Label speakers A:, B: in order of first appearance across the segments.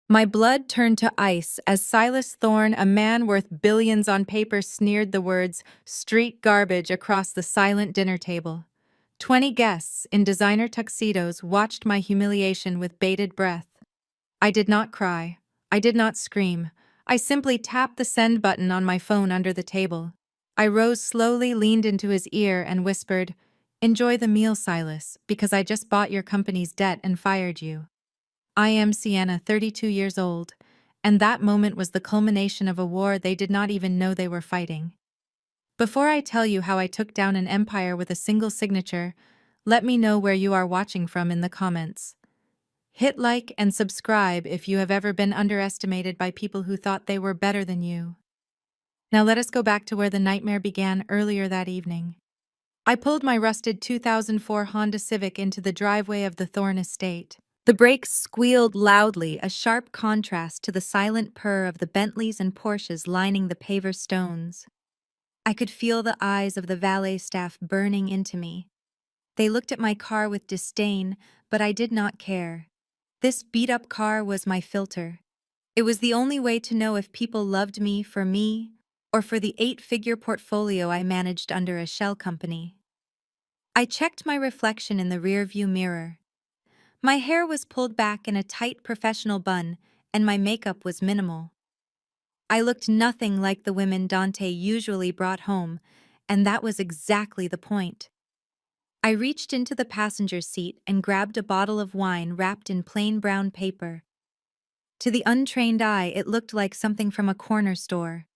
A: My blood turned to ice as Silas Thorne, a man worth billions on paper, sneered the words street garbage across the silent dinner table. 20 guests in designer tuxedos watched my humiliation with bated breath. I did not cry. I did not scream. I simply tapped the send button on my phone under the table. I rose slowly, leaned into his ear, and whispered, "Enjoy the meal, Silas, because I just bought your company's debt and fired you." I am Sienna, 32 years old, and that moment was the culmination of a war they did not even know they were fighting. Before I tell you how I took down an empire with a single signature, let me know where you are watching from in the comments. Hit like and subscribe if you have ever been underestimated by people who thought they were better than you. Now let us go back to where the nightmare began earlier that evening. I pulled my rusted 2004 Honda Civic into the driveway of the Thorne estate. The brakes squealed loudly, a sharp contrast to the silent purr of the Bentleys and Porsches lining the paver stones. I could feel the eyes of the valet staff burning into me. They looked at my car with disdain, but I did not care. This beat-up car was my filter. It was the only way to know if people loved me, or for the 8-figure portfolio I managed under a shell company. I checked my reflection in the rearview mirror. My hair was pulled back in a tight professional bun, and my makeup was minimal. I looked nothing like the women Dante usually brought home, and that was exactly the point. I reached into the passenger seat and grabbed a bottle of wine wrapped in plain brown paper. To the untrained eye, it looked like something from a corner store.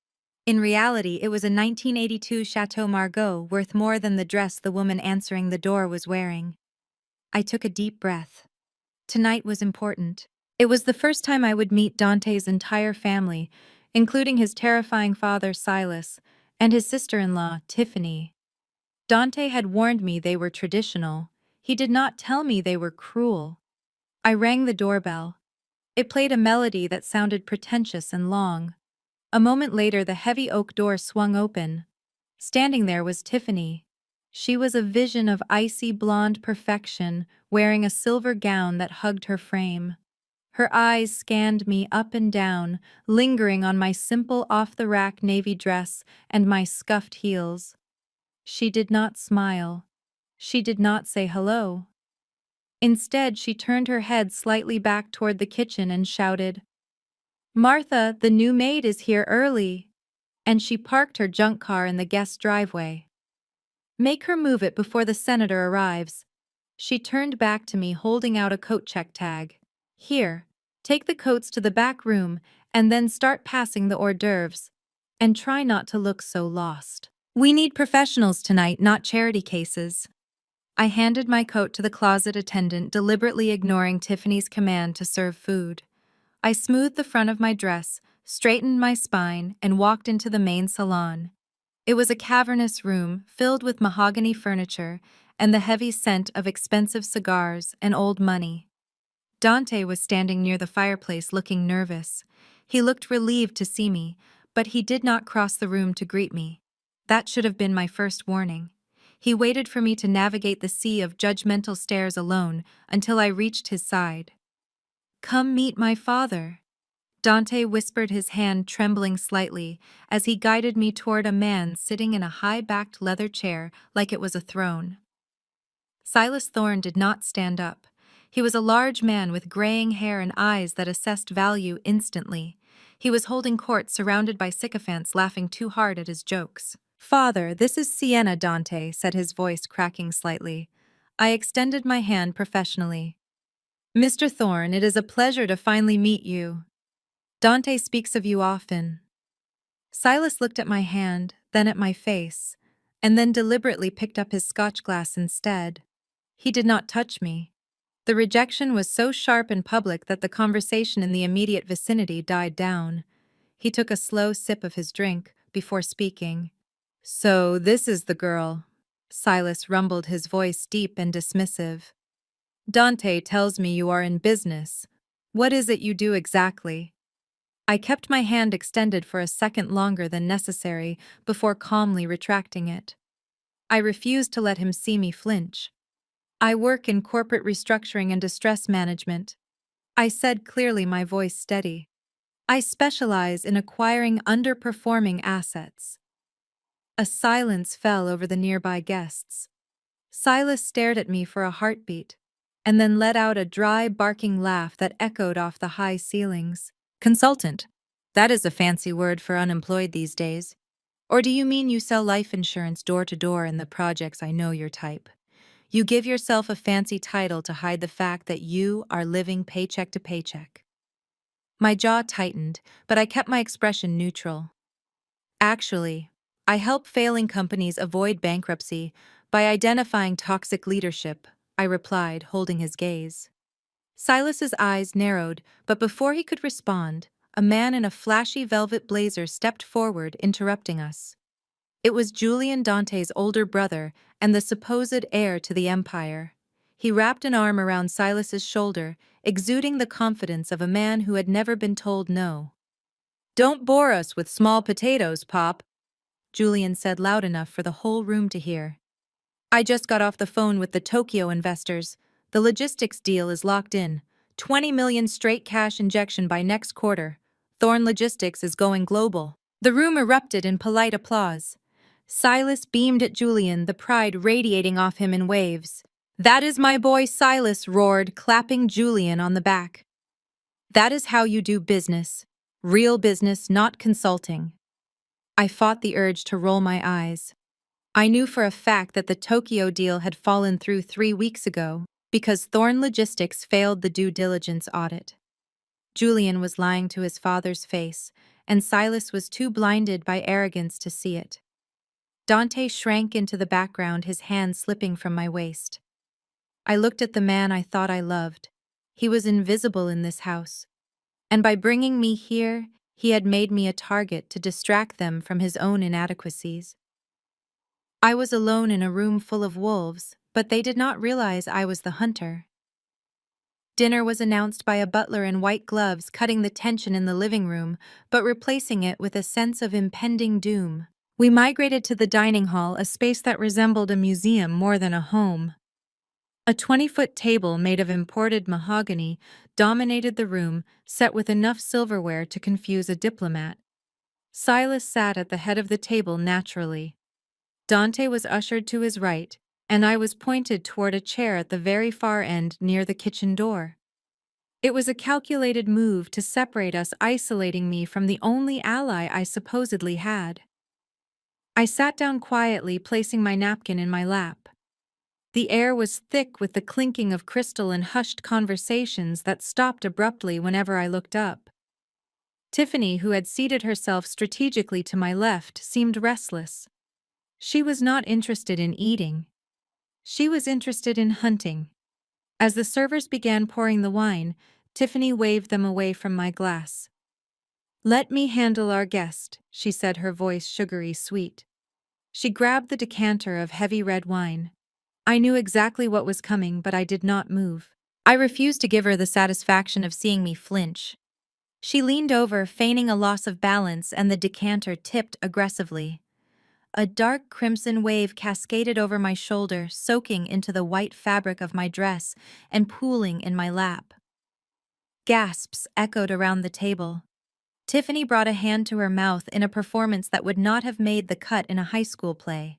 A: In reality, it was a 1982 Chateau Margaux worth more than the dress the woman answering the door was wearing. I took a deep breath. Tonight was important. It was the first time I would meet Dante's entire family, including his terrifying father, Silas, and his sister-in-law, Tiffany. Dante had warned me they were traditional. He did not tell me they were cruel. I rang the doorbell. It played a melody that sounded pretentious and long. A moment later, the heavy oak door swung open. Standing there was Tiffany. She was a vision of icy blonde perfection, wearing a silver gown that hugged her frame. Her eyes scanned me up and down, lingering on my simple off-the-rack navy dress and my scuffed heels. She did not smile. She did not say hello. Instead, she turned her head slightly back toward the kitchen and shouted, "Martha, the new maid is here early." And she parked her junk car in the guest driveway. "Make her move it before the senator arrives." She turned back to me, holding out a coat check tag. "Here, take the coats to the back room and then start passing the hors d'oeuvres. And try not to look so lost. We need professionals tonight, not charity cases." I handed my coat to the closet attendant, deliberately ignoring Tiffany's command to serve food. I smoothed the front of my dress, straightened my spine, and walked into the main salon. It was a cavernous room filled with mahogany furniture and the heavy scent of expensive cigars and old money. Dante was standing near the fireplace looking nervous. He looked relieved to see me, but he did not cross the room to greet me. That should have been my first warning. He waited for me to navigate the sea of judgmental stares alone until I reached his side. "Come meet my father." Dante whispered, his hand trembling slightly as he guided me toward a man sitting in a high-backed leather chair like it was a throne. Silas Thorne did not stand up. He was a large man with graying hair and eyes that assessed value instantly. He was holding court, surrounded by sycophants laughing too hard at his jokes. "Father, this is Sienna," Dante said, his voice cracking slightly. I extended my hand professionally. "Mr. Thorne, it is a pleasure to finally meet you. Dante speaks of you often." Silas looked at my hand, then at my face, and then deliberately picked up his scotch glass instead. He did not touch me. The rejection was so sharp and public that the conversation in the immediate vicinity died down. He took a slow sip of his drink before speaking. "So this is the girl," Silas rumbled, his voice deep and dismissive. "Dante tells me you are in business. What is it you do exactly?" I kept my hand extended for a second longer than necessary before calmly retracting it. I refused to let him see me flinch. "I work in corporate restructuring and distress management." I said clearly, my voice steady. I specialize in acquiring underperforming assets. A silence fell over the nearby guests. Silas stared at me for a heartbeat, and then let out a dry, barking laugh that echoed off the high ceilings. Consultant. That is a fancy word for unemployed these days. Or do you mean you sell life insurance door to door in the projects? I know your type. You give yourself a fancy title to hide the fact that you are living paycheck to paycheck. My jaw tightened, but I kept my expression neutral. Actually, I help failing companies avoid bankruptcy by identifying toxic leadership, I replied, holding his gaze. Silas's eyes narrowed, but before he could respond, a man in a flashy velvet blazer stepped forward, interrupting us. It was Julian, Dante's older brother and the supposed heir to the empire. He wrapped an arm around Silas's shoulder, exuding the confidence of a man who had never been told no. "Don't bore us with small potatoes, Pop," Julian said loud enough for the whole room to hear. "I just got off the phone with the Tokyo investors. The logistics deal is locked in. 20 million straight cash injection by next quarter. Thorn Logistics is going global." The room erupted in polite applause. Silas beamed at Julian, the pride radiating off him in waves. "That is my boy Silas," roared, clapping Julian on the back. "That is how you do business. Real business, not consulting." I fought the urge to roll my eyes. I knew for a fact that the Tokyo deal had fallen through 3 weeks ago because Thorn Logistics failed the due diligence audit. Julian was lying to his father's face, and Silas was too blinded by arrogance to see it. Dante shrank into the background, his hand slipping from my waist. I looked at the man I thought I loved. He was invisible in this house, and by bringing me here, he had made me a target to distract them from his own inadequacies. I was alone in a room full of wolves, but they did not realize I was the hunter. Dinner was announced by a butler in white gloves, cutting the tension in the living room, but replacing it with a sense of impending doom. We migrated to the dining hall, a space that resembled a museum more than a home. A 20-foot table made of imported mahogany dominated the room, set with enough silverware to confuse a diplomat. Silas sat at the head of the table naturally. Dante was ushered to his right, and I was pointed toward a chair at the very far end near the kitchen door. It was a calculated move to separate us, isolating me from the only ally I supposedly had. I sat down quietly, placing my napkin in my lap. The air was thick with the clinking of crystal and hushed conversations that stopped abruptly whenever I looked up. Tiffany, who had seated herself strategically to my left, seemed restless. She was not interested in eating. She was interested in hunting. As the servers began pouring the wine, Tiffany waved them away from my glass. "Let me handle our guest," she said, her voice sugary sweet. She grabbed the decanter of heavy red wine. I knew exactly what was coming, but I did not move. I refused to give her the satisfaction of seeing me flinch. She leaned over, feigning a loss of balance, and the decanter tipped aggressively. A dark crimson wave cascaded over my shoulder, soaking into the white fabric of my dress and pooling in my lap. Gasps echoed around the table. Tiffany brought a hand to her mouth in a performance that would not have made the cut in a high school play.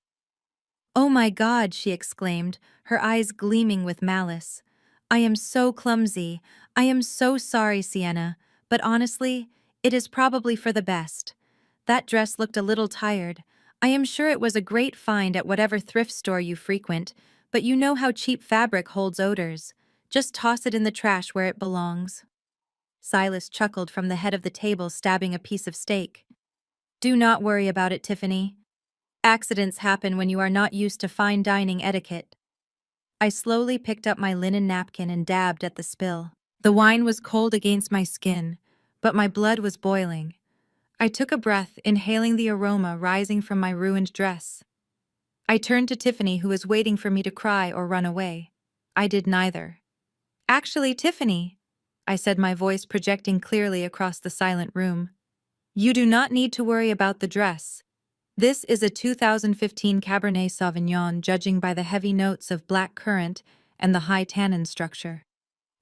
A: "Oh my God," she exclaimed, her eyes gleaming with malice. "I am so clumsy. I am so sorry, Sienna, but honestly, it is probably for the best. That dress looked a little tired. I am sure it was a great find at whatever thrift store you frequent, but you know how cheap fabric holds odors. Just toss it in the trash where it belongs." Silas chuckled from the head of the table, stabbing a piece of steak. "Do not worry about it, Tiffany. Accidents happen when you are not used to fine dining etiquette." I slowly picked up my linen napkin and dabbed at the spill. The wine was cold against my skin, but my blood was boiling. I took a breath, inhaling the aroma rising from my ruined dress. I turned to Tiffany, who was waiting for me to cry or run away. I did neither. "Actually, Tiffany," I said, my voice projecting clearly across the silent room, "you do not need to worry about the dress. This is a 2015 Cabernet Sauvignon, judging by the heavy notes of black currant and the high tannin structure.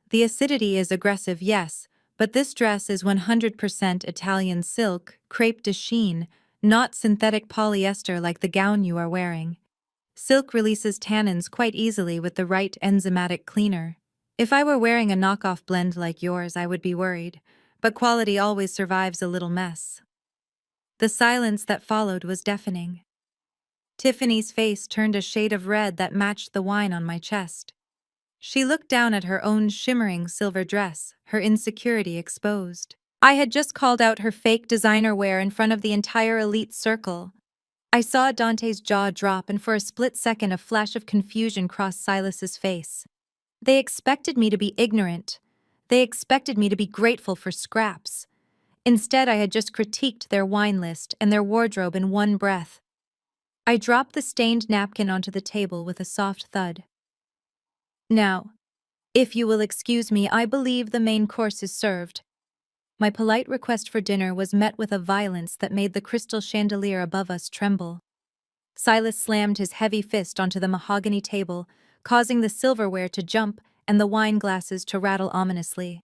A: The acidity is aggressive, yes, but this dress is 100% Italian silk, crepe de chine, not synthetic polyester like the gown you are wearing. Silk releases tannins quite easily with the right enzymatic cleaner. If I were wearing a knockoff blend like yours, I would be worried, but quality always survives a little mess. The silence that followed was deafening. Tiffany's face turned a shade of red that matched the wine on my chest. She looked down at her own shimmering silver dress, her insecurity exposed. I had just called out her fake designer wear in front of the entire elite circle. I saw Dante's jaw drop, and for a split second a flash of confusion crossed Silas's face. They expected me to be ignorant. They expected me to be grateful for scraps. Instead, I had just critiqued their wine list and their wardrobe in one breath. I dropped the stained napkin onto the table with a soft thud. Now, if you will excuse me, I believe the main course is served. My polite request for dinner was met with a violence that made the crystal chandelier above us tremble. Silas slammed his heavy fist onto the mahogany table, causing the silverware to jump and the wine glasses to rattle ominously.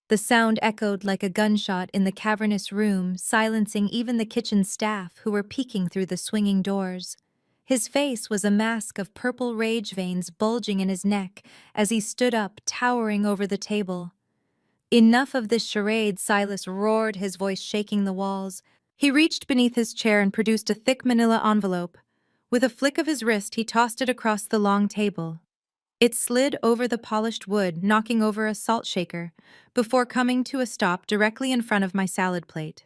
A: The sound echoed like a gunshot in the cavernous room, silencing even the kitchen staff who were peeking through the swinging doors. His face was a mask of purple rage veins bulging in his neck as he stood up, towering over the table. Enough of this charade, Silas roared, his voice shaking the walls. He reached beneath his chair and produced a thick manila envelope. With a flick of his wrist, he tossed it across the long table. It slid over the polished wood, knocking over a salt shaker, before coming to a stop directly in front of my salad plate.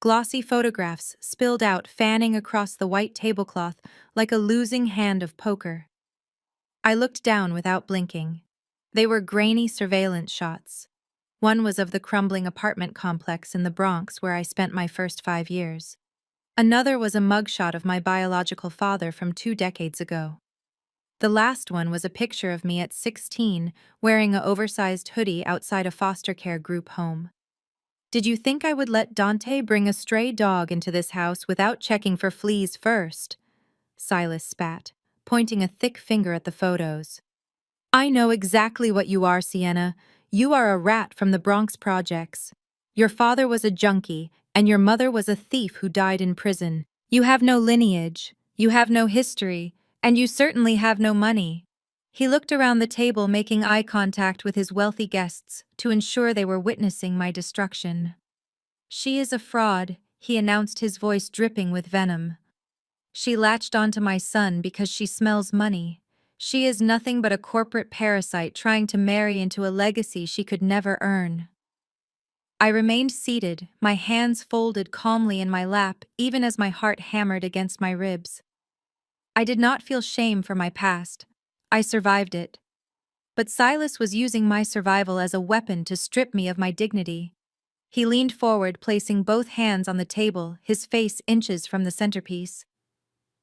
A: Glossy photographs spilled out, fanning across the white tablecloth like a losing hand of poker. I looked down without blinking. They were grainy surveillance shots. One was of the crumbling apartment complex in the Bronx where I spent my first 5 years. Another was a mugshot of my biological father from 2 decades ago. The last one was a picture of me at 16, wearing an oversized hoodie outside a foster care group home. Did you think I would let Dante bring a stray dog into this house without checking for fleas first? Silas spat, pointing a thick finger at the photos. I know exactly what you are, Sienna. You are a rat from the Bronx projects. Your father was a junkie, and your mother was a thief who died in prison. You have no lineage, you have no history, and you certainly have no money. He looked around the table, making eye contact with his wealthy guests to ensure they were witnessing my destruction. She is a fraud, he announced, his voice dripping with venom. She latched onto my son because she smells money. She is nothing but a corporate parasite trying to marry into a legacy she could never earn. I remained seated, my hands folded calmly in my lap, even as my heart hammered against my ribs. I did not feel shame for my past. I survived it. But Silas was using my survival as a weapon to strip me of my dignity. He leaned forward, placing both hands on the table, his face inches from the centerpiece.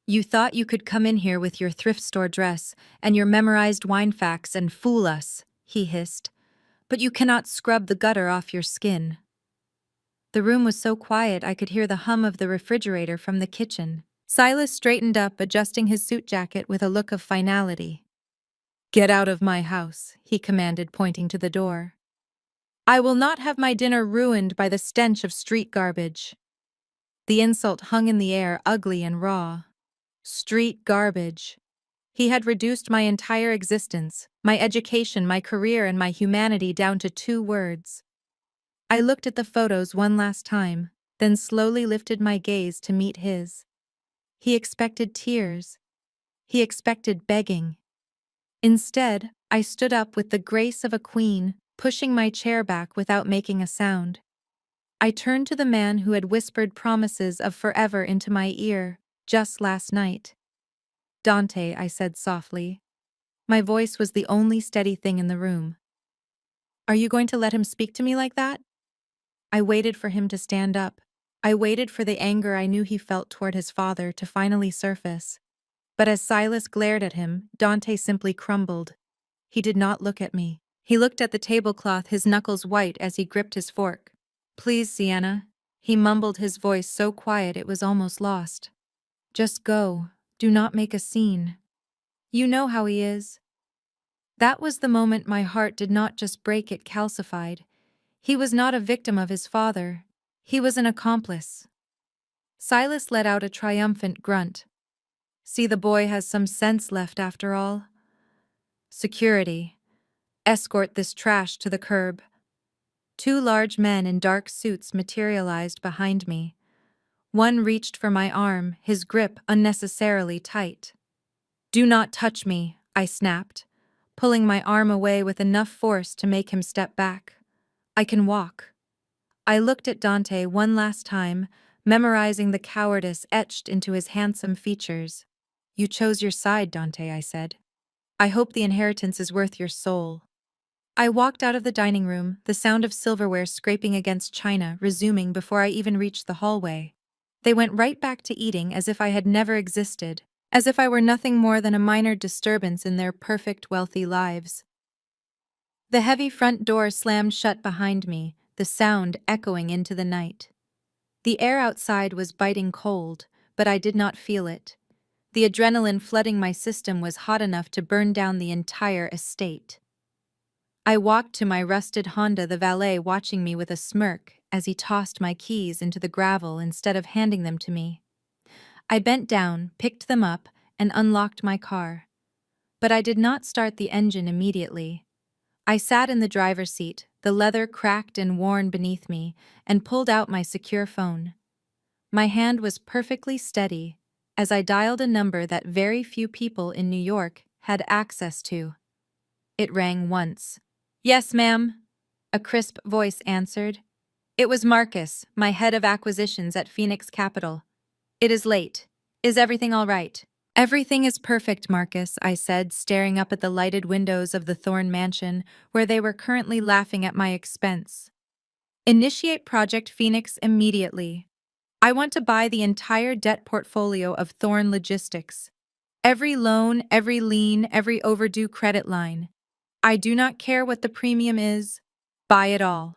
A: You thought you could come in here with your thrift store dress and your memorized wine facts and fool us, he hissed. But you cannot scrub the gutter off your skin. The room was so quiet I could hear the hum of the refrigerator from the kitchen. Silas straightened up, adjusting his suit jacket with a look of finality. Get out of my house, he commanded, pointing to the door. I will not have my dinner ruined by the stench of street garbage. The insult hung in the air, ugly and raw. Street garbage. He had reduced my entire existence, my education, my career, and my humanity down to 2 words. I looked at the photos one last time, then slowly lifted my gaze to meet his. He expected tears. He expected begging. Instead, I stood up with the grace of a queen, pushing my chair back without making a sound. I turned to the man who had whispered promises of forever into my ear just last night. Dante, I said softly. My voice was the only steady thing in the room. Are you going to let him speak to me like that? I waited for him to stand up. I waited for the anger I knew he felt toward his father to finally surface. But as Silas glared at him, Dante simply crumbled. He did not look at me. He looked at the tablecloth, his knuckles white as he gripped his fork. Please, Sienna. He mumbled, his voice so quiet it was almost lost. Just go. Do not make a scene. You know how he is. That was the moment my heart did not just break, it calcified. He was not a victim of his father. He was an accomplice. Silas let out a triumphant grunt. See, the boy has some sense left after all. Security. Escort this trash to the curb. Two large men in dark suits materialized behind me. One reached for my arm, his grip unnecessarily tight. Do not touch me, I snapped, pulling my arm away with enough force to make him step back. I can walk. I looked at Dante one last time, memorizing the cowardice etched into his handsome features. You chose your side, Dante, I said. I hope the inheritance is worth your soul. I walked out of the dining room, the sound of silverware scraping against china resuming before I even reached the hallway. They went right back to eating as if I had never existed, as if I were nothing more than a minor disturbance in their perfect, wealthy lives. The heavy front door slammed shut behind me, the sound echoing into the night. The air outside was biting cold, but I did not feel it. The adrenaline flooding my system was hot enough to burn down the entire estate. I walked to my rusted Honda, the valet watching me with a smirk as he tossed my keys into the gravel instead of handing them to me. I bent down, picked them up, and unlocked my car. But I did not start the engine immediately. I sat in the driver's seat, the leather cracked and worn beneath me, and pulled out my secure phone. My hand was perfectly steady as I dialed a number that very few people in New York had access to. It rang once. Yes, ma'am, a crisp voice answered. It was Marcus, my head of acquisitions at Phoenix Capital. It is late. Is everything all right? Everything is perfect, Marcus, I said, staring up at the lighted windows of the Thorne mansion, where they were currently laughing at my expense. Initiate Project Phoenix immediately. I want to buy the entire debt portfolio of Thorne Logistics. Every loan, every lien, every overdue credit line. I do not care what the premium is. Buy it all.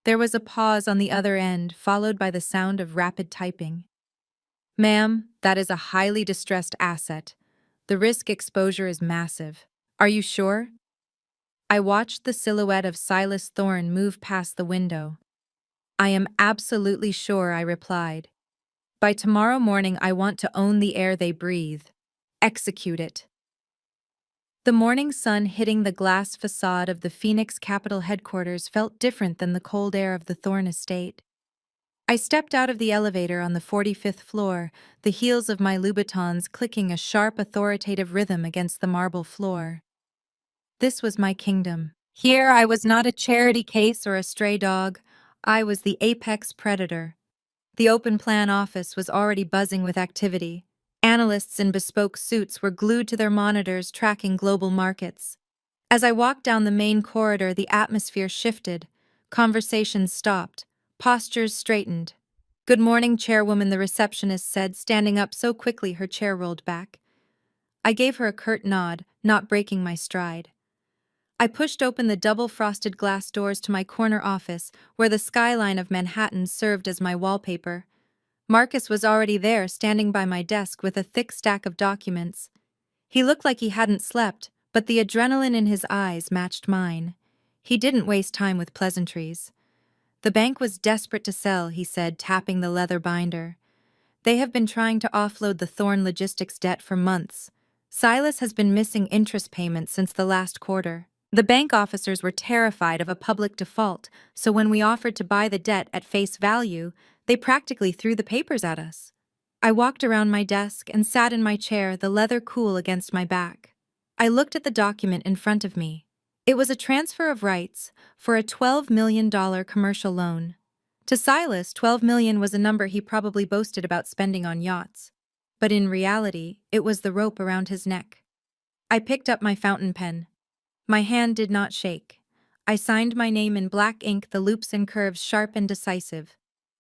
A: There was a pause on the other end, followed by the sound of rapid typing. Ma'am, that is a highly distressed asset. The risk exposure is massive. Are you sure? I watched the silhouette of Silas Thorne move past the window. I am absolutely sure, I replied. By tomorrow morning, I want to own the air they breathe. Execute it. The morning sun hitting the glass facade of the Phoenix Capital headquarters felt different than the cold air of the Thorne estate. I stepped out of the elevator on the 45th floor, the heels of my Louboutins clicking a sharp, authoritative rhythm against the marble floor. This was my kingdom. Here I was not a charity case or a stray dog. I was the apex predator. The open plan office was already buzzing with activity. Analysts in bespoke suits were glued to their monitors tracking global markets. As I walked down the main corridor, the atmosphere shifted. Conversations stopped. Postures straightened. Good morning, chairwoman, the receptionist said, standing up so quickly her chair rolled back. I gave her a curt nod, not breaking my stride. I pushed open the double-frosted glass doors to my corner office, where the skyline of Manhattan served as my wallpaper. Marcus was already there, standing by my desk with a thick stack of documents. He looked like he hadn't slept, but the adrenaline in his eyes matched mine. He didn't waste time with pleasantries. The bank was desperate to sell, he said, tapping the leather binder. They have been trying to offload the Thorne Logistics debt for months. Silas has been missing interest payments since the last quarter. The bank officers were terrified of a public default, so when we offered to buy the debt at face value, they practically threw the papers at us. I walked around my desk and sat in my chair, the leather cool against my back. I looked at the document in front of me. It was a transfer of rights for a $12 million commercial loan. To Silas, $12 million was a number he probably boasted about spending on yachts. But in reality, it was the rope around his neck. I picked up my fountain pen. My hand did not shake. I signed my name in black ink, the loops and curves sharp and decisive.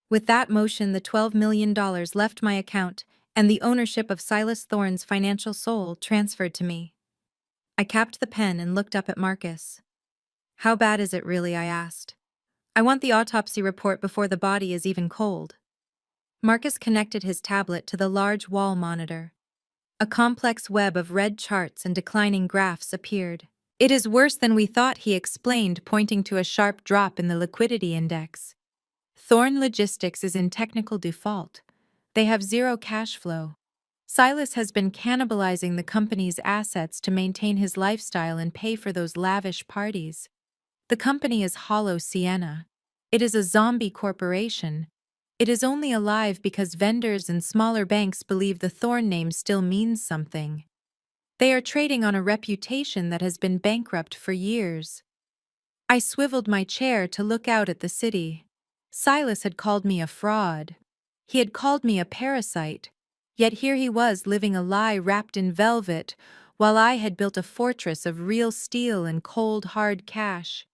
A: With that motion, the $12 million left my account, and the ownership of Silas Thorne's financial soul transferred to me. I capped the pen and looked up at Marcus. How bad is it really? I asked. I want the autopsy report before the body is even cold. Marcus connected his tablet to the large wall monitor. A complex web of red charts and declining graphs appeared. It is worse than we thought, he explained, pointing to a sharp drop in the liquidity index. Thorn Logistics is in technical default. They have zero cash flow. Silas has been cannibalizing the company's assets to maintain his lifestyle and pay for those lavish parties. The company is Hollow Sienna. It is a zombie corporation. It is only alive because vendors and smaller banks believe the Thorn name still means something. They are trading on a reputation that has been bankrupt for years. I swiveled my chair to look out at the city. Silas had called me a fraud. He had called me a parasite. Yet here he was living a lie wrapped in velvet, while I had built a fortress of real steel and cold, hard cash.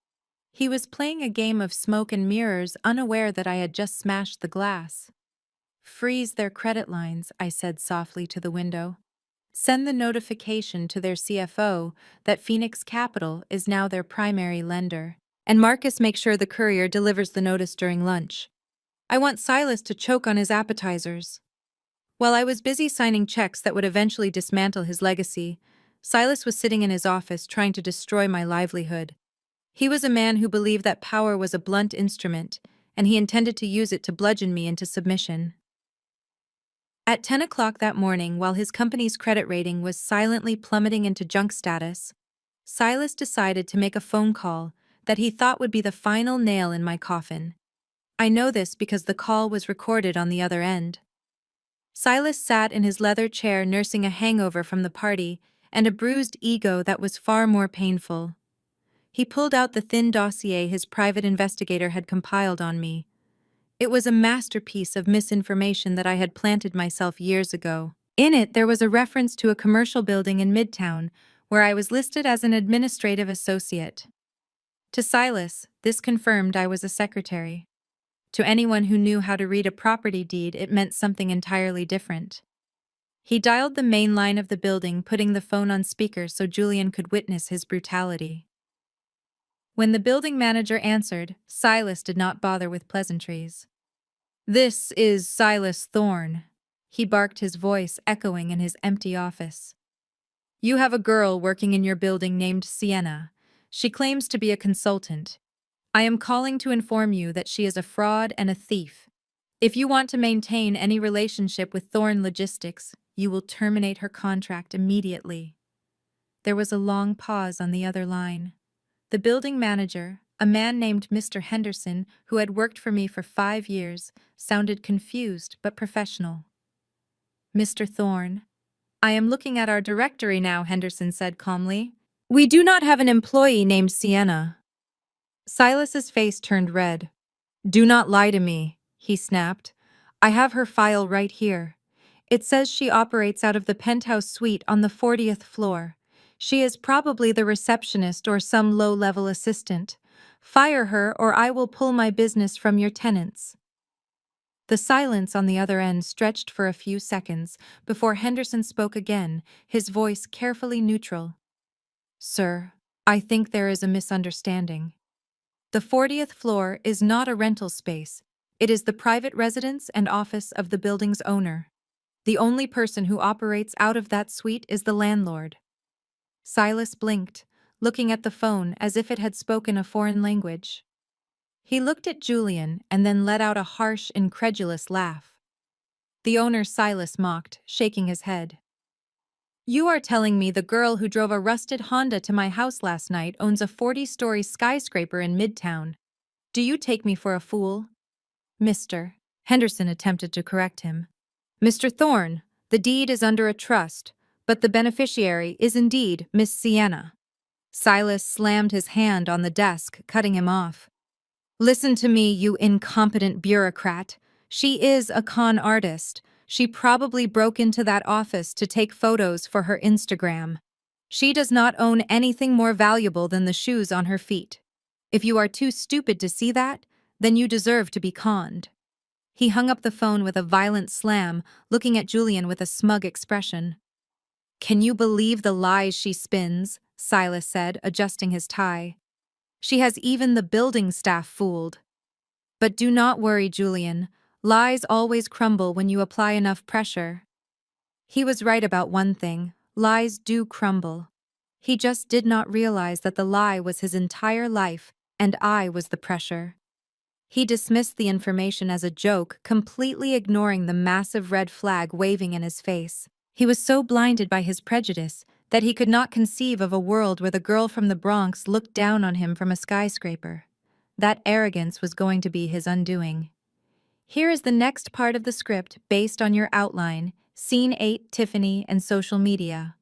A: He was playing a game of smoke and mirrors, unaware that I had just smashed the glass. Freeze their credit lines, I said softly to the window. Send the notification to their CFO that Phoenix Capital is now their primary lender. And Marcus, make sure the courier delivers the notice during lunch. I want Silas to choke on his appetizers. While I was busy signing checks that would eventually dismantle his legacy, Silas was sitting in his office trying to destroy my livelihood. He was a man who believed that power was a blunt instrument, and he intended to use it to bludgeon me into submission. At 10 o'clock that morning, while his company's credit rating was silently plummeting into junk status, Silas decided to make a phone call that he thought would be the final nail in my coffin. I know this because the call was recorded on the other end. Silas sat in his leather chair nursing a hangover from the party and a bruised ego that was far more painful. He pulled out the thin dossier his private investigator had compiled on me. It was a masterpiece of misinformation that I had planted myself years ago. In it, there was a reference to a commercial building in Midtown, where I was listed as an administrative associate. To Silas, this confirmed I was a secretary. To anyone who knew how to read a property deed, it meant something entirely different. He dialed the main line of the building, putting the phone on speaker so Julian could witness his brutality. When the building manager answered, Silas did not bother with pleasantries. "This is Silas Thorn," he barked, his voice echoing in his empty office. "You have a girl working in your building named Sienna. She claims to be a consultant. I am calling to inform you that she is a fraud and a thief. If you want to maintain any relationship with Thorn Logistics, you will terminate her contract immediately." There was a long pause on the other line. The building manager, a man named Mr. Henderson, who had worked for me for 5 years, sounded confused but professional. "Mr. Thorn, I am looking at our directory now," Henderson said calmly. "We do not have an employee named Sienna." Silas's face turned red. "Do not lie to me," he snapped. "I have her file right here. It says she operates out of the penthouse suite on the 40th floor. She is probably the receptionist or some low-level assistant. Fire her or I will pull my business from your tenants." The silence on the other end stretched for a few seconds before Henderson spoke again, his voice carefully neutral. "Sir, I think there is a misunderstanding. The 40th floor is not a rental space. It is the private residence and office of the building's owner. The only person who operates out of that suite is the landlord." Silas blinked, looking at the phone as if it had spoken a foreign language. He looked at Julian and then let out a harsh, incredulous laugh. "The owner," Silas mocked, shaking his head. "You are telling me the girl who drove a rusted Honda to my house last night owns a 40-story skyscraper in Midtown. Do you take me for a fool?" "Mr." Henderson attempted to correct him. "Mr. Thorn, the deed is under a trust, but the beneficiary is indeed Miss Sienna." Silas slammed his hand on the desk, cutting him off. "Listen to me, you incompetent bureaucrat. She is a con artist. She probably broke into that office to take photos for her Instagram. She does not own anything more valuable than the shoes on her feet. If you are too stupid to see that, then you deserve to be conned." He hung up the phone with a violent slam, looking at Julian with a smug expression. "Can you believe the lies she spins?" Silas said, adjusting his tie. "She has even the building staff fooled. But do not worry, Julian. Lies always crumble when you apply enough pressure." He was right about one thing: lies do crumble. He just did not realize that the lie was his entire life, and I was the pressure. He dismissed the information as a joke, completely ignoring the massive red flag waving in his face. He was so blinded by his prejudice that he could not conceive of a world where the girl from the Bronx looked down on him from a skyscraper. That arrogance was going to be his undoing. Here is the next part of the script based on your outline. Scene 8: Tiffany and social media.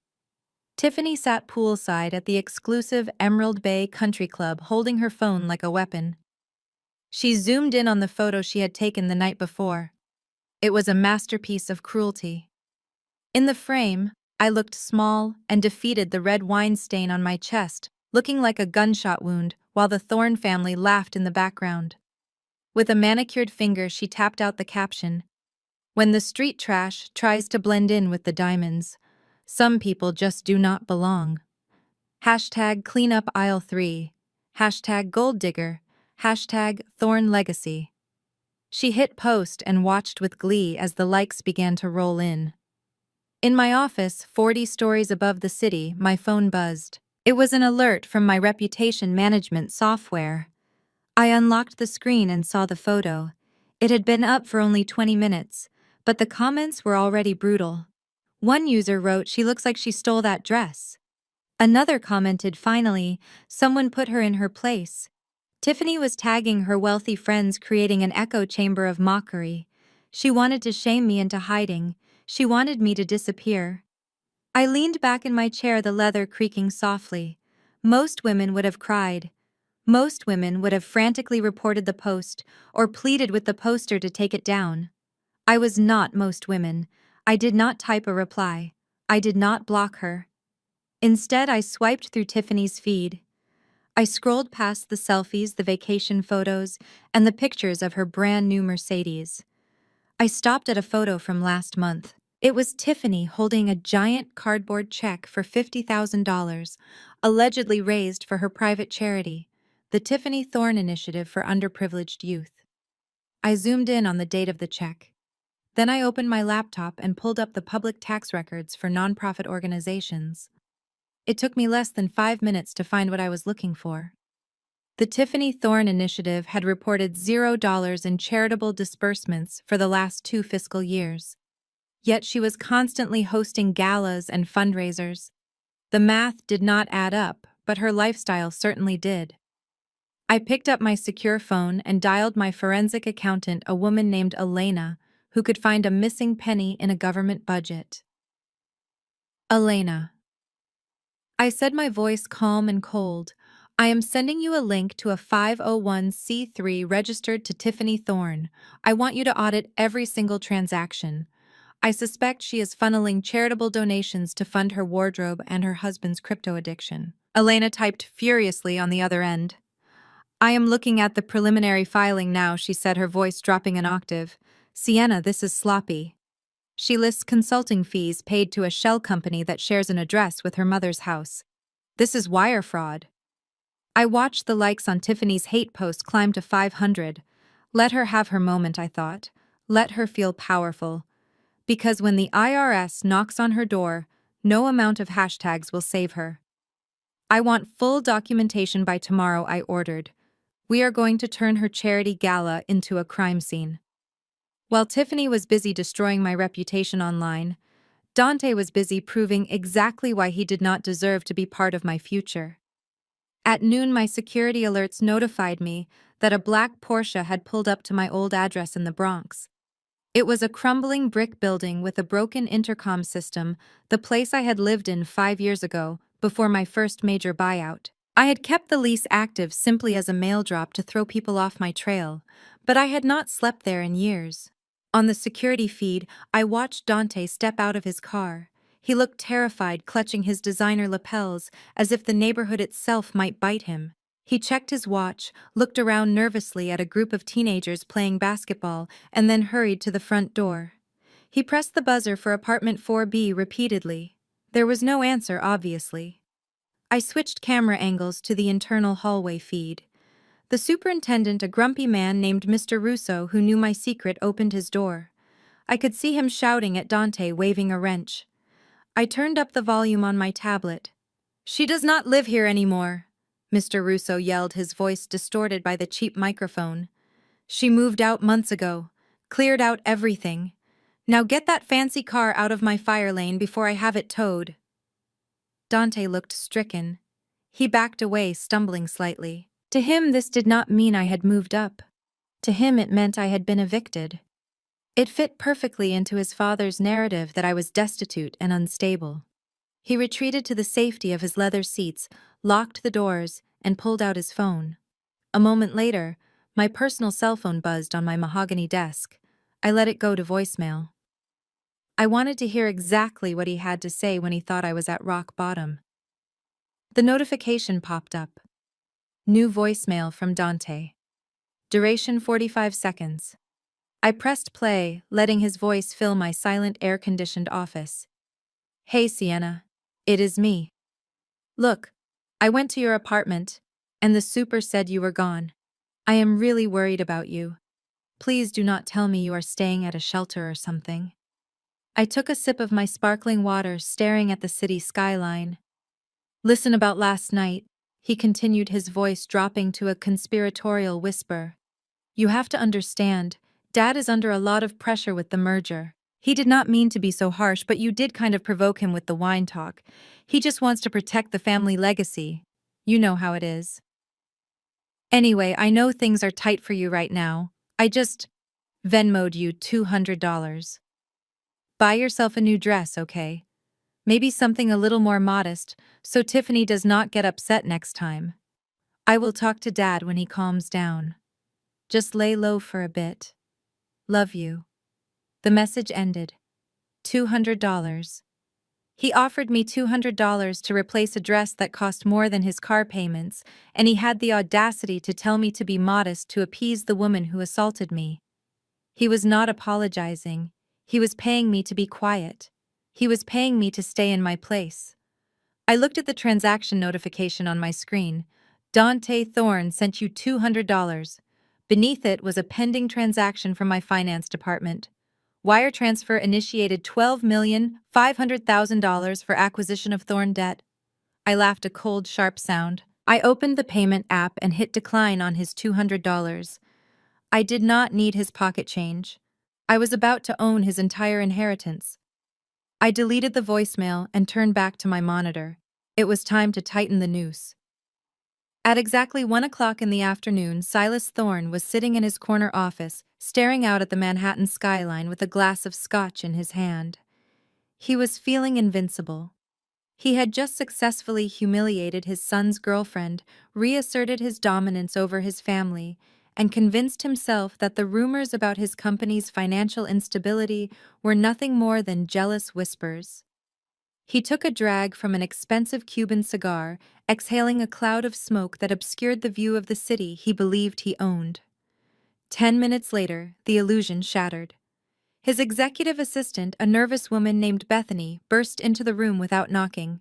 A: Tiffany sat poolside at the exclusive Emerald Bay Country Club holding her phone like a weapon. She zoomed in on the photo she had taken the night before. It was a masterpiece of cruelty. In the frame, I looked small and defeated, the red wine stain on my chest, looking like a gunshot wound, while the Thorne family laughed in the background. With a manicured finger, she tapped out the caption: "When the street trash tries to blend in with the diamonds, some people just do not belong. Hashtag clean up aisle 3. Hashtag gold digger. Hashtag Thorne legacy." She hit post and watched with glee as the likes began to roll in. In my office, 40 stories above the city, my phone buzzed. It was an alert from my reputation management software. I unlocked the screen and saw the photo. It had been up for only 20 minutes, but the comments were already brutal. One user wrote, "She looks like she stole that dress." Another commented, "Finally, someone put her in her place." Tiffany was tagging her wealthy friends, creating an echo chamber of mockery. She wanted to shame me into hiding. She wanted me to disappear. I leaned back in my chair, the leather creaking softly. Most women would have cried. Most women would have frantically reported the post or pleaded with the poster to take it down. I was not most women. I did not type a reply. I did not block her. Instead, I swiped through Tiffany's feed. I scrolled past the selfies, the vacation photos, and the pictures of her brand new Mercedes. I stopped at a photo from last month. It was Tiffany holding a giant cardboard check for $50,000, allegedly raised for her private charity, the Tiffany Thorne Initiative for Underprivileged Youth. I zoomed in on the date of the check. Then I opened my laptop and pulled up the public tax records for nonprofit organizations. It took me less than 5 minutes to find what I was looking for. The Tiffany Thorne Initiative had reported $0 in charitable disbursements for the last 2 fiscal years. Yet she was constantly hosting galas and fundraisers. The math did not add up, but her lifestyle certainly did. I picked up my secure phone and dialed my forensic accountant, a woman named Elena, who could find a missing penny in a government budget. "Elena," I said, my voice calm and cold, "I am sending you a link to a 501c3 registered to Tiffany Thorne. I want you to audit every single transaction. I suspect she is funneling charitable donations to fund her wardrobe and her husband's crypto addiction." Elena typed furiously on the other end. "I am looking at the preliminary filing now," she said, her voice dropping an octave. "Sienna, this is sloppy. She lists consulting fees paid to a shell company that shares an address with her mother's house. This is wire fraud." I watched the likes on Tiffany's hate post climb to 500. Let her have her moment, I thought. Let her feel powerful. Because when the IRS knocks on her door, no amount of hashtags will save her. "I want full documentation by tomorrow," I ordered. "We are going to turn her charity gala into a crime scene." While Tiffany was busy destroying my reputation online, Dante was busy proving exactly why he did not deserve to be part of my future. At noon, my security alerts notified me that a black Porsche had pulled up to my old address in the Bronx. It was a crumbling brick building with a broken intercom system, the place I had lived in 5 years ago, before my first major buyout. I had kept the lease active simply as a mail drop to throw people off my trail, but I had not slept there in years. On the security feed, I watched Dante step out of his car. He looked terrified, clutching his designer lapels, as if the neighborhood itself might bite him. He checked his watch, looked around nervously at a group of teenagers playing basketball, and then hurried to the front door. He pressed the buzzer for apartment 4B repeatedly. There was no answer, obviously. I switched camera angles to the internal hallway feed. The superintendent, a grumpy man named Mr. Russo who knew my secret, opened his door. I could see him shouting at Dante, waving a wrench. I turned up the volume on my tablet. "She does not live here anymore," Mr. Russo yelled, his voice distorted by the cheap microphone. "She moved out months ago, cleared out everything. Now get that fancy car out of my fire lane before I have it towed." Dante looked stricken. He backed away, stumbling slightly. To him, this did not mean I had moved up. To him, it meant I had been evicted. It fit perfectly into his father's narrative that I was destitute and unstable. He retreated to the safety of his leather seats, locked the doors, and pulled out his phone. A moment later, my personal cell phone buzzed on my mahogany desk. I let it go to voicemail. I wanted to hear exactly what he had to say when he thought I was at rock bottom. The notification popped up. New voicemail from Dante. Duration 45 seconds. I pressed play, letting his voice fill my silent, air-conditioned office. "Hey, Sienna. It is me. Look, I went to your apartment, and the super said you were gone. I am really worried about you. Please do not tell me you are staying at a shelter or something." I took a sip of my sparkling water, staring at the city skyline. "Listen, about last night," he continued, his voice dropping to a conspiratorial whisper. "You have to understand, Dad is under a lot of pressure with the merger. He did not mean to be so harsh, but you did kind of provoke him with the wine talk. He just wants to protect the family legacy. You know how it is. Anyway, I know things are tight for you right now. I just Venmo'd you $200. Buy yourself a new dress, okay? Maybe something a little more modest, so Tiffany does not get upset next time. I will talk to Dad when he calms down. Just lay low for a bit. Love you." The message ended. $200. He offered me $200 to replace a dress that cost more than his car payments, and he had the audacity to tell me to be modest to appease the woman who assaulted me. He was not apologizing. He was paying me to be quiet. He was paying me to stay in my place. I looked at the transaction notification on my screen. "Dante Thorne sent you $200. Beneath it was a pending transaction from my finance department. Wire transfer initiated $12,500,000 for acquisition of Thorne debt." I laughed, a cold, sharp sound. I opened the payment app and hit decline on his $200. I did not need his pocket change. I was about to own his entire inheritance. I deleted the voicemail and turned back to my monitor. It was time to tighten the noose. At exactly 1 o'clock in the afternoon, Silas Thorne was sitting in his corner office, staring out at the Manhattan skyline with a glass of scotch in his hand. He was feeling invincible. He had just successfully humiliated his son's girlfriend, reasserted his dominance over his family, and convinced himself that the rumors about his company's financial instability were nothing more than jealous whispers. He took a drag from an expensive Cuban cigar, exhaling a cloud of smoke that obscured the view of the city he believed he owned. 10 minutes later, the illusion shattered. His executive assistant, a nervous woman named Bethany, burst into the room without knocking.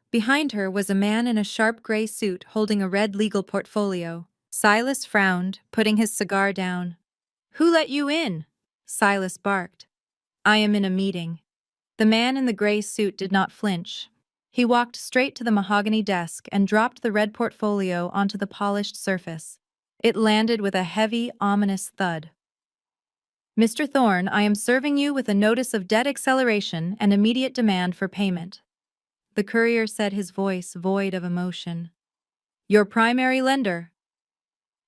A: Behind her was a man in a sharp gray suit holding a red legal portfolio. Silas frowned, putting his cigar down. "Who let you in?" Silas barked. "I am in a meeting." The man in the gray suit did not flinch. He walked straight to the mahogany desk and dropped the red portfolio onto the polished surface. It landed with a heavy, ominous thud. "Mr. Thorne, I am serving you with a notice of debt acceleration and immediate demand for payment," the courier said, his voice void of emotion. "Your primary lender,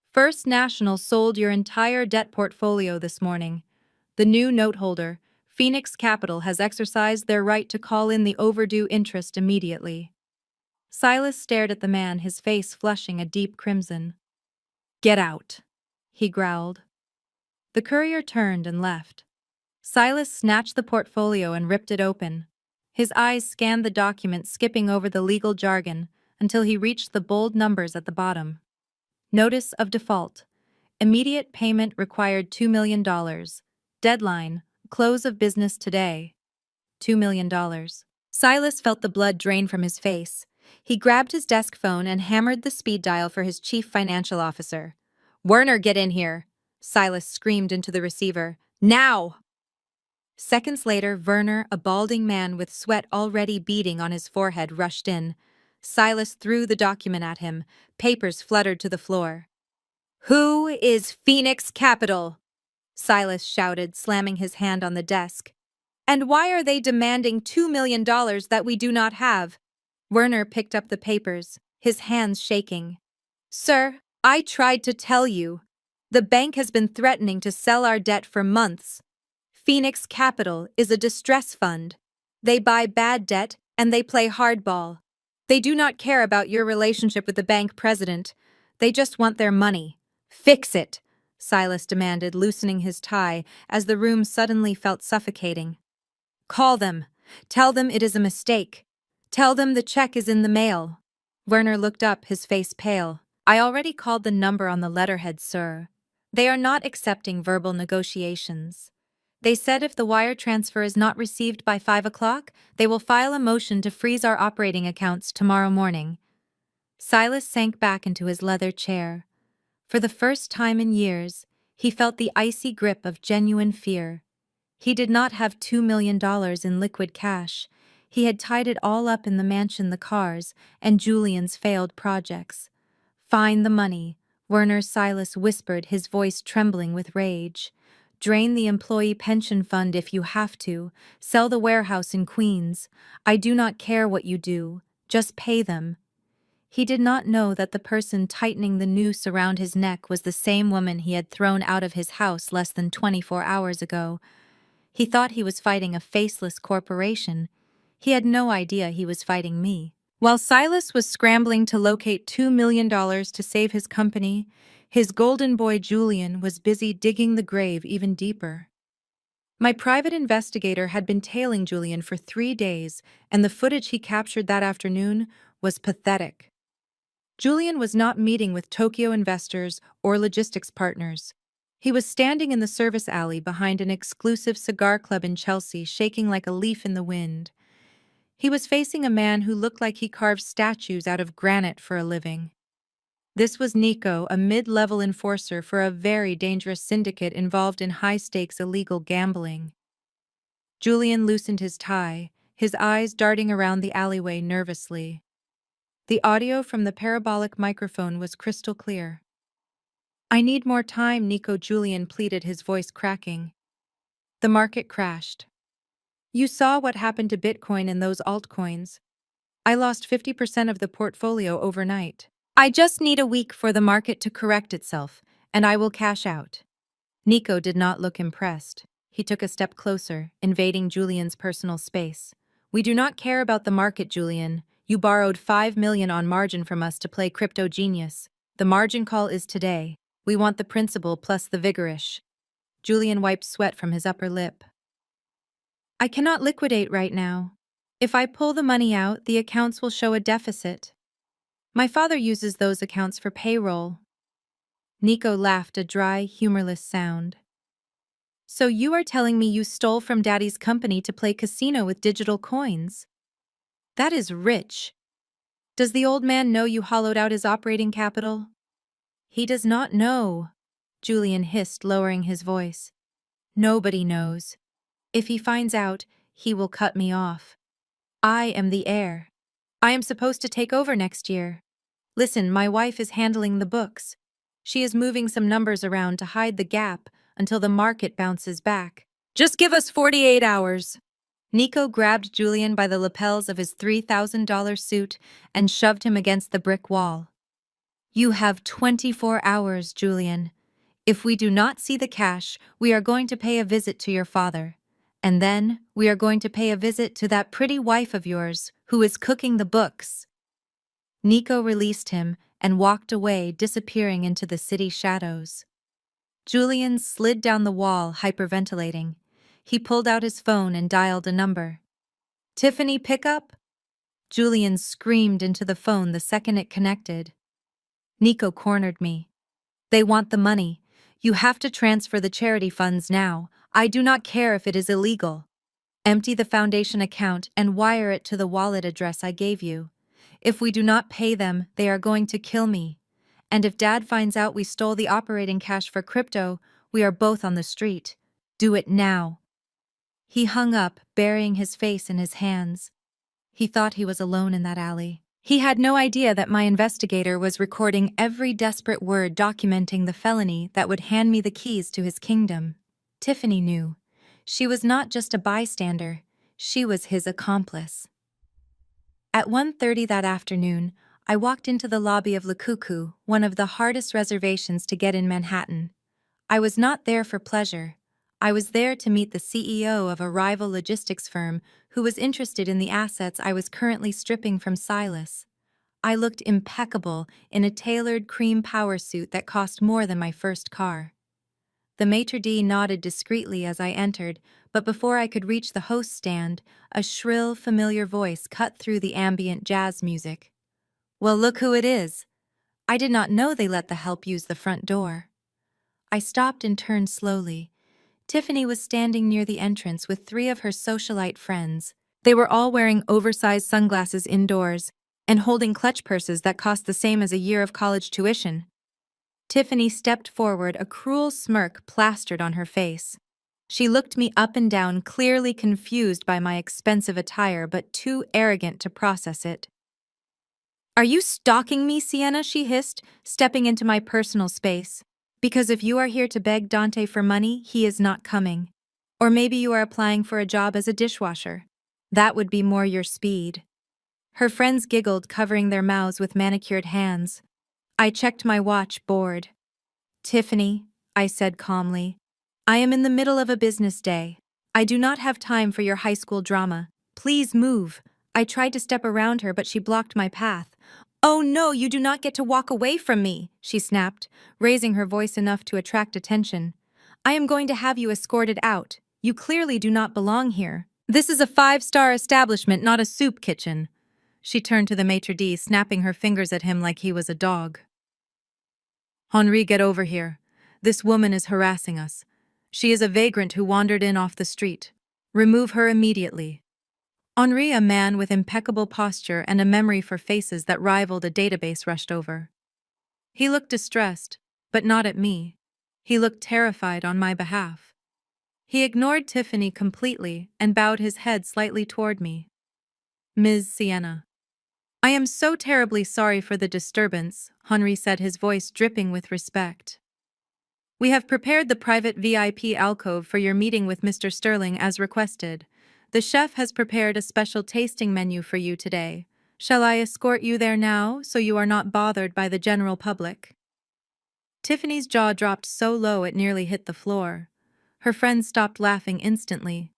A: First National, sold your entire debt portfolio this morning. The new note holder, Phoenix Capital, has exercised their right to call in the overdue interest immediately." Silas stared at the man, his face flushing a deep crimson. "Get out," he growled. The courier turned and left. Silas snatched the portfolio and ripped it open. His eyes scanned the document, skipping over the legal jargon until he reached the bold numbers at the bottom. Notice of default. Immediate payment required $2 million. Deadline, close of business today. $2 million. Silas felt the blood drain from his face. He grabbed his desk phone and hammered the speed dial for his chief financial officer. "Werner, get in here," Silas screamed into the receiver. "Now!" Seconds later, Werner, a balding man with sweat already beading on his forehead, rushed in. Silas threw the document at him. Papers fluttered to the floor. "Who is Phoenix Capital?" Silas shouted, slamming his hand on the desk. "And why are they demanding $2 million that we do not have?" Werner picked up the papers, his hands shaking. "Sir, I tried to tell you. The bank has been threatening to sell our debt for months. Phoenix Capital is a distress fund. They buy bad debt and they play hardball. They do not care about your relationship with the bank president. They just want their money. Fix it," Silas demanded, loosening his tie as the room suddenly felt suffocating. "Call them. Tell them it is a mistake. Tell them the check is in the mail." Werner looked up, his face pale. "I already called the number on the letterhead, sir. They are not accepting verbal negotiations. They said if the wire transfer is not received by 5 o'clock, they will file a motion to freeze our operating accounts tomorrow morning." Silas sank back into his leather chair. For the first time in years, he felt the icy grip of genuine fear. He did not have $2 million in liquid cash. He had tied it all up in the mansion, the cars, and Julian's failed projects. "Find the money," Werner Silas whispered, his voice trembling with rage. "Drain the employee pension fund if you have to. Sell the warehouse in Queens. I do not care what you do. Just pay them." He did not know that the person tightening the noose around his neck was the same woman he had thrown out of his house less than 24 hours ago. He thought he was fighting a faceless corporation. He had no idea he was fighting me. While Silas was scrambling to locate $2 million to save his company, his golden boy Julian was busy digging the grave even deeper. My private investigator had been tailing Julian for 3 days, and the footage he captured that afternoon was pathetic. Julian was not meeting with Tokyo investors or logistics partners. He was standing in the service alley behind an exclusive cigar club in Chelsea, shaking like a leaf in the wind. He was facing a man who looked like he carved statues out of granite for a living. This was Nico, a mid-level enforcer for a very dangerous syndicate involved in high-stakes illegal gambling. Julian loosened his tie, his eyes darting around the alleyway nervously. The audio from the parabolic microphone was crystal clear. "I need more time," Nico Julian pleaded, his voice cracking. "The market crashed. You saw what happened to Bitcoin and those altcoins. I lost 50% of the portfolio overnight. I just need a week for the market to correct itself, and I will cash out." Nico did not look impressed. He took a step closer, invading Julian's personal space. "We do not care about the market, Julian. You borrowed $5 million on margin from us to play crypto genius. The margin call is today. We want the principal plus the vigorish." Julian wiped sweat from his upper lip. "I cannot liquidate right now. If I pull the money out, the accounts will show a deficit. My father uses those accounts for payroll." Nico laughed, a dry, humorless sound. "So you are telling me you stole from Daddy's company to play casino with digital coins? That is rich. Does the old man know you hollowed out his operating capital?" "He does not know," Julian hissed, lowering his voice. "Nobody knows. If he finds out, he will cut me off. I am the heir. I am supposed to take over next year. Listen, my wife is handling the books. She is moving some numbers around to hide the gap until the market bounces back. Just give us 48 hours. Nico grabbed Julian by the lapels of his $3,000 suit and shoved him against the brick wall. "You have 24 hours, Julian. If we do not see the cash, we are going to pay a visit to your father. And then we are going to pay a visit to that pretty wife of yours who is cooking the books." Nico released him and walked away, disappearing into the city shadows. Julian slid down the wall, hyperventilating. He pulled out his phone and dialed a number. "Tiffany, pickup?" Julian screamed into the phone the second it connected. Nico cornered me. "They want the money. You have to transfer the charity funds now. I do not care if it is illegal. Empty the foundation account and wire it to the wallet address I gave you. If we do not pay them, they are going to kill me. And if Dad finds out we stole the operating cash for crypto, we are both on the street. Do it now." He hung up, burying his face in his hands. He thought he was alone in that alley. He had no idea that my investigator was recording every desperate word documenting the felony that would hand me the keys to his kingdom. Tiffany knew. She was not just a bystander, she was his accomplice. At 1:30 that afternoon, I walked into the lobby of Le Cuckoo, one of the hardest reservations to get in Manhattan. I was not there for pleasure. I was there to meet the CEO of a rival logistics firm who was interested in the assets I was currently stripping from Silas. I looked impeccable in a tailored cream power suit that cost more than my first car. The maitre d' nodded discreetly as I entered, but before I could reach the host stand, a shrill, familiar voice cut through the ambient jazz music. "Well, look who it is. I did not know they let the help use the front door." I stopped and turned slowly. Tiffany was standing near the entrance with three of her socialite friends. They were all wearing oversized sunglasses indoors and holding clutch purses that cost the same as a year of college tuition. Tiffany stepped forward, a cruel smirk plastered on her face. She looked me up and down, clearly confused by my expensive attire but too arrogant to process it. "Are you stalking me, Sienna?" she hissed, stepping into my personal space. "Because if you are here to beg Dante for money, he is not coming. Or maybe you are applying for a job as a dishwasher. That would be more your speed." Her friends giggled, covering their mouths with manicured hands. I checked my watch, bored. "Tiffany," I said calmly, "I am in the middle of a business day. I do not have time for your high school drama. Please move." I tried to step around her, but she blocked my path. "Oh no, you do not get to walk away from me," she snapped, raising her voice enough to attract attention. "I am going to have you escorted out. You clearly do not belong here. This is a 5-star establishment, not a soup kitchen." She turned to the maitre d', snapping her fingers at him like he was a dog. "Henri, get over here. This woman is harassing us. She is a vagrant who wandered in off the street. Remove her immediately." Henri, a man with impeccable posture and a memory for faces that rivaled a database, rushed over. He looked distressed, but not at me. He looked terrified on my behalf. He ignored Tiffany completely and bowed his head slightly toward me. "Ms. Sienna." "I am so terribly sorry for the disturbance," Henri said, his voice dripping with respect. "We have prepared the private VIP alcove for your meeting with Mr. Sterling as requested. The chef has prepared a special tasting menu for you today. Shall I escort you there now, so you are not bothered by the general public?" Tiffany's jaw dropped so low it nearly hit the floor. Her friends stopped laughing instantly.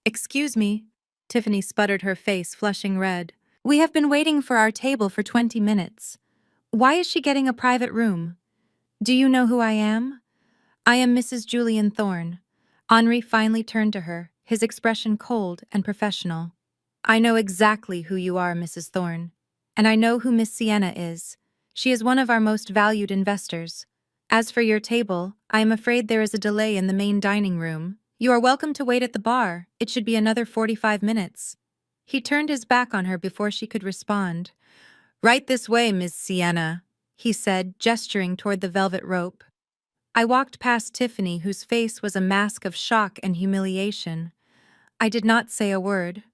A: "Excuse me," Tiffany sputtered, her face flushing red. "We have been waiting for our table for 20 minutes. Why is she getting a private room? Do you know who I am?" "I am Mrs. Julian Thorne." Henri finally turned to her, his expression cold and professional. "I know exactly who you are, Mrs. Thorne. And I know who Miss Sienna is. She is one of our most valued investors. As for your table, I am afraid there is a delay in the main dining room. You are welcome to wait at the bar. It should be another 45 minutes. He turned his back on her before she could respond. "Right this way, Miss Sienna," he said, gesturing toward the velvet rope. I walked past Tiffany, whose face was a mask of shock and humiliation. I did not say a word.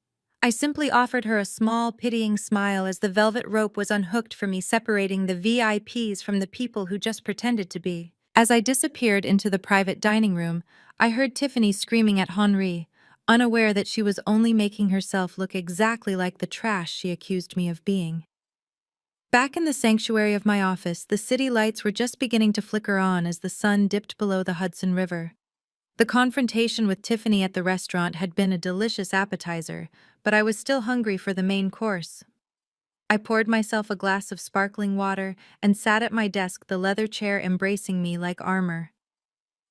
A: I simply offered her a small, pitying smile as the velvet rope was unhooked for me, separating the VIPs from the people who just pretended to be. As I disappeared into the private dining room, I heard Tiffany screaming at Henri, unaware that she was only making herself look exactly like the trash she accused me of being. Back in the sanctuary of my office, the city lights were just beginning to flicker on as the sun dipped below the Hudson River. The confrontation with Tiffany at the restaurant had been a delicious appetizer, but I was still hungry for the main course. I poured myself a glass of sparkling water and sat at my desk, the leather chair embracing me like armor.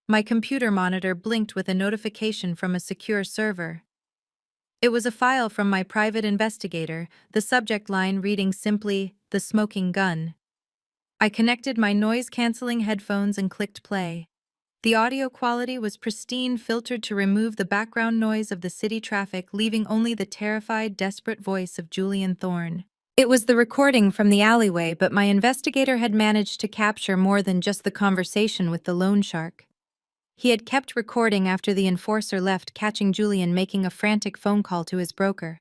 A: My computer monitor blinked with a notification from a secure server. It was a file from my private investigator, the subject line reading simply, "The Smoking Gun." I connected my noise-canceling headphones and clicked play. The audio quality was pristine, filtered to remove the background noise of the city traffic, leaving only the terrified, desperate voice of Julian Thorne. It was the recording from the alleyway, but my investigator had managed to capture more than just the conversation with the loan shark. He had kept recording after the enforcer left, catching Julian making a frantic phone call to his broker.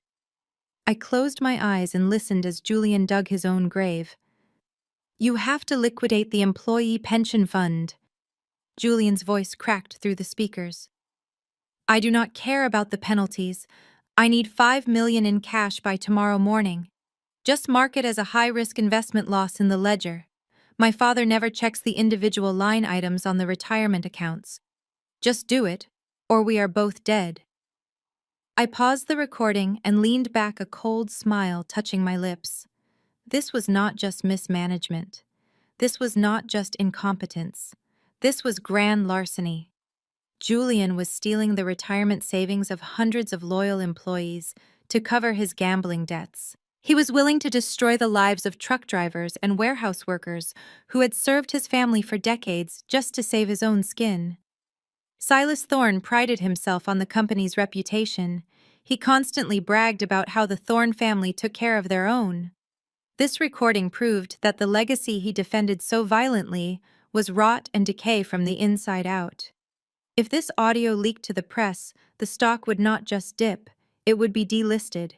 A: I closed my eyes and listened as Julian dug his own grave. "You have to liquidate the employee pension fund." Julian's voice cracked through the speakers. "I do not care about the penalties. I need $5 million in cash by tomorrow morning. Just mark it as a high-risk investment loss in the ledger. My father never checks the individual line items on the retirement accounts. Just do it, or we are both dead." I paused the recording and leaned back, a cold smile touching my lips. This was not just mismanagement. This was not just incompetence. This was grand larceny. Julian was stealing the retirement savings of hundreds of loyal employees to cover his gambling debts. He was willing to destroy the lives of truck drivers and warehouse workers who had served his family for decades just to save his own skin. Silas Thorne prided himself on the company's reputation. He constantly bragged about how the Thorne family took care of their own. This recording proved that the legacy he defended so violently was rot and decay from the inside out. If this audio leaked to the press, the stock would not just dip, it would be delisted.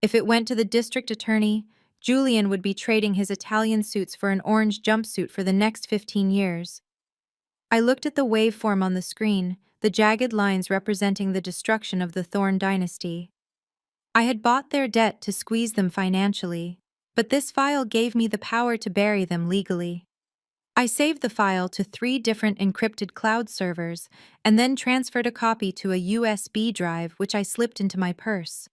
A: If it went to the district attorney, Julian would be trading his Italian suits for an orange jumpsuit for the next 15 years. I looked at the waveform on the screen, the jagged lines representing the destruction of the Thorne dynasty. I had bought their debt to squeeze them financially, but this file gave me the power to bury them legally. I saved the file to 3 different encrypted cloud servers and then transferred a copy to a USB drive which I slipped into my purse.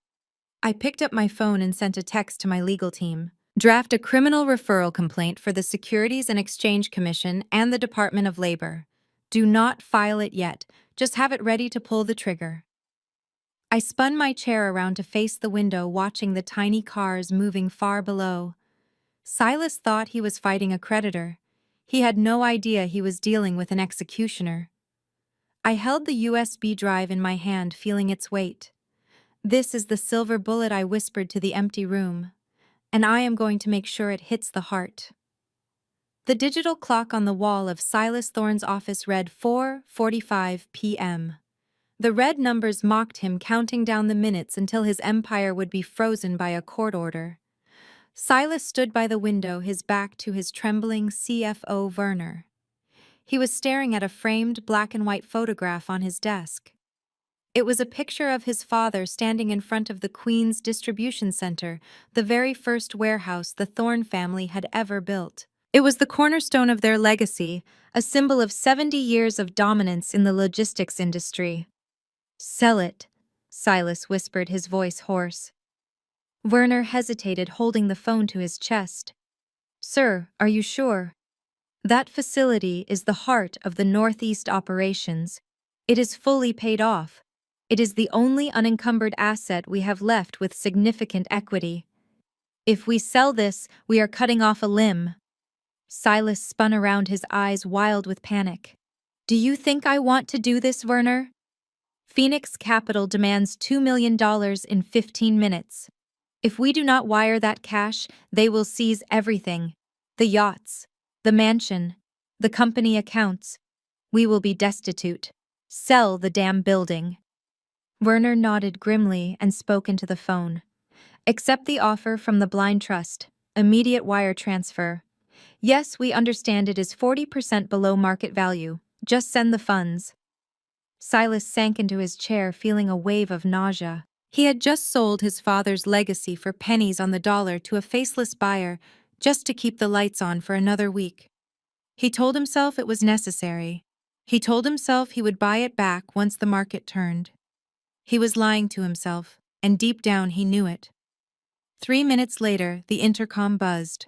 A: I picked up my phone and sent a text to my legal team. "Draft a criminal referral complaint for the Securities and Exchange Commission and the Department of Labor. Do not file it yet, just have it ready to pull the trigger." I spun my chair around to face the window, watching the tiny cars moving far below. Silas thought he was fighting a creditor. He had no idea he was dealing with an executioner. I held the USB drive in my hand, feeling its weight. "This is the silver bullet," I whispered to the empty room, "and I am going to make sure it hits the heart." The digital clock on the wall of Silas Thorne's office read 4:45 p.m. The red numbers mocked him, counting down the minutes until his empire would be frozen by a court order. Silas stood by the window, his back to his trembling CFO Werner. He was staring at a framed black-and-white photograph on his desk. It was a picture of his father standing in front of the Queen's Distribution Center, the very first warehouse the Thorne family had ever built. It was the cornerstone of their legacy, a symbol of 70 years of dominance in the logistics industry. "Sell it," Silas whispered, his voice hoarse. Werner hesitated, holding the phone to his chest. "Sir, are you sure? That facility is the heart of the Northeast operations. It is fully paid off. It is the only unencumbered asset we have left with significant equity. If we sell this, we are cutting off a limb." Silas spun around, his eyes wild with panic. "Do you think I want to do this, Werner? Phoenix Capital demands $2 million in 15 minutes. If we do not wire that cash, they will seize everything. The yachts, the mansion, the company accounts. We will be destitute. Sell the damn building." Werner nodded grimly and spoke into the phone. "Accept the offer from the Blind Trust. Immediate wire transfer. Yes, we understand it is 40% below market value. Just send the funds." Silas sank into his chair, feeling a wave of nausea. He had just sold his father's legacy for pennies on the dollar to a faceless buyer just to keep the lights on for another week. He told himself it was necessary. He told himself he would buy it back once the market turned. He was lying to himself, and deep down he knew it. 3 minutes later, the intercom buzzed.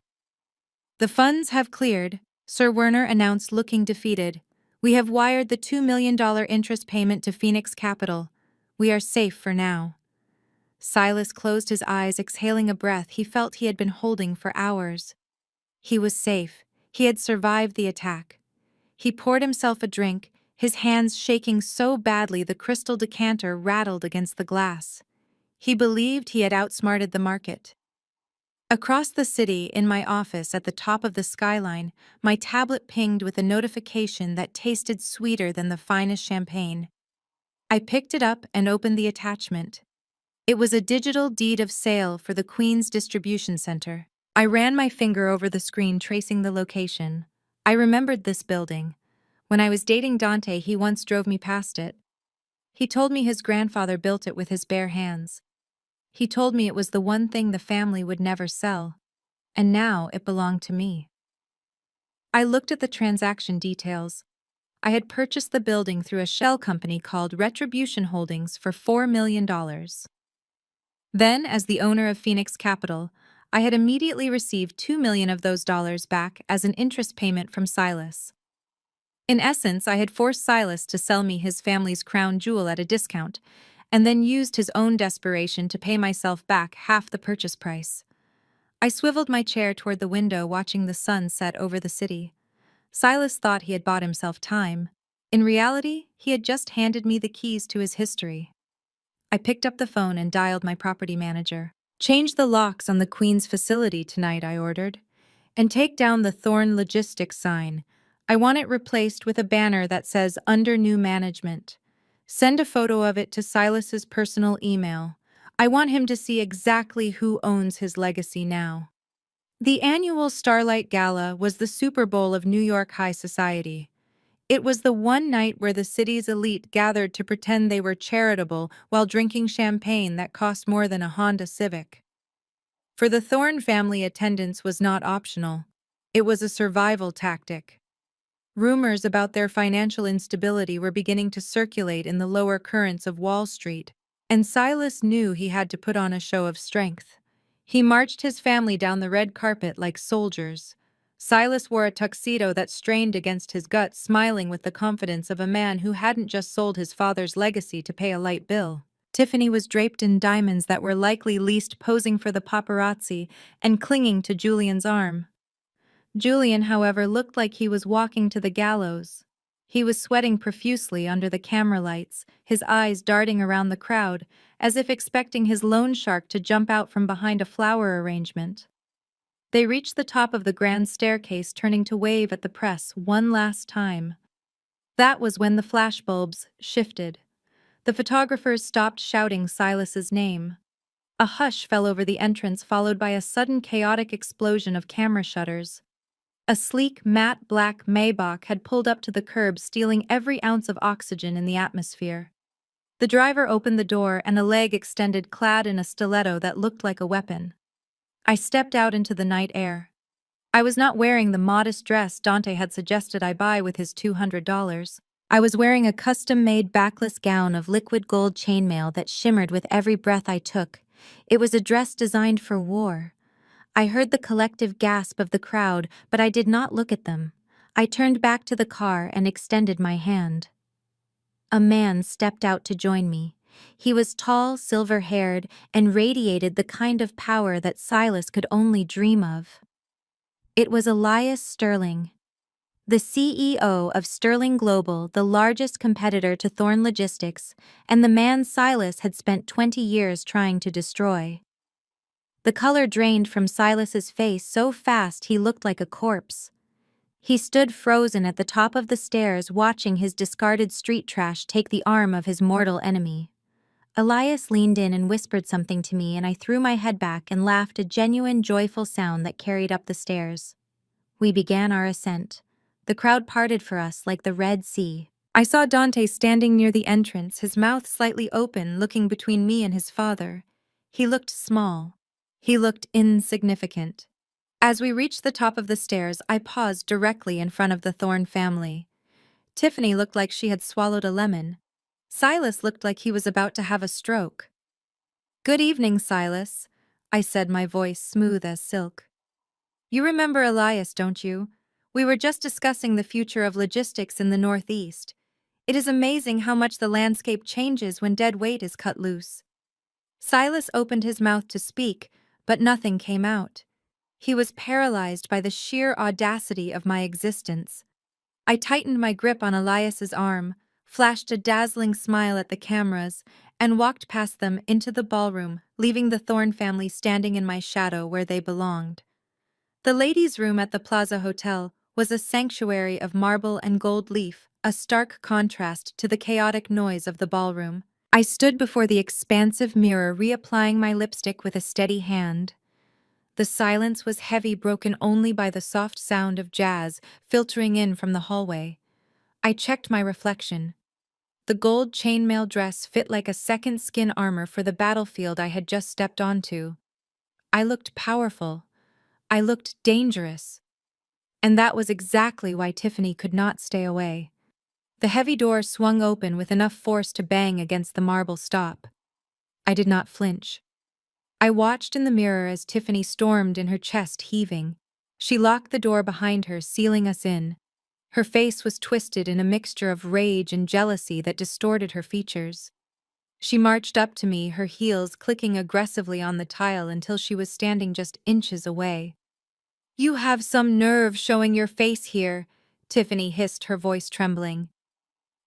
A: "The funds have cleared," Sir Werner announced, looking defeated. "We have wired the $2 million interest payment to Phoenix Capital. We are safe for now." Silas closed his eyes, exhaling a breath he felt he had been holding for hours. He was safe. He had survived the attack. He poured himself a drink, his hands shaking so badly the crystal decanter rattled against the glass. He believed he had outsmarted the market. Across the city, in my office at the top of the skyline, my tablet pinged with a notification that tasted sweeter than the finest champagne. I picked it up and opened the attachment. It was a digital deed of sale for the Queen's Distribution Center. I ran my finger over the screen, tracing the location. I remembered this building. When I was dating Dante, he once drove me past it. He told me his grandfather built it with his bare hands. He told me it was the one thing the family would never sell. And now it belonged to me. I looked at the transaction details. I had purchased the building through a shell company called Retribution Holdings for $4 million. Then, as the owner of Phoenix Capital, I had immediately received $2 million of those dollars back as an interest payment from Silas. In essence, I had forced Silas to sell me his family's crown jewel at a discount, and then used his own desperation to pay myself back half the purchase price. I swiveled my chair toward the window, watching the sun set over the city. Silas thought he had bought himself time. In reality, he had just handed me the keys to his history. I picked up the phone and dialed my property manager. "Change the locks on the Queen's facility tonight," I ordered. "And take down the Thorn Logistics sign. I want it replaced with a banner that says 'Under New Management.' Send a photo of it to Silas's personal email. I want him to see exactly who owns his legacy now." The annual Starlight Gala was the Super Bowl of New York high society. It was the one night where the city's elite gathered to pretend they were charitable while drinking champagne that cost more than a Honda Civic. For the Thorne family, attendance was not optional. It was a survival tactic. Rumors about their financial instability were beginning to circulate in the lower currents of Wall Street, and Silas knew he had to put on a show of strength. He marched his family down the red carpet like soldiers. Silas wore a tuxedo that strained against his gut, smiling with the confidence of a man who hadn't just sold his father's legacy to pay a light bill. Tiffany was draped in diamonds that were likely leased, posing for the paparazzi and clinging to Julian's arm. Julian, however, looked like he was walking to the gallows. He was sweating profusely under the camera lights, his eyes darting around the crowd, as if expecting his loan shark to jump out from behind a flower arrangement. They reached the top of the grand staircase, turning to wave at the press one last time. That was when the flashbulbs shifted. The photographers stopped shouting Silas's name. A hush fell over the entrance, followed by a sudden chaotic explosion of camera shutters. A sleek, matte black Maybach had pulled up to the curb, stealing every ounce of oxygen in the atmosphere. The driver opened the door, and a leg extended, clad in a stiletto that looked like a weapon. I stepped out into the night air. I was not wearing the modest dress Dante had suggested I buy with his $200. I was wearing a custom-made backless gown of liquid gold chainmail that shimmered with every breath I took. It was a dress designed for war. I heard the collective gasp of the crowd, but I did not look at them. I turned back to the car and extended my hand. A man stepped out to join me. He was tall, silver-haired, and radiated the kind of power that Silas could only dream of. It was Elias Sterling, the CEO of Sterling Global, the largest competitor to Thorn Logistics, and the man Silas had spent 20 years trying to destroy. The color drained from Silas's face so fast he looked like a corpse. He stood frozen at the top of the stairs, watching his discarded street trash take the arm of his mortal enemy. Elias leaned in and whispered something to me, and I threw my head back and laughed, a genuine, joyful sound that carried up the stairs. We began our ascent. The crowd parted for us like the Red Sea. I saw Dante standing near the entrance, his mouth slightly open, looking between me and his father. He looked small. He looked insignificant. As we reached the top of the stairs, I paused directly in front of the Thorne family. Tiffany looked like she had swallowed a lemon. Silas looked like he was about to have a stroke. "Good evening, Silas," I said, my voice smooth as silk. "You remember Elias, don't you? We were just discussing the future of logistics in the Northeast. It is amazing how much the landscape changes when dead weight is cut loose." Silas opened his mouth to speak, but nothing came out. He was paralyzed by the sheer audacity of my existence. I tightened my grip on Elias's arm, flashed a dazzling smile at the cameras, and walked past them into the ballroom, leaving the Thorne family standing in my shadow where they belonged. The ladies' room at the Plaza Hotel was a sanctuary of marble and gold leaf, a stark contrast to the chaotic noise of the ballroom. I stood before the expansive mirror, reapplying my lipstick with a steady hand. The silence was heavy, broken only by the soft sound of jazz filtering in from the hallway. I checked my reflection. The gold chainmail dress fit like a second skin armor for the battlefield I had just stepped onto. I looked powerful. I looked dangerous. And that was exactly why Tiffany could not stay away. The heavy door swung open with enough force to bang against the marble stop. I did not flinch. I watched in the mirror as Tiffany stormed in, her chest heaving. She locked the door behind her, sealing us in. Her face was twisted in a mixture of rage and jealousy that distorted her features. She marched up to me, her heels clicking aggressively on the tile until she was standing just inches away. "You have some nerve showing your face here," Tiffany hissed, her voice trembling.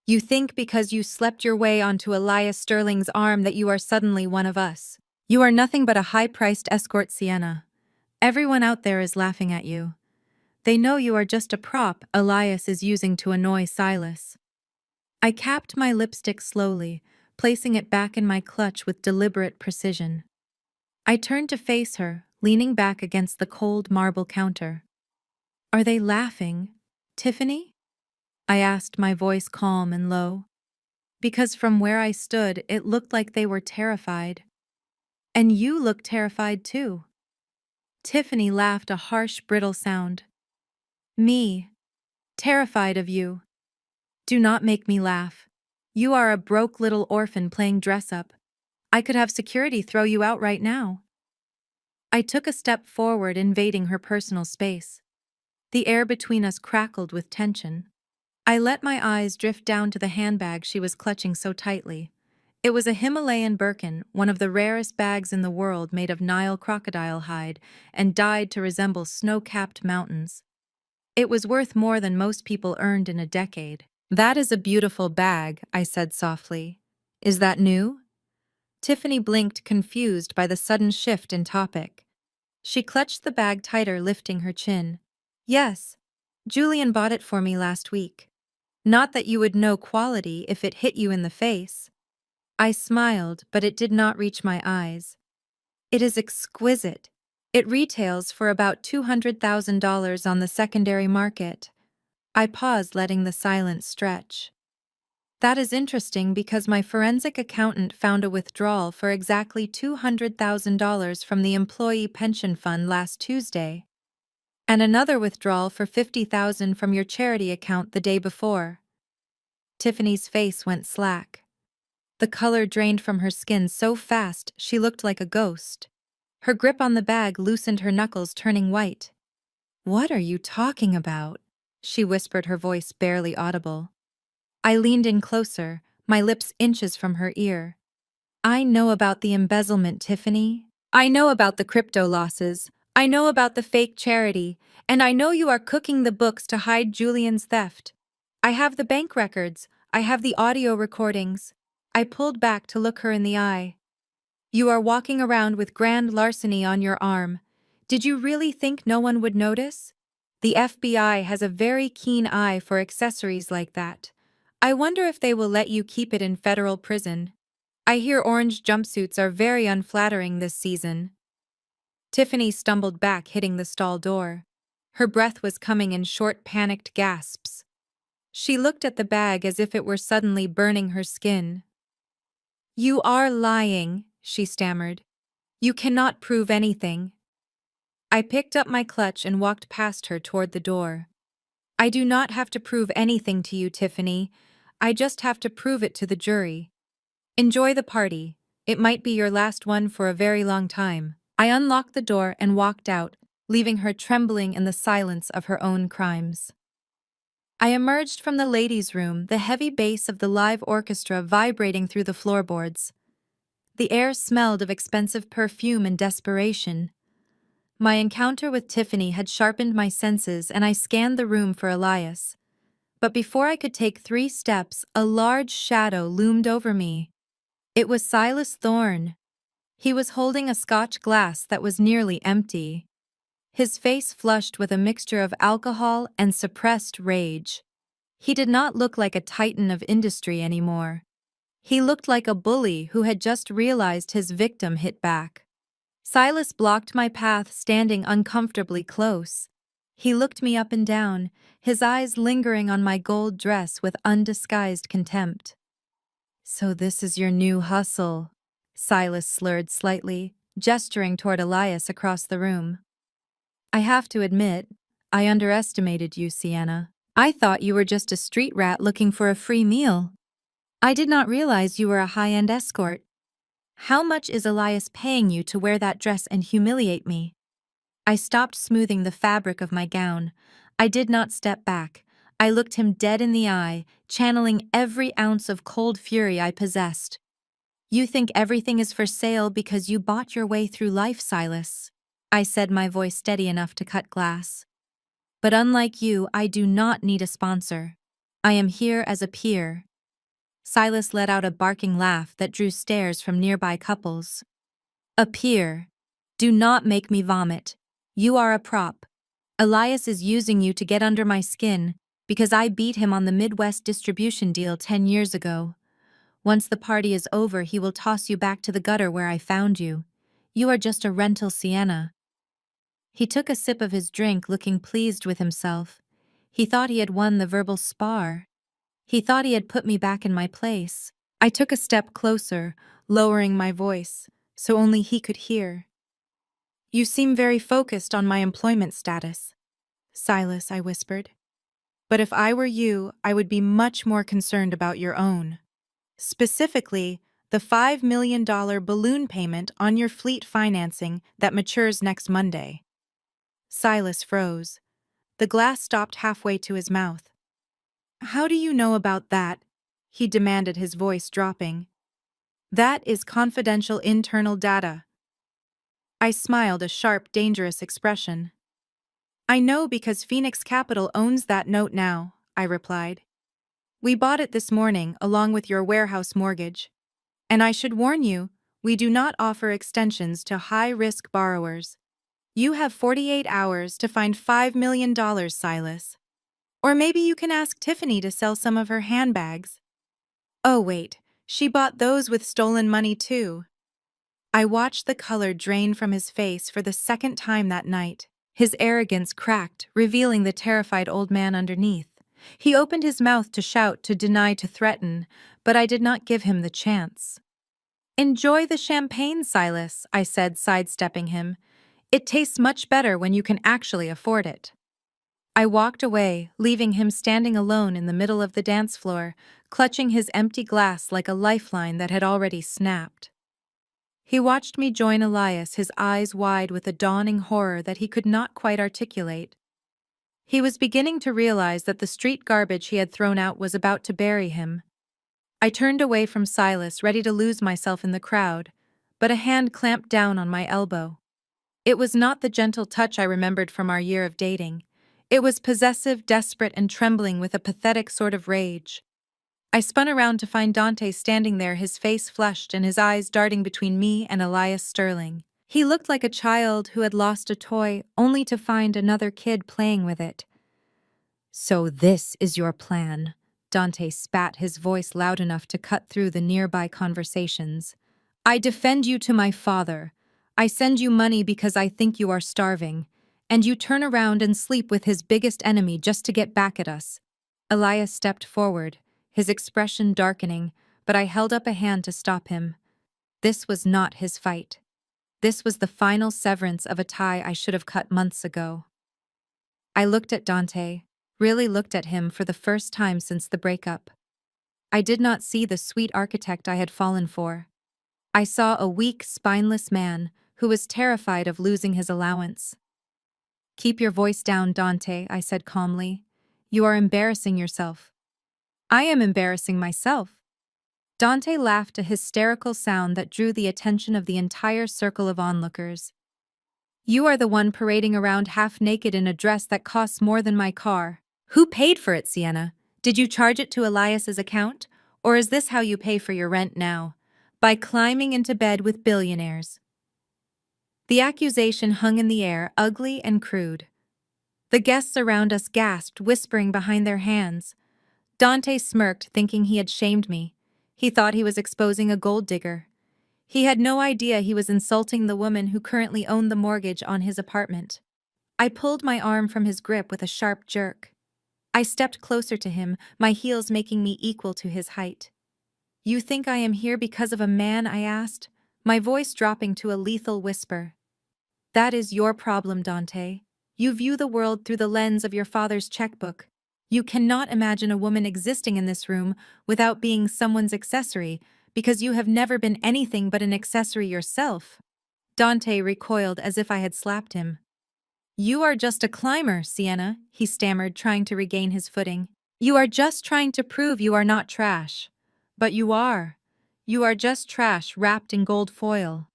A: "You think because you slept your way onto Elias Sterling's arm that you are suddenly one of us. You are nothing but a high-priced escort, Sienna. Everyone out there is laughing at you. They know you are just a prop Elias is using to annoy Silas." I capped my lipstick slowly, placing it back in my clutch with deliberate precision. I turned to face her, leaning back against the cold marble counter. "Are they laughing, Tiffany?" I asked, my voice calm and low. Because from where I stood, it looked like they were terrified. "And you look terrified too." Tiffany laughed, a harsh, brittle sound. "Me? Terrified of you? Do not make me laugh. You are a broke little orphan playing dress-up. I could have security throw you out right now." I took a step forward, invading her personal space. The air between us crackled with tension. I let my eyes drift down to the handbag she was clutching so tightly. It was a Himalayan Birkin, one of the rarest bags in the world, made of Nile crocodile hide and dyed to resemble snow-capped mountains. It was worth more than most people earned in a decade. "That is a beautiful bag," I said softly. "Is that new?" Tiffany blinked, confused by the sudden shift in topic. She clutched the bag tighter, lifting her chin. "Yes. Julian bought it for me last week. Not that you would know quality if it hit you in the face." I smiled, but it did not reach my eyes. "It is exquisite. It retails for about $200,000 on the secondary market." I paused, letting the silence stretch. "That is interesting because my forensic accountant found a withdrawal for exactly $200,000 from the employee pension fund last Tuesday. And another withdrawal for $50,000 from your charity account the day before." Tiffany's face went slack. The color drained from her skin so fast she looked like a ghost. Her grip on the bag loosened, her knuckles turning white. "What are you talking about?" she whispered, her voice barely audible. I leaned in closer, my lips inches from her ear. "I know about the embezzlement, Tiffany. I know about the crypto losses. I know about the fake charity. And I know you are cooking the books to hide Julian's theft. I have the bank records. I have the audio recordings." I pulled back to look her in the eye. "You are walking around with grand larceny on your arm. Did you really think no one would notice? The FBI has a very keen eye for accessories like that. I wonder if they will let you keep it in federal prison. I hear orange jumpsuits are very unflattering this season." Tiffany stumbled back, hitting the stall door. Her breath was coming in short, panicked gasps. She looked at the bag as if it were suddenly burning her skin. "You are lying," she stammered. "You cannot prove anything." I picked up my clutch and walked past her toward the door. "I do not have to prove anything to you, Tiffany. I just have to prove it to the jury. Enjoy the party. It might be your last one for a very long time." I unlocked the door and walked out, leaving her trembling in the silence of her own crimes. I emerged from the ladies' room, the heavy bass of the live orchestra vibrating through the floorboards. The air smelled of expensive perfume and desperation. My encounter with Tiffany had sharpened my senses, and I scanned the room for Elias. But before I could take 3 steps, a large shadow loomed over me. It was Silas Thorne. He was holding a Scotch glass that was nearly empty. His face flushed with a mixture of alcohol and suppressed rage. He did not look like a titan of industry anymore. He looked like a bully who had just realized his victim hit back. Silas blocked my path, standing uncomfortably close. He looked me up and down, his eyes lingering on my gold dress with undisguised contempt. "So this is your new hustle," Silas slurred slightly, gesturing toward Elias across the room. "I have to admit, I underestimated you, Sienna. I thought you were just a street rat looking for a free meal. I did not realize you were a high-end escort. How much is Elias paying you to wear that dress and humiliate me?" I stopped smoothing the fabric of my gown. I did not step back. I looked him dead in the eye, channeling every ounce of cold fury I possessed. "You think everything is for sale because you bought your way through life, Silas," I said, my voice steady enough to cut glass. "But unlike you, I do not need a sponsor. I am here as a peer." Silas let out a barking laugh that drew stares from nearby couples. "A peer? Do not make me vomit. You are a prop. Elias is using you to get under my skin because I beat him on the Midwest distribution deal 10 years ago. Once the party is over, he will toss you back to the gutter where I found you. You are just a rental, Sienna." He took a sip of his drink, looking pleased with himself. He thought he had won the verbal spar. He thought he had put me back in my place. I took a step closer, lowering my voice, so only he could hear. "You seem very focused on my employment status, Silas," I whispered. "But if I were you, I would be much more concerned about your own. Specifically, the $5 million balloon payment on your fleet financing that matures next Monday." Silas froze. The glass stopped halfway to his mouth. "How do you know about that?" he demanded, his voice dropping. "That is confidential internal data." I smiled, a sharp, dangerous expression. "I know because Phoenix Capital owns that note now," I replied. "We bought it this morning along with your warehouse mortgage. And I should warn you, we do not offer extensions to high-risk borrowers. You have 48 hours to find $5 million, Silas. Or maybe you can ask Tiffany to sell some of her handbags. Oh wait, she bought those with stolen money too." I watched the color drain from his face for the second time that night. His arrogance cracked, revealing the terrified old man underneath. He opened his mouth to shout, to deny, to threaten, but I did not give him the chance. "Enjoy the champagne, Silas," I said, sidestepping him. "It tastes much better when you can actually afford it." I walked away, leaving him standing alone in the middle of the dance floor, clutching his empty glass like a lifeline that had already snapped. He watched me join Elias, his eyes wide with a dawning horror that he could not quite articulate. He was beginning to realize that the street garbage he had thrown out was about to bury him. I turned away from Silas, ready to lose myself in the crowd, but a hand clamped down on my elbow. It was not the gentle touch I remembered from our year of dating. It was possessive, desperate, and trembling with a pathetic sort of rage. I spun around to find Dante standing there, his face flushed and his eyes darting between me and Elias Sterling. He looked like a child who had lost a toy only to find another kid playing with it. "So this is your plan," Dante spat, his voice loud enough to cut through the nearby conversations. "I defend you to my father. I send you money because I think you are starving, and you turn around and sleep with his biggest enemy just to get back at us." Elias stepped forward, his expression darkening, but I held up a hand to stop him. This was not his fight. This was the final severance of a tie I should have cut months ago. I looked at Dante, really looked at him for the first time since the breakup. I did not see the sweet architect I had fallen for. I saw a weak, spineless man who was terrified of losing his allowance. "Keep your voice down, Dante," I said calmly. "You are embarrassing yourself." "I am embarrassing myself." Dante laughed, a hysterical sound that drew the attention of the entire circle of onlookers. "You are the one parading around half naked in a dress that costs more than my car. Who paid for it, Sienna? Did you charge it to Elias's account? Or is this how you pay for your rent now? By climbing into bed with billionaires. The accusation hung in the air, ugly and crude. The guests around us gasped, whispering behind their hands. Dante smirked, thinking he had shamed me. He thought he was exposing a gold digger. He had no idea he was insulting the woman who currently owned the mortgage on his apartment. I pulled my arm from his grip with a sharp jerk. I stepped closer to him, my heels making me equal to his height. "You think I am here because of a man?" I asked, my voice dropping to a lethal whisper. "That is your problem, Dante. You view the world through the lens of your father's checkbook. You cannot imagine a woman existing in this room without being someone's accessory, because you have never been anything but an accessory yourself." Dante recoiled as if I had slapped him. "You are just a climber, Sienna," he stammered, trying to regain his footing. "You are just trying to prove you are not trash. But you are. You are just trash wrapped in gold foil."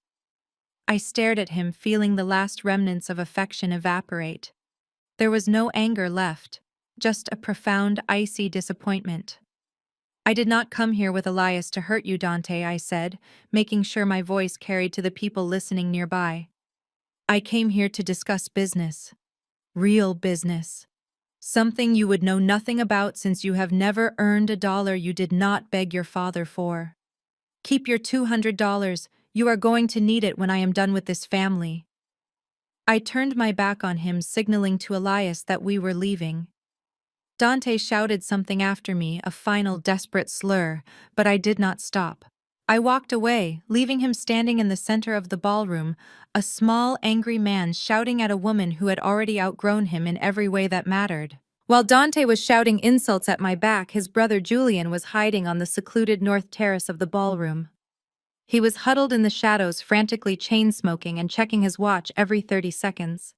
A: I stared at him, feeling the last remnants of affection evaporate. There was no anger left, just a profound, icy disappointment. "I did not come here with Elias to hurt you, Dante," I said, making sure my voice carried to the people listening nearby. "I came here to discuss business. Real business. Something you would know nothing about since you have never earned a dollar you did not beg your father for. Keep your $200. You are going to need it when I am done with this family." I turned my back on him, signaling to Elias that we were leaving. Dante shouted something after me, a final desperate slur, but I did not stop. I walked away, leaving him standing in the center of the ballroom, a small, angry man shouting at a woman who had already outgrown him in every way that mattered. While Dante was shouting insults at my back, his brother Julian was hiding on the secluded north terrace of the ballroom. He was huddled in the shadows, frantically chain-smoking and checking his watch every 30 seconds.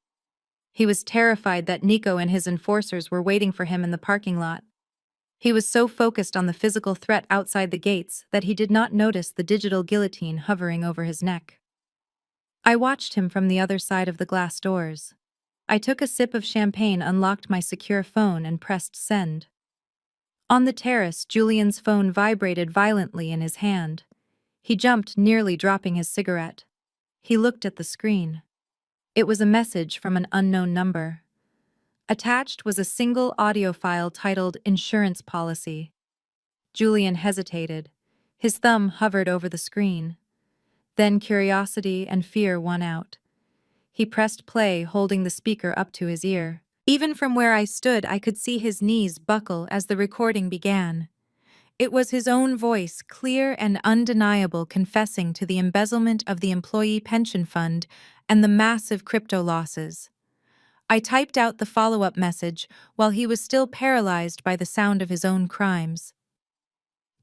A: He was terrified that Nico and his enforcers were waiting for him in the parking lot. He was so focused on the physical threat outside the gates that he did not notice the digital guillotine hovering over his neck. I watched him from the other side of the glass doors. I took a sip of champagne, unlocked my secure phone, and pressed send. On the terrace, Julian's phone vibrated violently in his hand. He jumped, nearly dropping his cigarette. He looked at the screen. It was a message from an unknown number. Attached was a single audio file titled "Insurance Policy." Julian hesitated. His thumb hovered over the screen. Then curiosity and fear won out. He pressed play, holding the speaker up to his ear. Even from where I stood, I could see his knees buckle as the recording began. It was his own voice, clear and undeniable, confessing to the embezzlement of the employee pension fund and the massive crypto losses. I typed out the follow-up message while he was still paralyzed by the sound of his own crimes.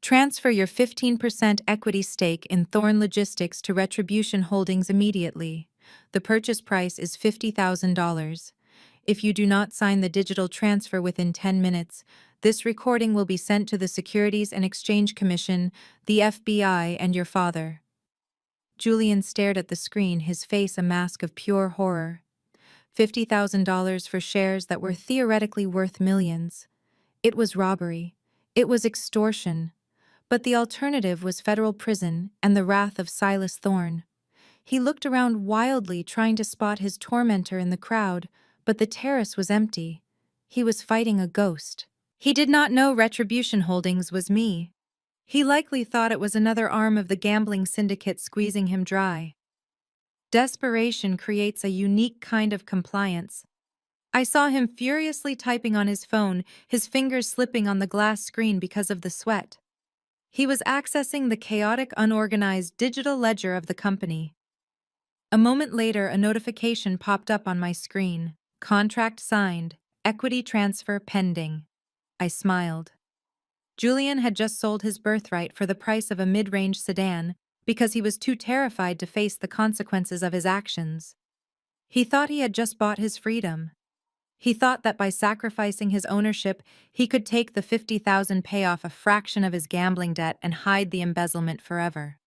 A: "Transfer your 15% equity stake in Thorn Logistics to Retribution Holdings immediately. The purchase price is $50,000. If you do not sign the digital transfer within 10 minutes, this recording will be sent to the Securities and Exchange Commission, the FBI, and your father." Julian stared at the screen, his face a mask of pure horror. $50,000 for shares that were theoretically worth millions. It was robbery. It was extortion. But the alternative was federal prison and the wrath of Silas Thorne. He looked around wildly, trying to spot his tormentor in the crowd, but the terrace was empty. He was fighting a ghost. He did not know Retribution Holdings was me. He likely thought it was another arm of the gambling syndicate squeezing him dry. Desperation creates a unique kind of compliance. I saw him furiously typing on his phone, his fingers slipping on the glass screen because of the sweat. He was accessing the chaotic, unorganized digital ledger of the company. A moment later, a notification popped up on my screen. "Contract signed. Equity transfer pending." I smiled. Julian had just sold his birthright for the price of a mid-range sedan because he was too terrified to face the consequences of his actions. He thought he had just bought his freedom. He thought that by sacrificing his ownership, he could take the $50,000, pay off a fraction of his gambling debt, and hide the embezzlement forever.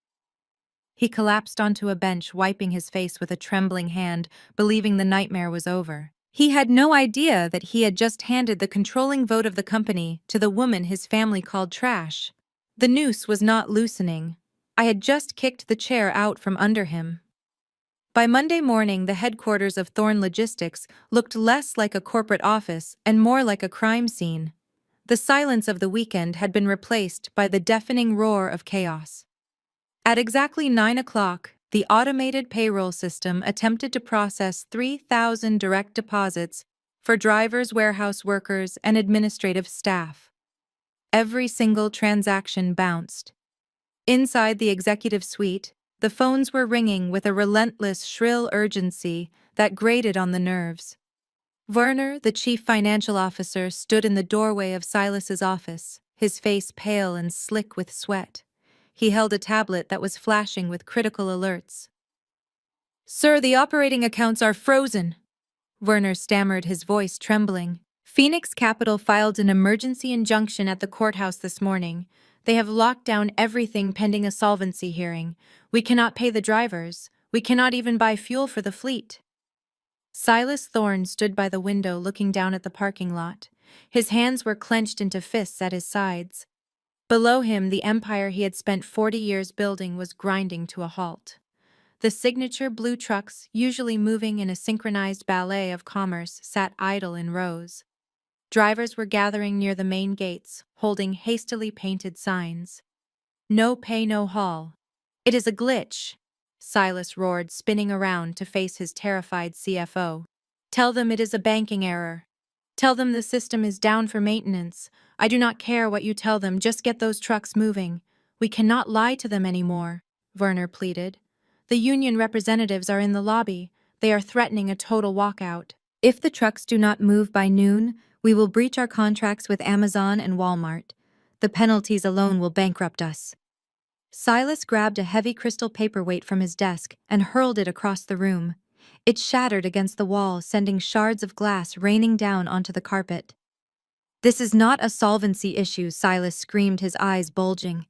A: He collapsed onto a bench, wiping his face with a trembling hand, believing the nightmare was over. He had no idea that he had just handed the controlling vote of the company to the woman his family called trash. The noose was not loosening. I had just kicked the chair out from under him. By Monday morning, the headquarters of Thorn Logistics looked less like a corporate office and more like a crime scene. The silence of the weekend had been replaced by the deafening roar of chaos. At exactly 9 o'clock, the automated payroll system attempted to process 3,000 direct deposits for drivers, warehouse workers, and administrative staff. Every single transaction bounced. Inside the executive suite, the phones were ringing with a relentless, shrill urgency that grated on the nerves. Werner, the chief financial officer, stood in the doorway of Silas's office, his face pale and slick with sweat. He held a tablet that was flashing with critical alerts. "Sir, the operating accounts are frozen," Werner stammered, his voice trembling. "Phoenix Capital filed an emergency injunction at the courthouse this morning. They have locked down everything pending a solvency hearing. We cannot pay the drivers. We cannot even buy fuel for the fleet." Silas Thorne stood by the window looking down at the parking lot. His hands were clenched into fists at his sides. Below him, the empire he had spent 40 years building was grinding to a halt. The signature blue trucks, usually moving in a synchronized ballet of commerce, sat idle in rows. Drivers were gathering near the main gates, holding hastily painted signs. "No pay, no haul. It is a glitch," Silas roared, spinning around to face his terrified CFO. "Tell them it is a banking error. Tell them the system is down for maintenance. I do not care what you tell them, just get those trucks moving. We cannot lie to them anymore," Werner pleaded. "The union representatives are in the lobby. They are threatening a total walkout. If the trucks do not move by noon, we will breach our contracts with Amazon and Walmart. The penalties alone will bankrupt us." Silas grabbed a heavy crystal paperweight from his desk and hurled it across the room. It shattered against the wall, sending shards of glass raining down onto the carpet. "This is not a solvency issue," Silas screamed, his eyes bulging.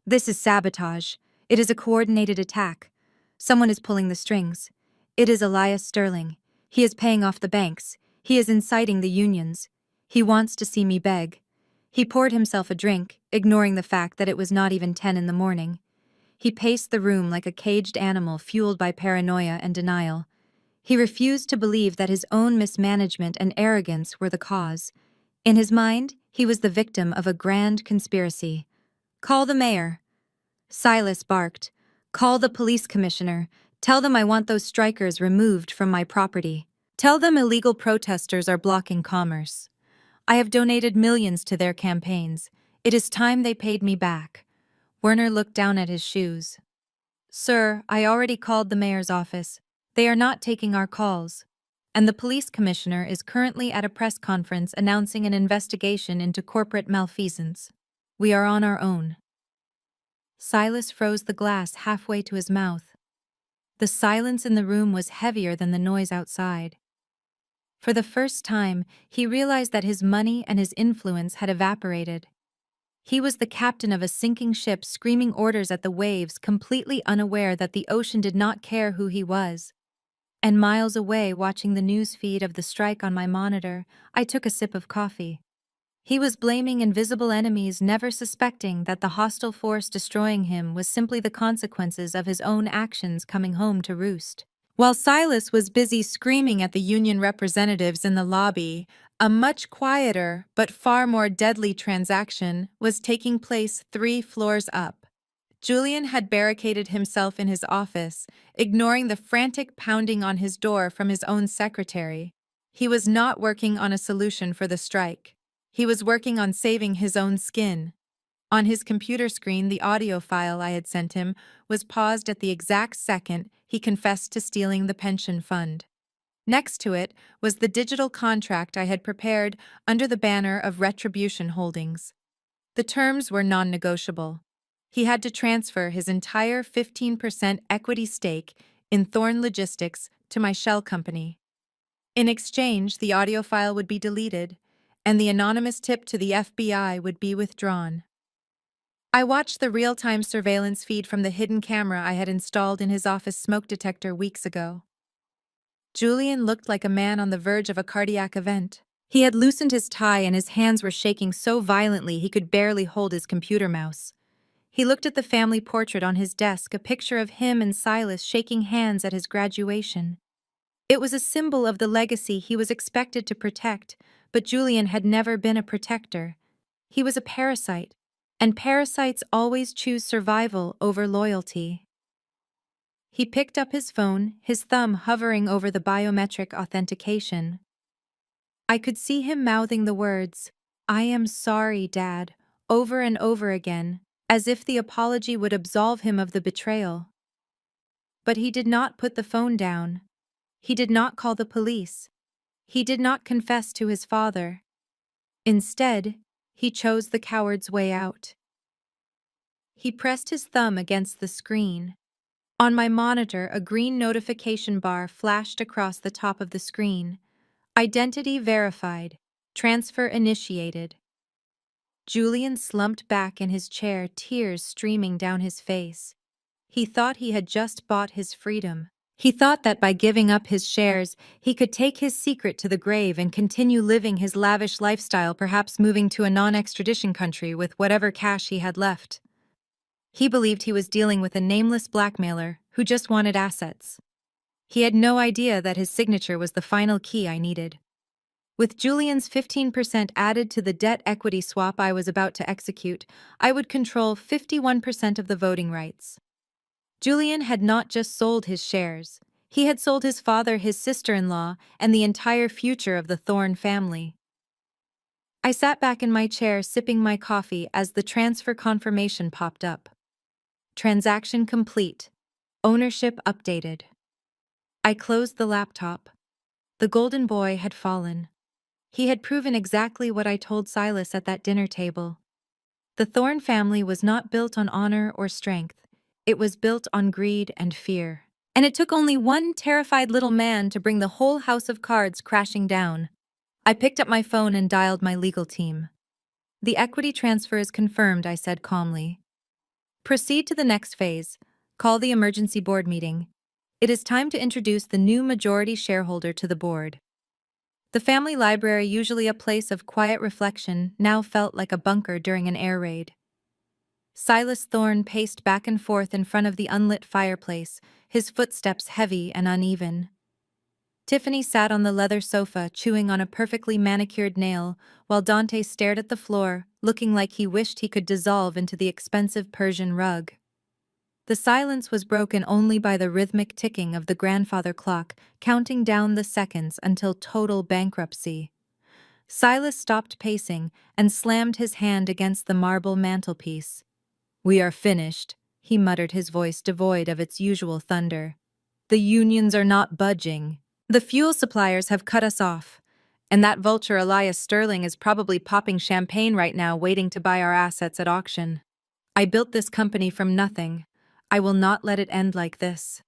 A: "This is sabotage. It is a coordinated attack. Someone is pulling the strings. It is Elias Sterling. He is paying off the banks. He is inciting the unions. He wants to see me beg." He poured himself a drink, ignoring the fact that it was not even 10 in the morning. He paced the room like a caged animal fueled by paranoia and denial. He refused to believe that his own mismanagement and arrogance were the cause. In his mind, he was the victim of a grand conspiracy. "Call the mayor," Silas barked. "Call the police commissioner. Tell them I want those strikers removed from my property. Tell them illegal protesters are blocking commerce. I have donated millions to their campaigns. It is time they paid me back." Werner looked down at his shoes. "Sir, I already called the mayor's office. They are not taking our calls. And the police commissioner is currently at a press conference announcing an investigation into corporate malfeasance. We are on our own." Silas froze the glass halfway to his mouth. The silence in the room was heavier than the noise outside. For the first time, he realized that his money and his influence had evaporated. He was the captain of a sinking ship screaming orders at the waves, completely unaware that the ocean did not care who he was. And miles away, watching the news feed of the strike on my monitor, I took a sip of coffee. He was blaming invisible enemies, never suspecting that the hostile force destroying him was simply the consequences of his own actions coming home to roost. While Silas was busy screaming at the union representatives in the lobby, a much quieter but far more deadly transaction was taking place 3 floors up. Julian had barricaded himself in his office, ignoring the frantic pounding on his door from his own secretary. He was not working on a solution for the strike. He was working on saving his own skin. On his computer screen, the audio file I had sent him was paused at the exact second he confessed to stealing the pension fund. Next to it was the digital contract I had prepared under the banner of Retribution Holdings. The terms were non-negotiable. He had to transfer his entire 15% equity stake in Thorn Logistics to my shell company. In exchange, the audio file would be deleted, and the anonymous tip to the FBI would be withdrawn. I watched the real-time surveillance feed from the hidden camera I had installed in his office smoke detector weeks ago. Julian looked like a man on the verge of a cardiac event. He had loosened his tie and his hands were shaking so violently he could barely hold his computer mouse. He looked at the family portrait on his desk, a picture of him and Silas shaking hands at his graduation. It was a symbol of the legacy he was expected to protect, but Julian had never been a protector. He was a parasite, and parasites always choose survival over loyalty. He picked up his phone, his thumb hovering over the biometric authentication. I could see him mouthing the words, "I am sorry, Dad," over and over again, as if the apology would absolve him of the betrayal. But he did not put the phone down. He did not call the police. He did not confess to his father. Instead, he chose the coward's way out. He pressed his thumb against the screen. On my monitor, a green notification bar flashed across the top of the screen. Identity verified. Transfer initiated. Julian slumped back in his chair, tears streaming down his face. He thought he had just bought his freedom. He thought that by giving up his shares, he could take his secret to the grave and continue living his lavish lifestyle, perhaps moving to a non-extradition country with whatever cash he had left. He believed he was dealing with a nameless blackmailer who just wanted assets. He had no idea that his signature was the final key I needed. With Julian's 15% added to the debt equity swap I was about to execute, I would control 51% of the voting rights. Julian had not just sold his shares. He had sold his father, his sister-in-law, and the entire future of the Thorne family. I sat back in my chair sipping my coffee as the transfer confirmation popped up. Transaction complete. Ownership updated. I closed the laptop. The golden boy had fallen. He had proven exactly what I told Silas at that dinner table. The Thorne family was not built on honor or strength. It was built on greed and fear. And it took only one terrified little man to bring the whole house of cards crashing down. I picked up my phone and dialed my legal team. "The equity transfer is confirmed," I said calmly. "Proceed to the next phase. Call the emergency board meeting. It is time to introduce the new majority shareholder to the board." The family library, usually a place of quiet reflection, now felt like a bunker during an air raid. Silas Thorne paced back and forth in front of the unlit fireplace, his footsteps heavy and uneven. Tiffany sat on the leather sofa, chewing on a perfectly manicured nail, while Dante stared at the floor, looking like he wished he could dissolve into the expensive Persian rug. The silence was broken only by the rhythmic ticking of the grandfather clock, counting down the seconds until total bankruptcy. Silas stopped pacing and slammed his hand against the marble mantelpiece. "We are finished," he muttered, his voice devoid of its usual thunder. "The unions are not budging. The fuel suppliers have cut us off. And that vulture Elias Sterling is probably popping champagne right now, waiting to buy our assets at auction. I built this company from nothing. I will not let it end like this."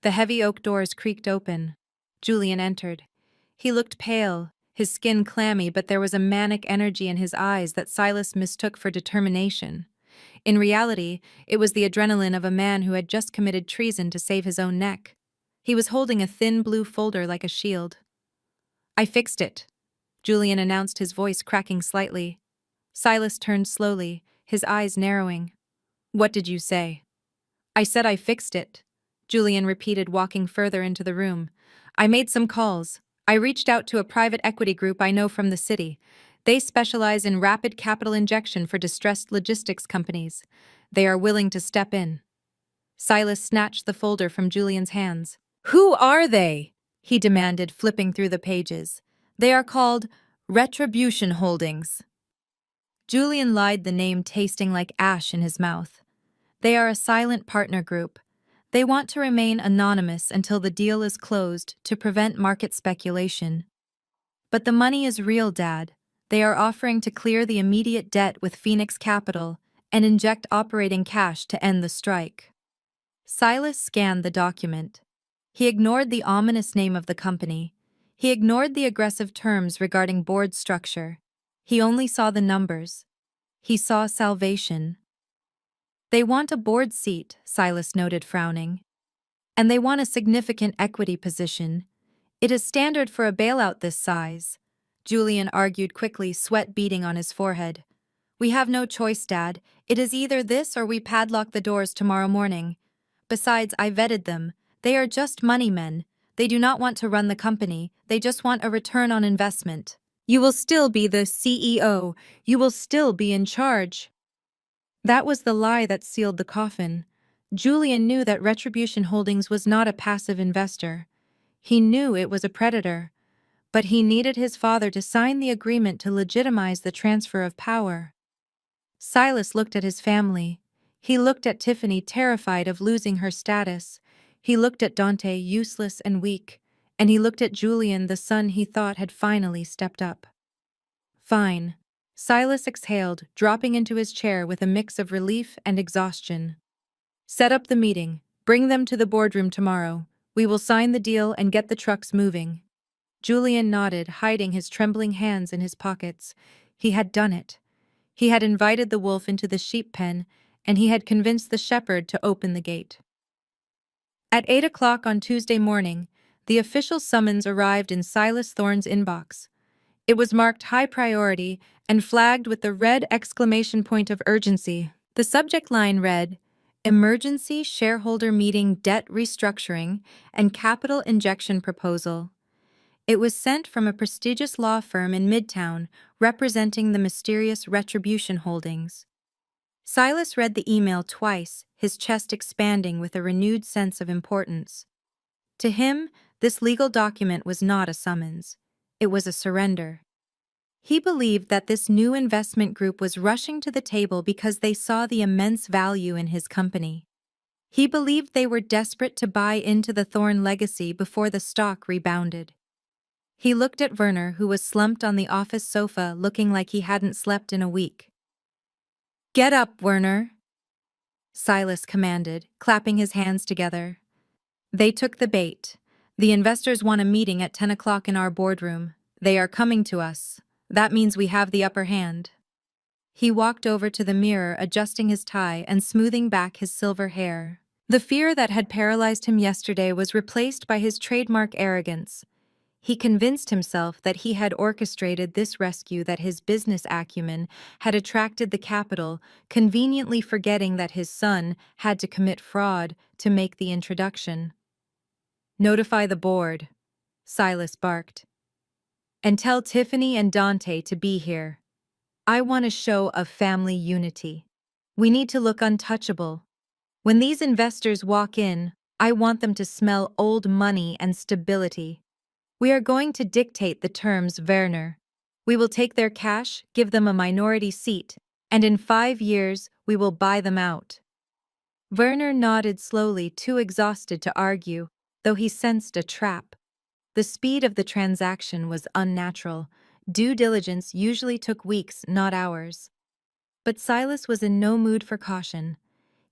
A: The heavy oak doors creaked open. Julian entered. He looked pale, his skin clammy, but there was a manic energy in his eyes that Silas mistook for determination. In reality, it was the adrenaline of a man who had just committed treason to save his own neck. He was holding a thin blue folder like a shield. "I fixed it," Julian announced, his voice cracking slightly. Silas turned slowly, his eyes narrowing. "What did you say?" "I said I fixed it," Julian repeated, walking further into the room. "I made some calls. I reached out to a private equity group I know from the city. They specialize in rapid capital injection for distressed logistics companies. They are willing to step in." Silas snatched the folder from Julian's hands. "Who are they?" he demanded, flipping through the pages. "They are called Retribution Holdings." Julian lied, the name tasting like ash in his mouth. "They are a silent partner group. They want to remain anonymous until the deal is closed to prevent market speculation. But the money is real, Dad. They are offering to clear the immediate debt with Phoenix Capital and inject operating cash to end the strike." Silas scanned the document. He ignored the ominous name of the company. He ignored the aggressive terms regarding board structure. He only saw the numbers. He saw salvation. "They want a board seat," Silas noted, frowning. "And they want a significant equity position. It is standard for a bailout this size. Julian argued quickly, sweat beading on his forehead. We have no choice, Dad. It is either this or we padlock the doors tomorrow morning. Besides, I vetted them. They are just money men. They do not want to run the company, they just want a return on investment. You will still be the CEO. You will still be in charge. That was the lie that sealed the coffin. Julian knew that Retribution Holdings was not a passive investor. He knew it was a predator. But he needed his father to sign the agreement to legitimize the transfer of power. Silas looked at his family. He looked at Tiffany, terrified of losing her status. He looked at Dante, useless and weak. And he looked at Julian, the son he thought had finally stepped up. Fine. Silas exhaled, dropping into his chair with a mix of relief and exhaustion. Set up the meeting. Bring them to the boardroom tomorrow. We will sign the deal and get the trucks moving. Julian nodded, hiding his trembling hands in his pockets. He had done it. He had invited the wolf into the sheep pen, and he had convinced the shepherd to open the gate. At 8 o'clock on Tuesday morning, the official summons arrived in Silas Thorne's inbox. It was marked high priority and flagged with the red exclamation point of urgency. The subject line read, Emergency Shareholder Meeting Debt Restructuring and Capital Injection Proposal. It was sent from a prestigious law firm in Midtown representing the mysterious Retribution Holdings. Silas read the email twice, his chest expanding with a renewed sense of importance. To him, this legal document was not a summons. It was a surrender. He believed that this new investment group was rushing to the table because they saw the immense value in his company. He believed they were desperate to buy into the Thorne legacy before the stock rebounded. He looked at Werner, who was slumped on the office sofa looking like he hadn't slept in a week. Get up, Werner, Silas commanded, clapping his hands together. They took the bait. The investors want a meeting at 10 o'clock in our boardroom. They are coming to us. That means we have the upper hand. He walked over to the mirror, adjusting his tie and smoothing back his silver hair. The fear that had paralyzed him yesterday was replaced by his trademark arrogance. He convinced himself that he had orchestrated this rescue, that his business acumen had attracted the capital, conveniently forgetting that his son had to commit fraud to make the introduction. Notify the board, Silas barked. And tell Tiffany and Dante to be here. I want a show of family unity. We need to look untouchable. When these investors walk in, I want them to smell old money and stability. We are going to dictate the terms, Werner. We will take their cash, give them a minority seat, and in 5 years, we will buy them out. Werner nodded slowly, too exhausted to argue, though he sensed a trap. The speed of the transaction was unnatural. Due diligence usually took weeks, not hours. But Silas was in no mood for caution.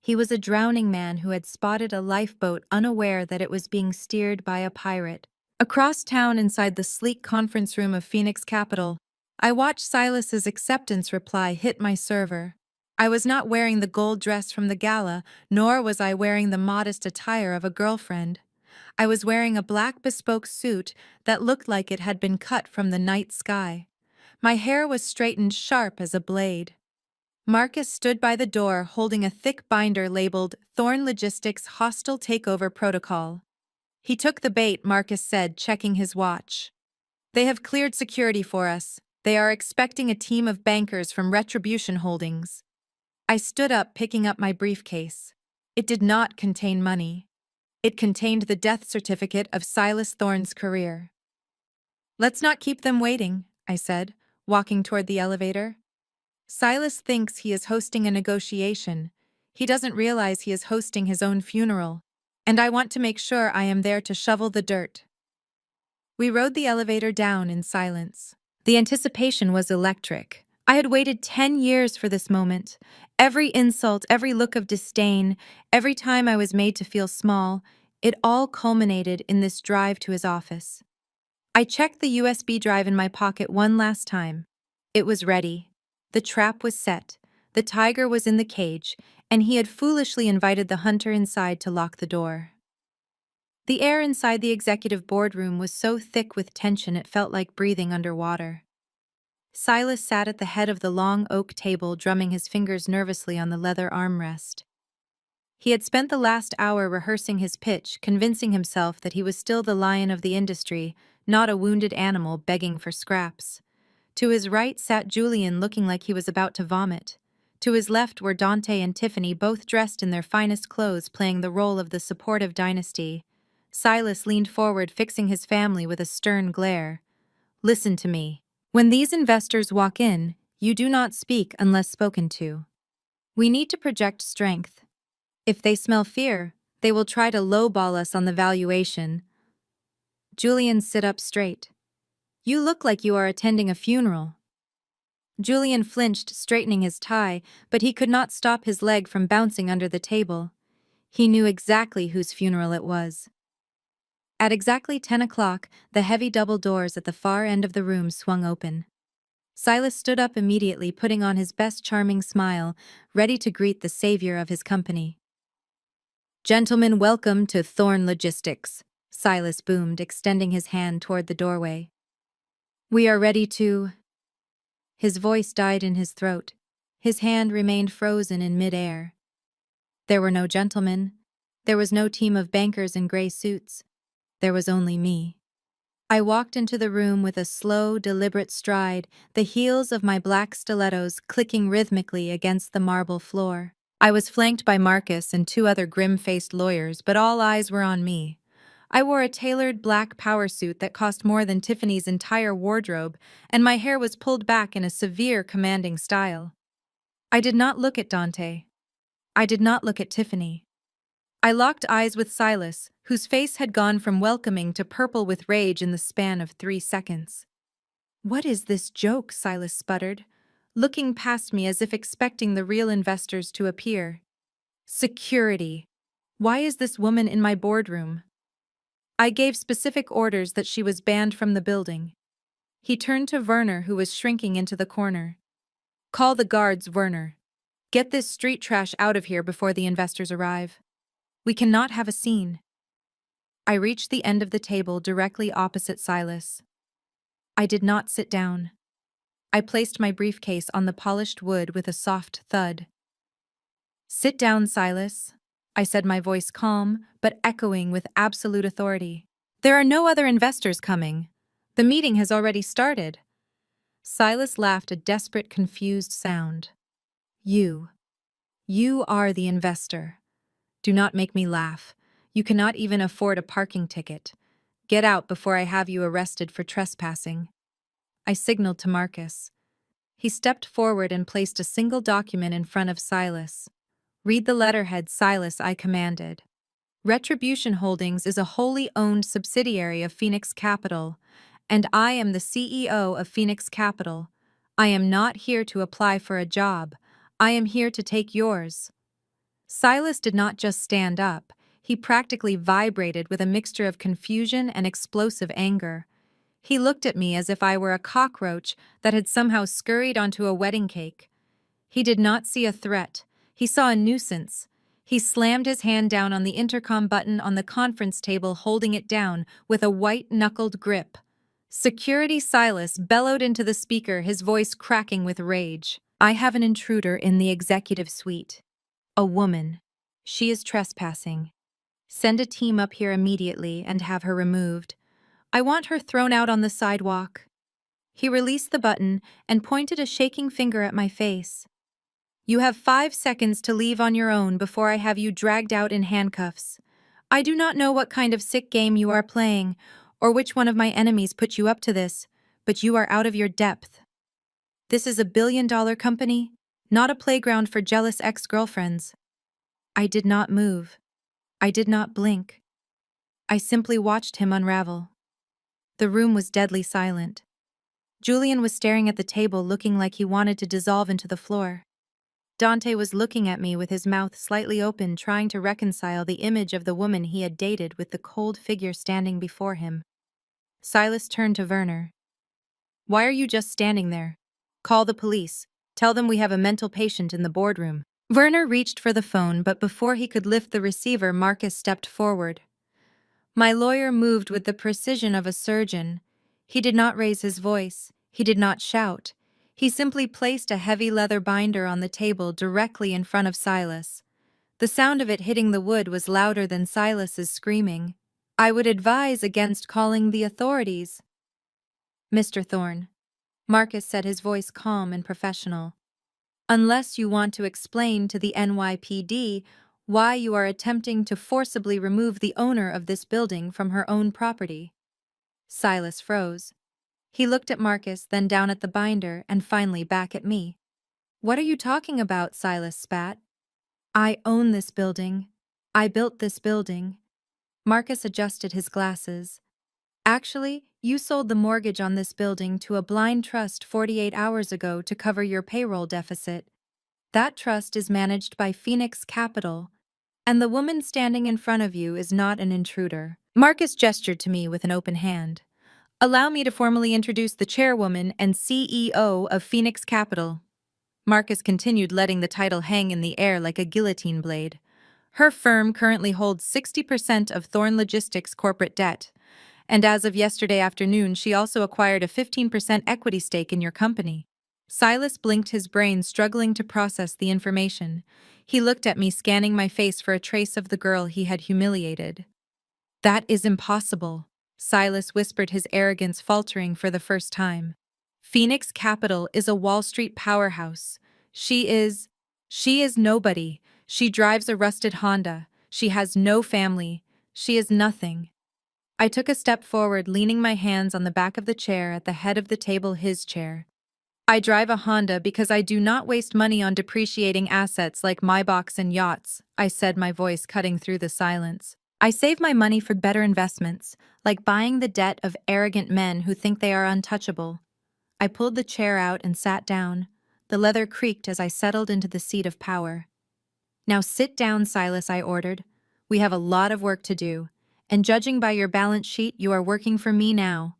A: He was a drowning man who had spotted a lifeboat, unaware that it was being steered by a pirate. Across town, inside the sleek conference room of Phoenix Capital, I watched Silas's acceptance reply hit my server. I was not wearing the gold dress from the gala, nor was I wearing the modest attire of a girlfriend. I was wearing a black bespoke suit that looked like it had been cut from the night sky. My hair was straightened sharp as a blade. Marcus stood by the door holding a thick binder labeled Thorne Logistics Hostile Takeover Protocol. He took the bait, Marcus said, checking his watch. They have cleared security for us. They are expecting a team of bankers from Retribution Holdings. I stood up, picking up my briefcase. It did not contain money. It contained the death certificate of Silas Thorne's career. Let's not keep them waiting, I said, walking toward the elevator. Silas thinks he is hosting a negotiation. He doesn't realize he is hosting his own funeral. And I want to make sure I am there to shovel the dirt. We rode the elevator down in silence. The anticipation was electric. I had waited 10 years for this moment. Every insult, every look of disdain, every time I was made to feel small, it all culminated in this drive to his office. I checked the USB drive in my pocket one last time. It was ready. The trap was set. The tiger was in the cage, and he had foolishly invited the hunter inside to lock the door. The air inside the executive boardroom was so thick with tension it felt like breathing underwater. Silas sat at the head of the long oak table, drumming his fingers nervously on the leather armrest. He had spent the last hour rehearsing his pitch, convincing himself that he was still the lion of the industry, not a wounded animal begging for scraps. To his right sat Julian, looking like he was about to vomit. To his left were Dante and Tiffany, both dressed in their finest clothes, playing the role of the supportive dynasty. Silas leaned forward, fixing his family with a stern glare. "Listen to me. When these investors walk in, you do not speak unless spoken to. We need to project strength. If they smell fear, they will try to lowball us on the valuation." Julian sit up straight. "You look like you are attending a funeral." Julian flinched, straightening his tie, but he could not stop his leg from bouncing under the table. He knew exactly whose funeral it was. At exactly 10 o'clock, the heavy double doors at the far end of the room swung open. Silas stood up immediately, putting on his best charming smile, ready to greet the savior of his company. "Gentlemen, welcome to Thorn Logistics," Silas boomed, extending his hand toward the doorway. "We are ready to—" His voice died in his throat. His hand remained frozen in midair. There were no gentlemen. There was no team of bankers in gray suits. There was only me. I walked into the room with a slow, deliberate stride, the heels of my black stilettos clicking rhythmically against the marble floor. I was flanked by Marcus and two other grim-faced lawyers, but all eyes were on me. I wore a tailored black power suit that cost more than Tiffany's entire wardrobe, and my hair was pulled back in a severe, commanding style. I did not look at Dante. I did not look at Tiffany. I locked eyes with Silas, whose face had gone from welcoming to purple with rage in the span of 3 seconds. "What is this joke?" Silas sputtered, looking past me as if expecting the real investors to appear. "Security. Why is this woman in my boardroom?" I gave specific orders that she was banned from the building. He turned to Werner, who was shrinking into the corner. "Call the guards, Werner. Get this street trash out of here before the investors arrive. We cannot have a scene." I reached the end of the table directly opposite Silas. I did not sit down. I placed my briefcase on the polished wood with a soft thud. "Sit down, Silas," I said, my voice calm but echoing with absolute authority. "There are no other investors coming. The meeting has already started." Silas laughed, a desperate, confused sound. You are the investor. Do not make me laugh. You cannot even afford a parking ticket. Get out before I have you arrested for trespassing." I signaled to Marcus. He stepped forward and placed a single document in front of Silas. "Read the letterhead, Silas," I commanded. "Retribution Holdings is a wholly owned subsidiary of Phoenix Capital, and I am the CEO of Phoenix Capital. I am not here to apply for a job. I am here to take yours." Silas did not just stand up, he practically vibrated with a mixture of confusion and explosive anger. He looked at me as if I were a cockroach that had somehow scurried onto a wedding cake. He did not see a threat. He saw a nuisance. He slammed his hand down on the intercom button on the conference table, holding it down with a white-knuckled grip. "Security!" Silas bellowed into the speaker, his voice cracking with rage. "I have an intruder in the executive suite. A woman. She is trespassing. Send a team up here immediately and have her removed. I want her thrown out on the sidewalk." He released the button and pointed a shaking finger at my face. "You have 5 seconds to leave on your own before I have you dragged out in handcuffs. I do not know what kind of sick game you are playing, or which one of my enemies put you up to this, but you are out of your depth. This is a billion-dollar company, not a playground for jealous ex-girlfriends." I did not move. I did not blink. I simply watched him unravel. The room was deadly silent. Julian was staring at the table, looking like he wanted to dissolve into the floor. Dante was looking at me with his mouth slightly open, trying to reconcile the image of the woman he had dated with the cold figure standing before him. Silas turned to Werner. "Why are you just standing there? Call the police. Tell them we have a mental patient in the boardroom." Werner reached for the phone, but before he could lift the receiver, Marcus stepped forward. My lawyer moved with the precision of a surgeon. He did not raise his voice. He did not shout. He simply placed a heavy leather binder on the table directly in front of Silas. The sound of it hitting the wood was louder than Silas's screaming. I would advise against calling the authorities. Mr. Thorne. Marcus said, his voice calm and professional. Unless you want to explain to the NYPD why you are attempting to forcibly remove the owner of this building from her own property. Silas froze. He looked at Marcus, then down at the binder, and finally back at me. What are you talking about? Silas spat. I own this building. I built this building. Marcus adjusted his glasses. Actually, you sold the mortgage on this building to a blind trust 48 hours ago to cover your payroll deficit. That trust is managed by Phoenix Capital, and the woman standing in front of you is not an intruder. Marcus gestured to me with an open hand. Allow me to formally introduce the chairwoman and CEO of Phoenix Capital. Marcus continued, letting the title hang in the air like a guillotine blade. Her firm currently holds 60% of Thorne Logistics' corporate debt, and as of yesterday afternoon, she also acquired a 15% equity stake in your company. Silas blinked, his brain struggling to process the information. He looked at me, scanning my face for a trace of the girl he had humiliated. That is impossible, Silas whispered, his arrogance faltering for the first time. Phoenix Capital is a Wall Street powerhouse. She is nobody. She drives a rusted Honda. She has no family. She is nothing. I took a step forward, leaning my hands on the back of the chair at the head of the table, his chair. I drive a Honda because I do not waste money on depreciating assets like Maybachs and yachts, I said, my voice cutting through the silence. I save my money for better investments, like buying the debt of arrogant men who think they are untouchable. I pulled the chair out and sat down. The leather creaked as I settled into the seat of power. Now sit down, Silas, I ordered. We have a lot of work to do, and judging by your balance sheet, you are working for me now.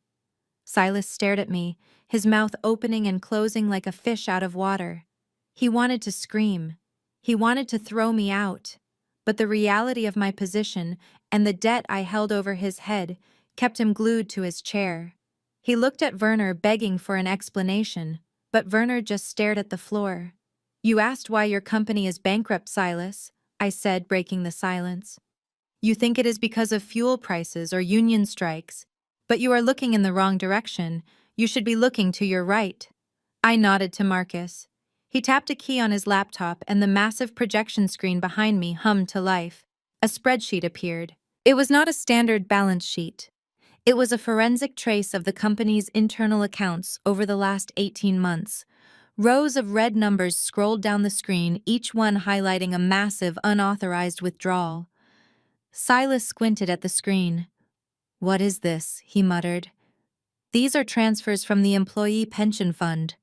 A: Silas stared at me, his mouth opening and closing like a fish out of water. He wanted to scream. He wanted to throw me out. But the reality of my position and the debt I held over his head kept him glued to his chair. He looked at Werner, begging for an explanation, but Werner just stared at the floor. You asked why your company is bankrupt, Silas, I said, breaking the silence. You think it is because of fuel prices or union strikes, but you are looking in the wrong direction. You should be looking to your right. I nodded to Marcus. He tapped a key on his laptop and the massive projection screen behind me hummed to life. A spreadsheet appeared. It was not a standard balance sheet. It was a forensic trace of the company's internal accounts over the last 18 months. Rows of red numbers scrolled down the screen, each one highlighting a massive unauthorized withdrawal. Silas squinted at the screen. What is this? He muttered. These are transfers from the Employee Pension Fund.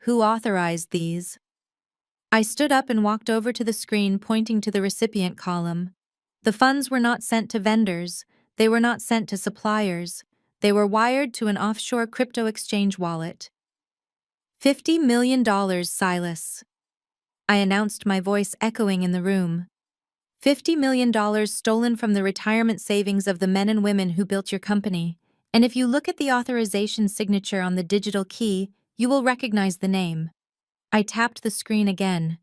A: Who authorized these? I stood up and walked over to the screen, pointing to the recipient column. The funds were not sent to vendors. They were not sent to suppliers. They were wired to an offshore crypto exchange wallet. $50 million, Silas. I announced, my voice echoing in the room. $50 million stolen from the retirement savings of the men and women who built your company. And if you look at the authorization signature on the digital key, you will recognize the name. I tapped the screen again.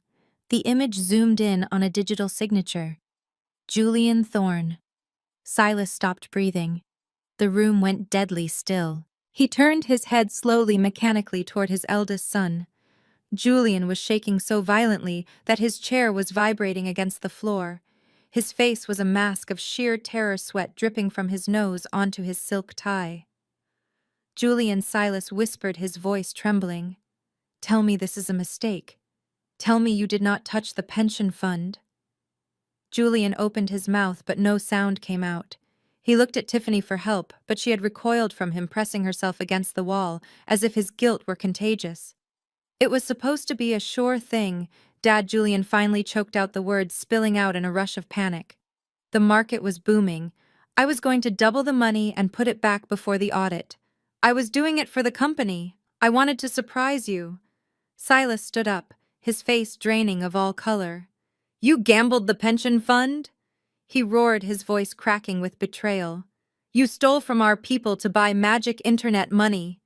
A: The image zoomed in on a digital signature. Julian Thorne. Silas stopped breathing. The room went deadly still. He turned his head slowly, mechanically toward his eldest son. Julian was shaking so violently that his chair was vibrating against the floor. His face was a mask of sheer terror, sweat dripping from his nose onto his silk tie. Julian, Silas whispered, his voice trembling. Tell me this is a mistake. Tell me you did not touch the pension fund. Julian opened his mouth, but no sound came out. He looked at Tiffany for help, but she had recoiled from him, pressing herself against the wall, as if his guilt were contagious. It was supposed to be a sure thing, Dad. Julian finally choked out the words, spilling out in a rush of panic. The market was booming. I was going to double the money and put it back before the audit. I was doing it for the company. I wanted to surprise you. Silas stood up, his face draining of all color. You gambled the pension fund? He roared, his voice cracking with betrayal. You stole from our people to buy magic internet money.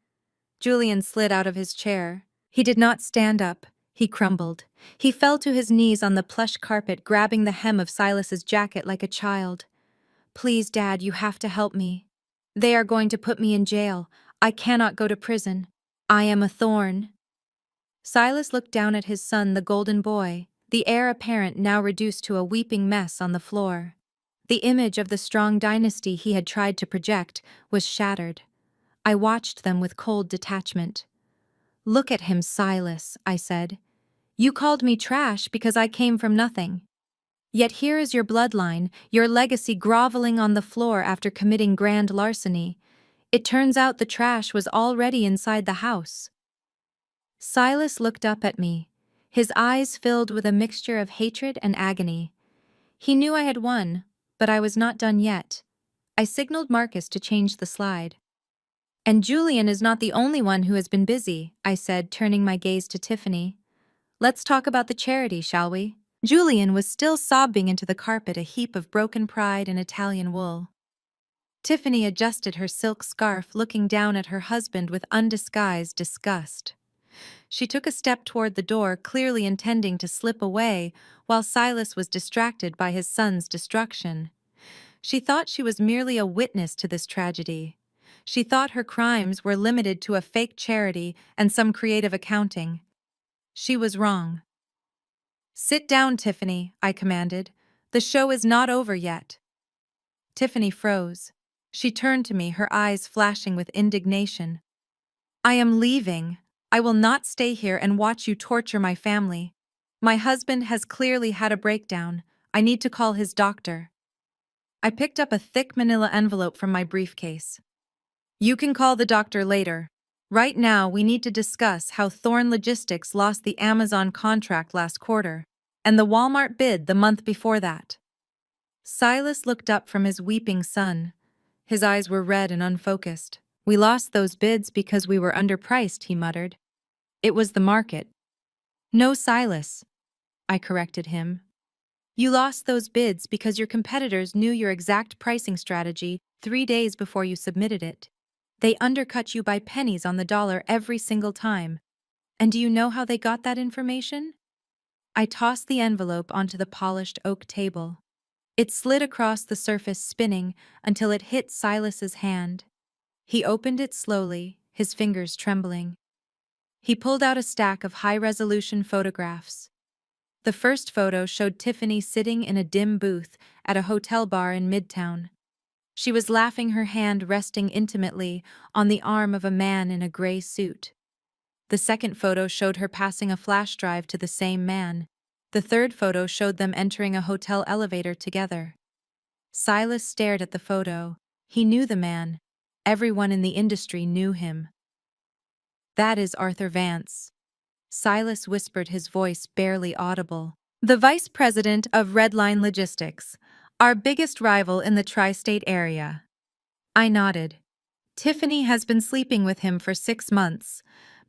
A: Julian slid out of his chair. He did not stand up. He crumbled. He fell to his knees on the plush carpet, grabbing the hem of Silas's jacket like a child. Please, Dad, you have to help me. They are going to put me in jail. I cannot go to prison. I am a thorn. Silas looked down at his son, the golden boy, the heir apparent now reduced to a weeping mess on the floor. The image of the strong dynasty he had tried to project was shattered. I watched them with cold detachment. Look at him, Silas, I said. You called me trash because I came from nothing. Yet here is your bloodline, your legacy groveling on the floor after committing grand larceny. It turns out the trash was already inside the house. Silas looked up at me, his eyes filled with a mixture of hatred and agony. He knew I had won, but I was not done yet. I signaled Marcus to change the slide. And Julian is not the only one who has been busy, I said, turning my gaze to Tiffany. Let's talk about the charity, shall we? Julian was still sobbing into the carpet, a heap of broken pride and Italian wool. Tiffany adjusted her silk scarf, looking down at her husband with undisguised disgust. She took a step toward the door, clearly intending to slip away, while Silas was distracted by his son's destruction. She thought she was merely a witness to this tragedy. She thought her crimes were limited to a fake charity and some creative accounting. She was wrong. Sit down, Tiffany, I commanded. The show is not over yet. Tiffany froze. She turned to me, her eyes flashing with indignation. I am leaving. I will not stay here and watch you torture my family. My husband has clearly had a breakdown. I need to call his doctor. I picked up a thick manila envelope from my briefcase. You can call the doctor later. Right now, we need to discuss how Thorn Logistics lost the Amazon contract last quarter, and the Walmart bid the month before that. Silas looked up from his weeping son. His eyes were red and unfocused. We lost those bids because we were underpriced, he muttered. It was the market. No, Silas, I corrected him. You lost those bids because your competitors knew your exact pricing strategy 3 days before you submitted it. They undercut you by pennies on the dollar every single time. And do you know how they got that information? I tossed the envelope onto the polished oak table. It slid across the surface, spinning until it hit Silas's hand. He opened it slowly, his fingers trembling. He pulled out a stack of high-resolution photographs. The first photo showed Tiffany sitting in a dim booth at a hotel bar in Midtown. She was laughing, her hand resting intimately on the arm of a man in a gray suit. The second photo showed her passing a flash drive to the same man. The third photo showed them entering a hotel elevator together. Silas stared at the photo. He knew the man. Everyone in the industry knew him. That is Arthur Vance. Silas whispered, his voice barely audible. The vice president of Redline Logistics, our biggest rival in the tri-state area. I nodded. Tiffany has been sleeping with him for 6 months.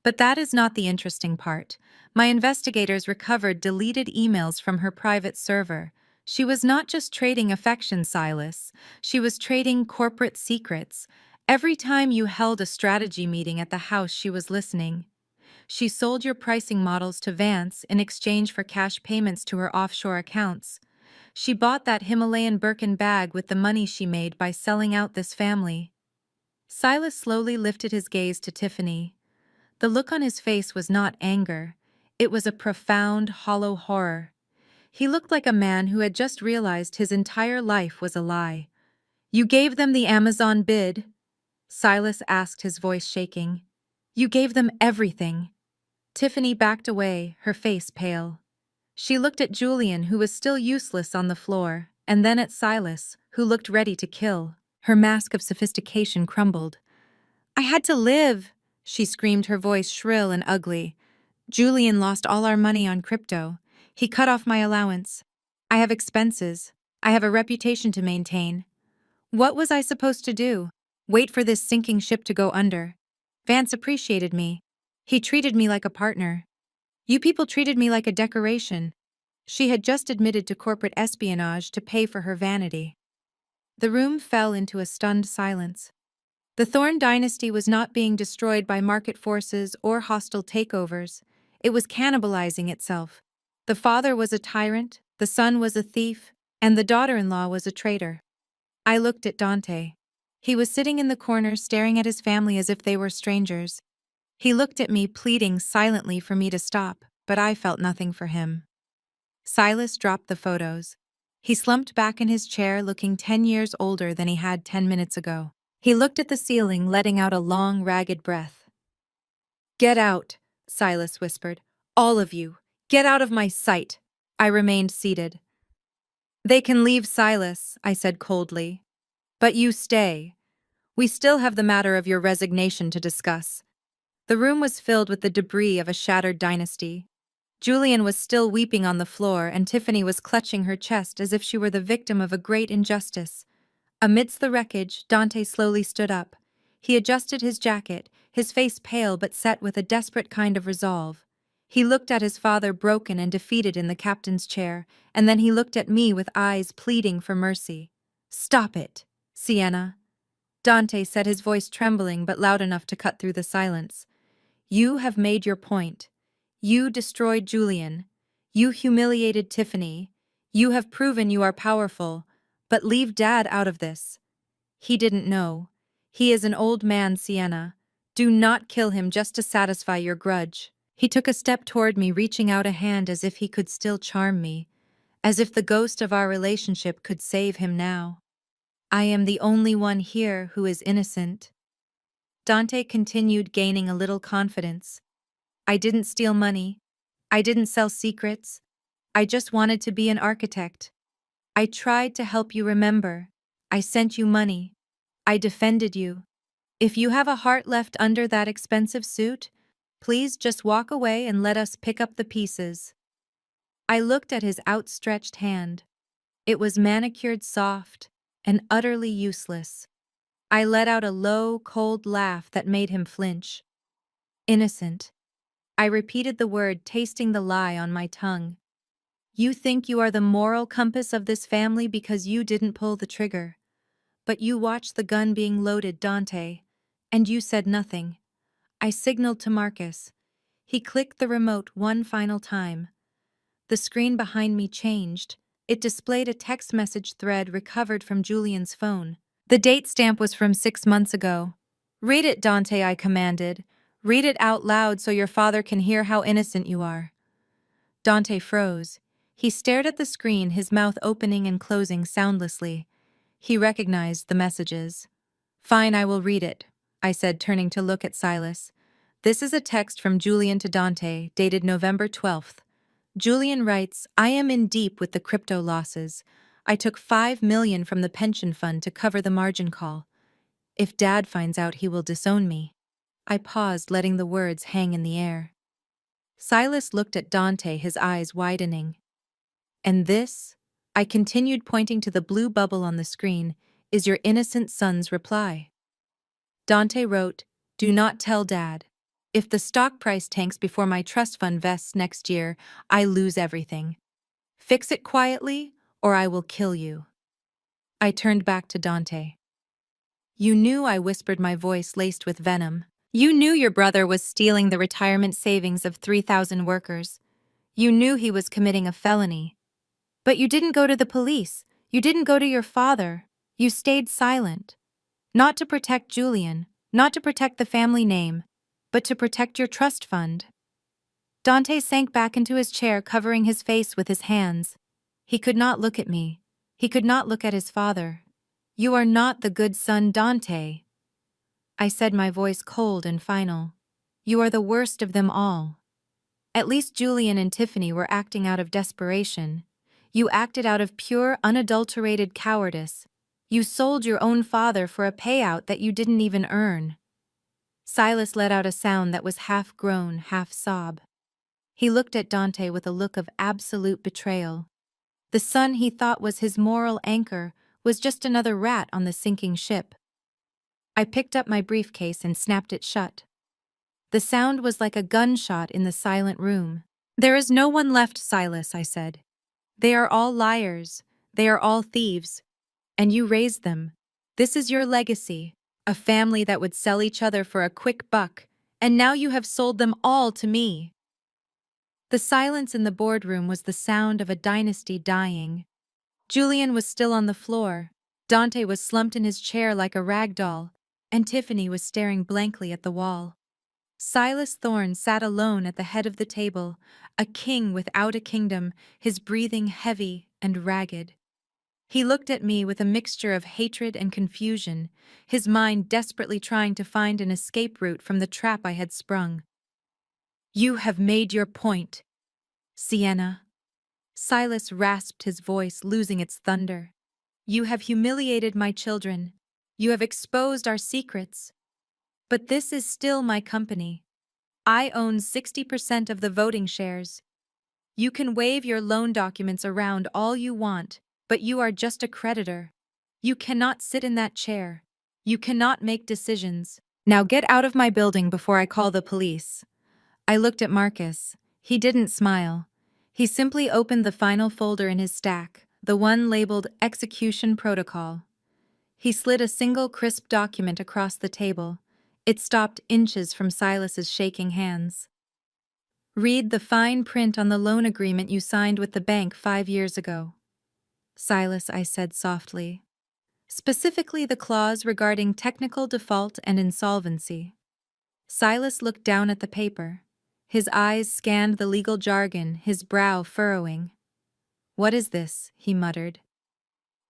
A: But that is not the interesting part. My investigators recovered deleted emails from her private server. She was not just trading affection, Silas. She was trading corporate secrets. Every time you held a strategy meeting at the house, she was listening. She sold your pricing models to Vance in exchange for cash payments to her offshore accounts. She bought that Himalayan Birkin bag with the money she made by selling out this family. Silas slowly lifted his gaze to Tiffany. The look on his face was not anger. It was a profound, hollow horror. He looked like a man who had just realized his entire life was a lie. You gave them the Amazon bid? Silas asked, his voice shaking. You gave them everything. Tiffany backed away, her face pale. She looked at Julian, who was still useless on the floor, and then at Silas, who looked ready to kill. Her mask of sophistication crumbled. I had to live, she screamed, her voice shrill and ugly. Julian lost all our money on crypto. He cut off my allowance. I have expenses. I have a reputation to maintain. What was I supposed to do? Wait for this sinking ship to go under? Vance appreciated me. He treated me like a partner. You people treated me like a decoration. She had just admitted to corporate espionage to pay for her vanity. The room fell into a stunned silence. The Thorn dynasty was not being destroyed by market forces or hostile takeovers. It was cannibalizing itself. The father was a tyrant, the son was a thief, and the daughter-in-law was a traitor. I looked at Dante. He was sitting in the corner staring at his family as if they were strangers. He looked at me, pleading silently for me to stop, but I felt nothing for him. Silas dropped the photos. He slumped back in his chair, looking 10 years older than he had 10 minutes ago. He looked at the ceiling, letting out a long, ragged breath. "Get out," Silas whispered. "All of you. Get out of my sight." I remained seated. "They can leave, Silas," I said coldly. "But you stay. We still have the matter of your resignation to discuss." The room was filled with the debris of a shattered dynasty. Julian was still weeping on the floor, and Tiffany was clutching her chest as if she were the victim of a great injustice. Amidst the wreckage, Dante slowly stood up. He adjusted his jacket, his face pale but set with a desperate kind of resolve. He looked at his father, broken and defeated in the captain's chair, and then he looked at me with eyes pleading for mercy. "Stop it, Sienna," Dante said, his voice trembling but loud enough to cut through the silence. "You have made your point. You destroyed Julian. You humiliated Tiffany. You have proven you are powerful, but leave Dad out of this. He didn't know. He is an old man, Sienna. Do not kill him just to satisfy your grudge." He took a step toward me, reaching out a hand as if he could still charm me, as if the ghost of our relationship could save him now. "I am the only one here who is innocent." Dante continued, gaining a little confidence. "I didn't steal money. I didn't sell secrets. I just wanted to be an architect. I tried to help you remember. I sent you money. I defended you. If you have a heart left under that expensive suit, please just walk away and let us pick up the pieces." I looked at his outstretched hand. It was manicured, soft, and utterly useless. I let out a low, cold laugh that made him flinch. "Innocent." I repeated the word, tasting the lie on my tongue. "You think you are the moral compass of this family because you didn't pull the trigger. But you watched the gun being loaded, Dante, and you said nothing." I signaled to Marcus. He clicked the remote one final time. The screen behind me changed. It displayed a text message thread recovered from Julian's phone. The date stamp was from 6 months ago. "Read it, Dante," I commanded. "Read it out loud so your father can hear how innocent you are." Dante froze. He stared at the screen, his mouth opening and closing soundlessly. He recognized the messages. "Fine, I will read it," I said, turning to look at Silas. "This is a text from Julian to Dante, dated November 12th. Julian writes, 'I am in deep with the crypto losses. I took $5 million from the pension fund to cover the margin call. If Dad finds out, he will disown me.'" I paused, letting the words hang in the air. Silas looked at Dante, his eyes widening. "And this," I continued, pointing to the blue bubble on the screen, "is your innocent son's reply." Dante wrote, "Do not tell Dad. If the stock price tanks before my trust fund vests next year, I lose everything. Fix it quietly, or I will kill you." I turned back to Dante. "You knew," I whispered, my voice laced with venom. "You knew your brother was stealing the retirement savings of 3,000 workers. You knew he was committing a felony. But you didn't go to the police. You didn't go to your father. You stayed silent. Not to protect Julian, not to protect the family name, but to protect your trust fund." Dante sank back into his chair, covering his face with his hands. He could not look at me. He could not look at his father. "You are not the good son, Dante," I said, my voice cold and final. "You are the worst of them all. At least Julian and Tiffany were acting out of desperation. You acted out of pure, unadulterated cowardice. You sold your own father for a payout that you didn't even earn." Silas let out a sound that was half groan, half sob. He looked at Dante with a look of absolute betrayal. The son he thought was his moral anchor was just another rat on the sinking ship. I picked up my briefcase and snapped it shut. The sound was like a gunshot in the silent room. "There is no one left, Silas," I said. "They are all liars. They are all thieves. And you raised them. This is your legacy. A family that would sell each other for a quick buck, and now you have sold them all to me. The silence in the boardroom was the sound of a dynasty dying. Julian was still on the floor. Dante was slumped in his chair like a rag doll, and Tiffany was staring blankly at the wall. Silas Thorne sat alone at the head of the table, a king without a kingdom, his breathing heavy and ragged. He looked at me with a mixture of hatred and confusion, his mind desperately trying to find an escape route from the trap I had sprung. "You have made your point, Sienna." Silas rasped his voice, losing its thunder. "You have humiliated my children. You have exposed our secrets. But this is still my company. I own 60% of the voting shares. You can wave your loan documents around all you want, but you are just a creditor. You cannot sit in that chair. You cannot make decisions. Now get out of my building before I call the police." I looked at Marcus. He didn't smile. He simply opened the final folder in his stack, the one labeled Execution Protocol. He slid a single crisp document across the table. It stopped inches from Silas's shaking hands. "Read the fine print on the loan agreement you signed with the bank 5 years ago." "Silas," I said softly. "Specifically the clause regarding technical default and insolvency." Silas looked down at the paper. His eyes scanned the legal jargon, his brow furrowing. "What is this?" he muttered.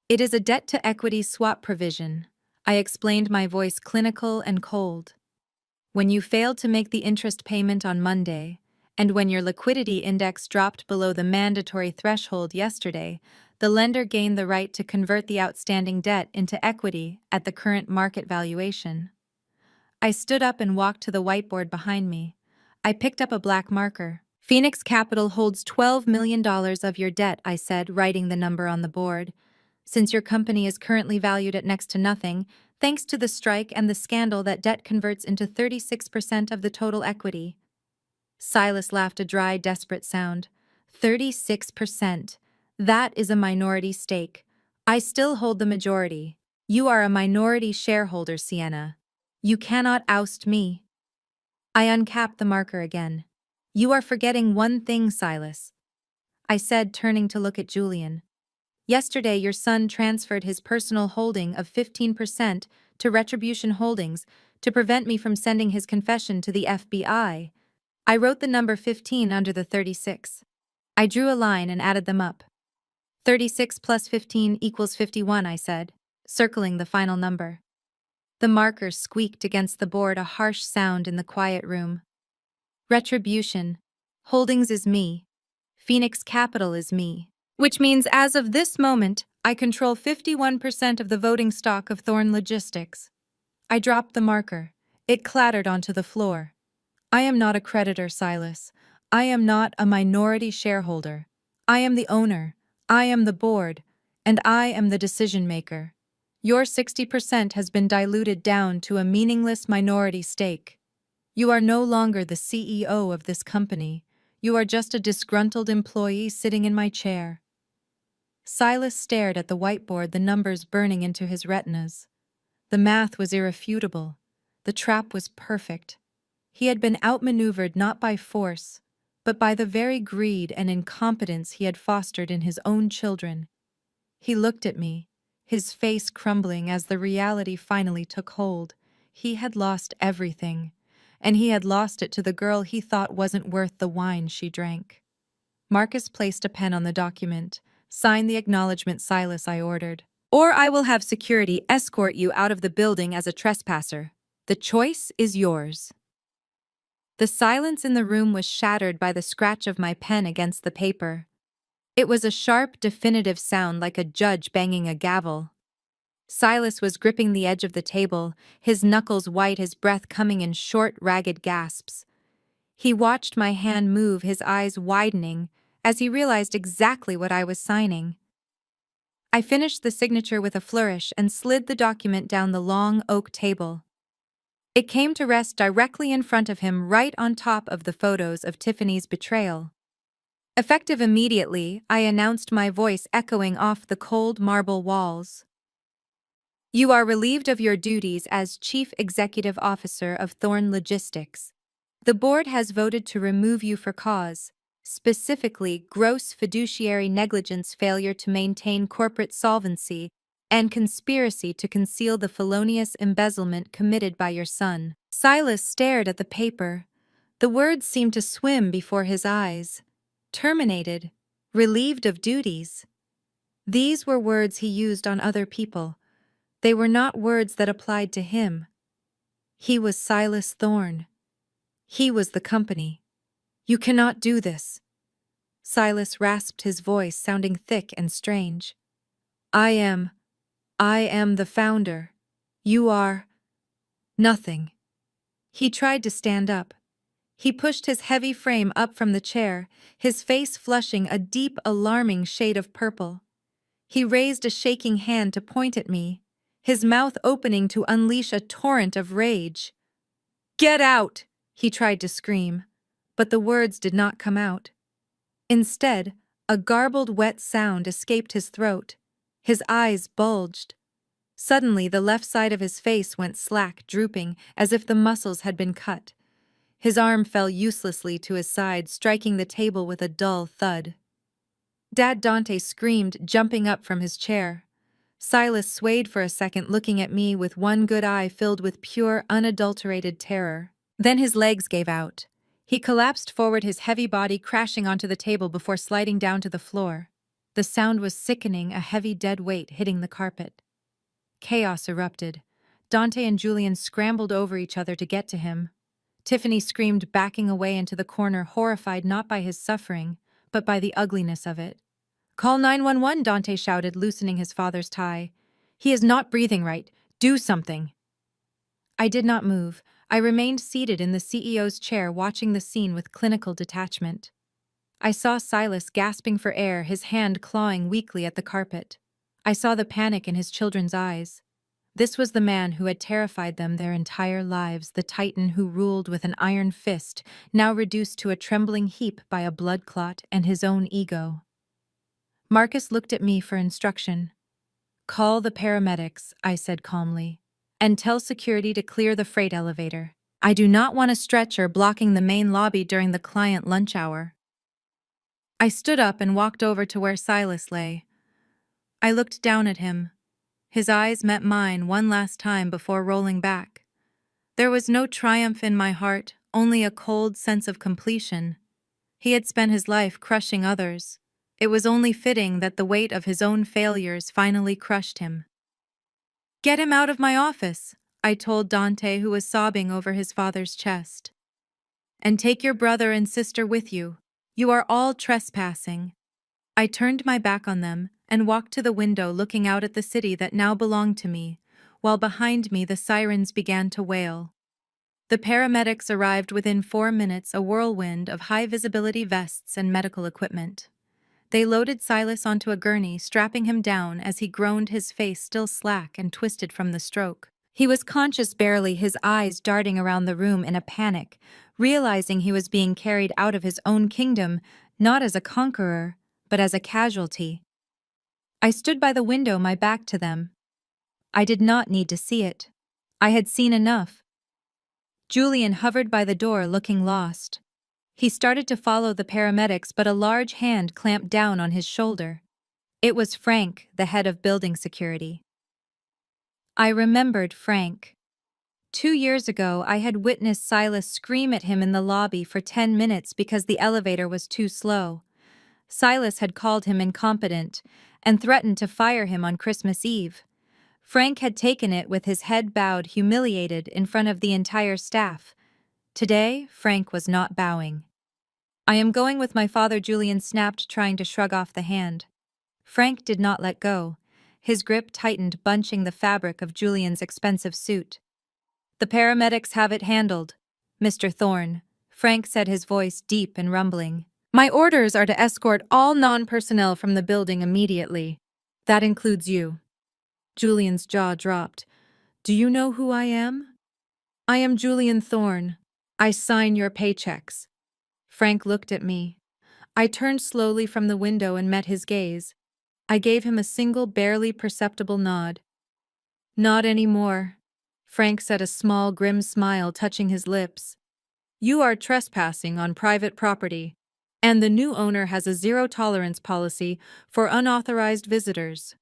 A: "It is a debt-to-equity swap provision." I explained, my voice clinical and cold. "When you failed to make the interest payment on Monday, and when your liquidity index dropped below the mandatory threshold yesterday, the lender gained the right to convert the outstanding debt into equity at the current market valuation." I stood up and walked to the whiteboard behind me. I picked up a black marker. "Phoenix Capital holds $12 million of your debt," I said, writing the number on the board. "Since your company is currently valued at next to nothing, thanks to the strike and the scandal, that debt converts into 36% of the total equity." Silas laughed a dry, desperate sound. 36%. That is a minority stake. I still hold the majority. You are a minority shareholder, Sienna. You cannot oust me. I uncapped the marker again. "You are forgetting one thing, Silas," I said, turning to look at Julian. "Yesterday your son transferred his personal holding of 15% to Retribution Holdings to prevent me from sending his confession to the FBI. I wrote the number 15 under the 36. I drew a line and added them up. 36 plus 15 equals 51, I said, circling the final number. The marker squeaked against the board, a harsh sound in the quiet room. Retribution Holdings is me. Phoenix Capital is me. Which means as of this moment, I control 51% of the voting stock of Thorne Logistics. I dropped the marker. It clattered onto the floor. I am not a creditor, Silas. I am not a minority shareholder. I am the owner. I am the board. And I am the decision maker. Your 60% has been diluted down to a meaningless minority stake. You are no longer the CEO of this company. You are just a disgruntled employee sitting in my chair. Silas stared at the whiteboard, the numbers burning into his retinas. The math was irrefutable. The trap was perfect. He had been outmaneuvered not by force, but by the very greed and incompetence he had fostered in his own children. He looked at me, his face crumbling as the reality finally took hold. He had lost everything, and he had lost it to the girl he thought wasn't worth the wine she drank. Marcus placed a pen on the document. "Sign the acknowledgement, Silas," I ordered. "Or I will have security escort you out of the building as a trespasser. The choice is yours." The silence in the room was shattered by the scratch of my pen against the paper. It was a sharp, definitive sound, like a judge banging a gavel. Silas was gripping the edge of the table, his knuckles white, his breath coming in short, ragged gasps. He watched my hand move, his eyes widening, as he realized exactly what I was signing. I finished the signature with a flourish and slid the document down the long oak table. It came to rest directly in front of him, right on top of the photos of Tiffany's betrayal. Effective immediately, I announced, my voice echoing off the cold marble walls. You are relieved of your duties as Chief Executive Officer of Thorn Logistics. The board has voted to remove you for cause, specifically gross fiduciary negligence, failure to maintain corporate solvency, and conspiracy to conceal the felonious embezzlement committed by your son. Silas stared at the paper. The words seemed to swim before his eyes. Terminated, relieved of duties. These were words he used on other people. They were not words that applied to him. He was Silas Thorn. He was the company. You cannot do this. Silas rasped his voice, sounding thick and strange. I am the founder. You are nothing. He tried to stand up. He pushed his heavy frame up from the chair, his face flushing a deep, alarming shade of purple. He raised a shaking hand to point at me, his mouth opening to unleash a torrent of rage. Get out! He tried to scream, but the words did not come out. Instead, a garbled, wet sound escaped his throat. His eyes bulged. Suddenly, the left side of his face went slack, drooping, as if the muscles had been cut. His arm fell uselessly to his side, striking the table with a dull thud. Dad Dante screamed, jumping up from his chair. Silas swayed for a second, looking at me with one good eye filled with pure, unadulterated terror. Then his legs gave out. He collapsed forward, his heavy body crashing onto the table before sliding down to the floor. The sound was sickening, a heavy dead weight hitting the carpet. Chaos erupted. Dante and Julian scrambled over each other to get to him. Tiffany screamed, backing away into the corner, horrified not by his suffering, but by the ugliness of it. Call 911, Dante shouted, loosening his father's tie. He is not breathing right. Do something. I did not move. I remained seated in the CEO's chair, watching the scene with clinical detachment. I saw Silas gasping for air, his hand clawing weakly at the carpet. I saw the panic in his children's eyes. This was the man who had terrified them their entire lives, the titan who ruled with an iron fist, now reduced to a trembling heap by a blood clot and his own ego. Marcus looked at me for instruction. Call the paramedics, I said calmly, and tell security to clear the freight elevator. I do not want a stretcher blocking the main lobby during the client lunch hour. I stood up and walked over to where Silas lay. I looked down at him. His eyes met mine one last time before rolling back. There was no triumph in my heart, only a cold sense of completion. He had spent his life crushing others. It was only fitting that the weight of his own failures finally crushed him. Get him out of my office, I told Dante, who was sobbing over his father's chest. And take your brother and sister with you. You are all trespassing. I turned my back on them and walked to the window, looking out at the city that now belonged to me, while behind me the sirens began to wail. The paramedics arrived within 4 minutes, a whirlwind of high-visibility vests and medical equipment. They loaded Silas onto a gurney, strapping him down as he groaned, his face still slack and twisted from the stroke. He was conscious barely, his eyes darting around the room in a panic, realizing he was being carried out of his own kingdom, not as a conqueror, but as a casualty. I stood by the window, my back to them. I did not need to see it. I had seen enough. Julian hovered by the door, looking lost. He started to follow the paramedics, but a large hand clamped down on his shoulder. It was Frank, the head of building security. I remembered Frank. 2 years ago, I had witnessed Silas scream at him in the lobby for 10 minutes because the elevator was too slow. Silas had called him incompetent and threatened to fire him on Christmas Eve. Frank had taken it with his head bowed, humiliated in front of the entire staff. Today, Frank was not bowing. I am going with my father, Julian snapped, trying to shrug off the hand. Frank did not let go. His grip tightened, bunching the fabric of Julian's expensive suit. The paramedics have it handled, Mr. Thorne, Frank said, his voice deep and rumbling. My orders are to escort all non-personnel from the building immediately. That includes you. Julian's jaw dropped. Do you know who I am? I am Julian Thorne. I sign your paychecks. Frank looked at me. I turned slowly from the window and met his gaze. I gave him a single, barely perceptible nod. Not anymore. Frank said, a small, grim smile touching his lips. You are trespassing on private property, and the new owner has a zero-tolerance policy for unauthorized visitors.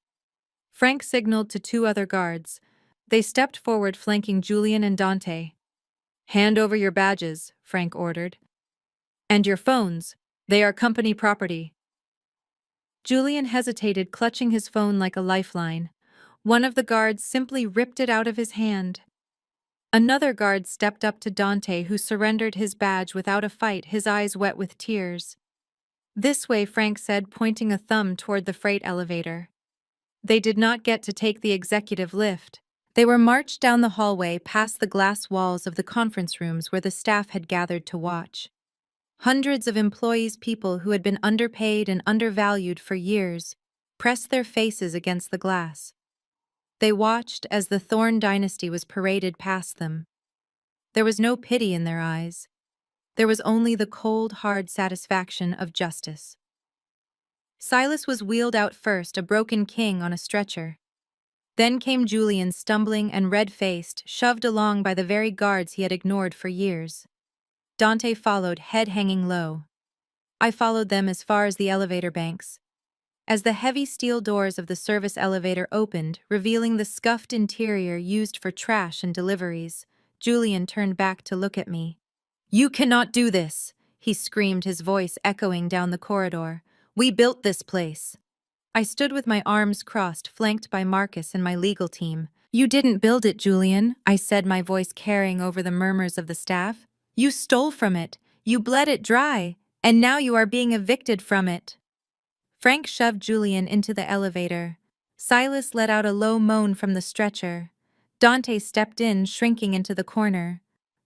A: Frank signaled to two other guards. They stepped forward, flanking Julian and Dante. Hand over your badges, Frank ordered. And your phones. They are company property. Julian hesitated, clutching his phone like a lifeline. One of the guards simply ripped it out of his hand. Another guard stepped up to Dante, who surrendered his badge without a fight, his eyes wet with tears. This way, Frank said, pointing a thumb toward the freight elevator. They did not get to take the executive lift. They were marched down the hallway past the glass walls of the conference rooms where the staff had gathered to watch. Hundreds of employees, people who had been underpaid and undervalued for years, pressed their faces against the glass. They watched as the Thorne dynasty was paraded past them. There was no pity in their eyes. There was only the cold, hard satisfaction of justice. Silas was wheeled out first, a broken king on a stretcher. Then came Julian, stumbling and red-faced, shoved along by the very guards he had ignored for years. Dante followed, head hanging low. I followed them as far as the elevator banks. As the heavy steel doors of the service elevator opened, revealing the scuffed interior used for trash and deliveries, Julian turned back to look at me. You cannot do this, he screamed, his voice echoing down the corridor. We built this place. I stood with my arms crossed, flanked by Marcus and my legal team. You didn't build it, Julian, I said, my voice carrying over the murmurs of the staff. You stole from it, you bled it dry, and now you are being evicted from it. Frank shoved Julian into the elevator. Silas let out a low moan from the stretcher. Dante stepped in, shrinking into the corner.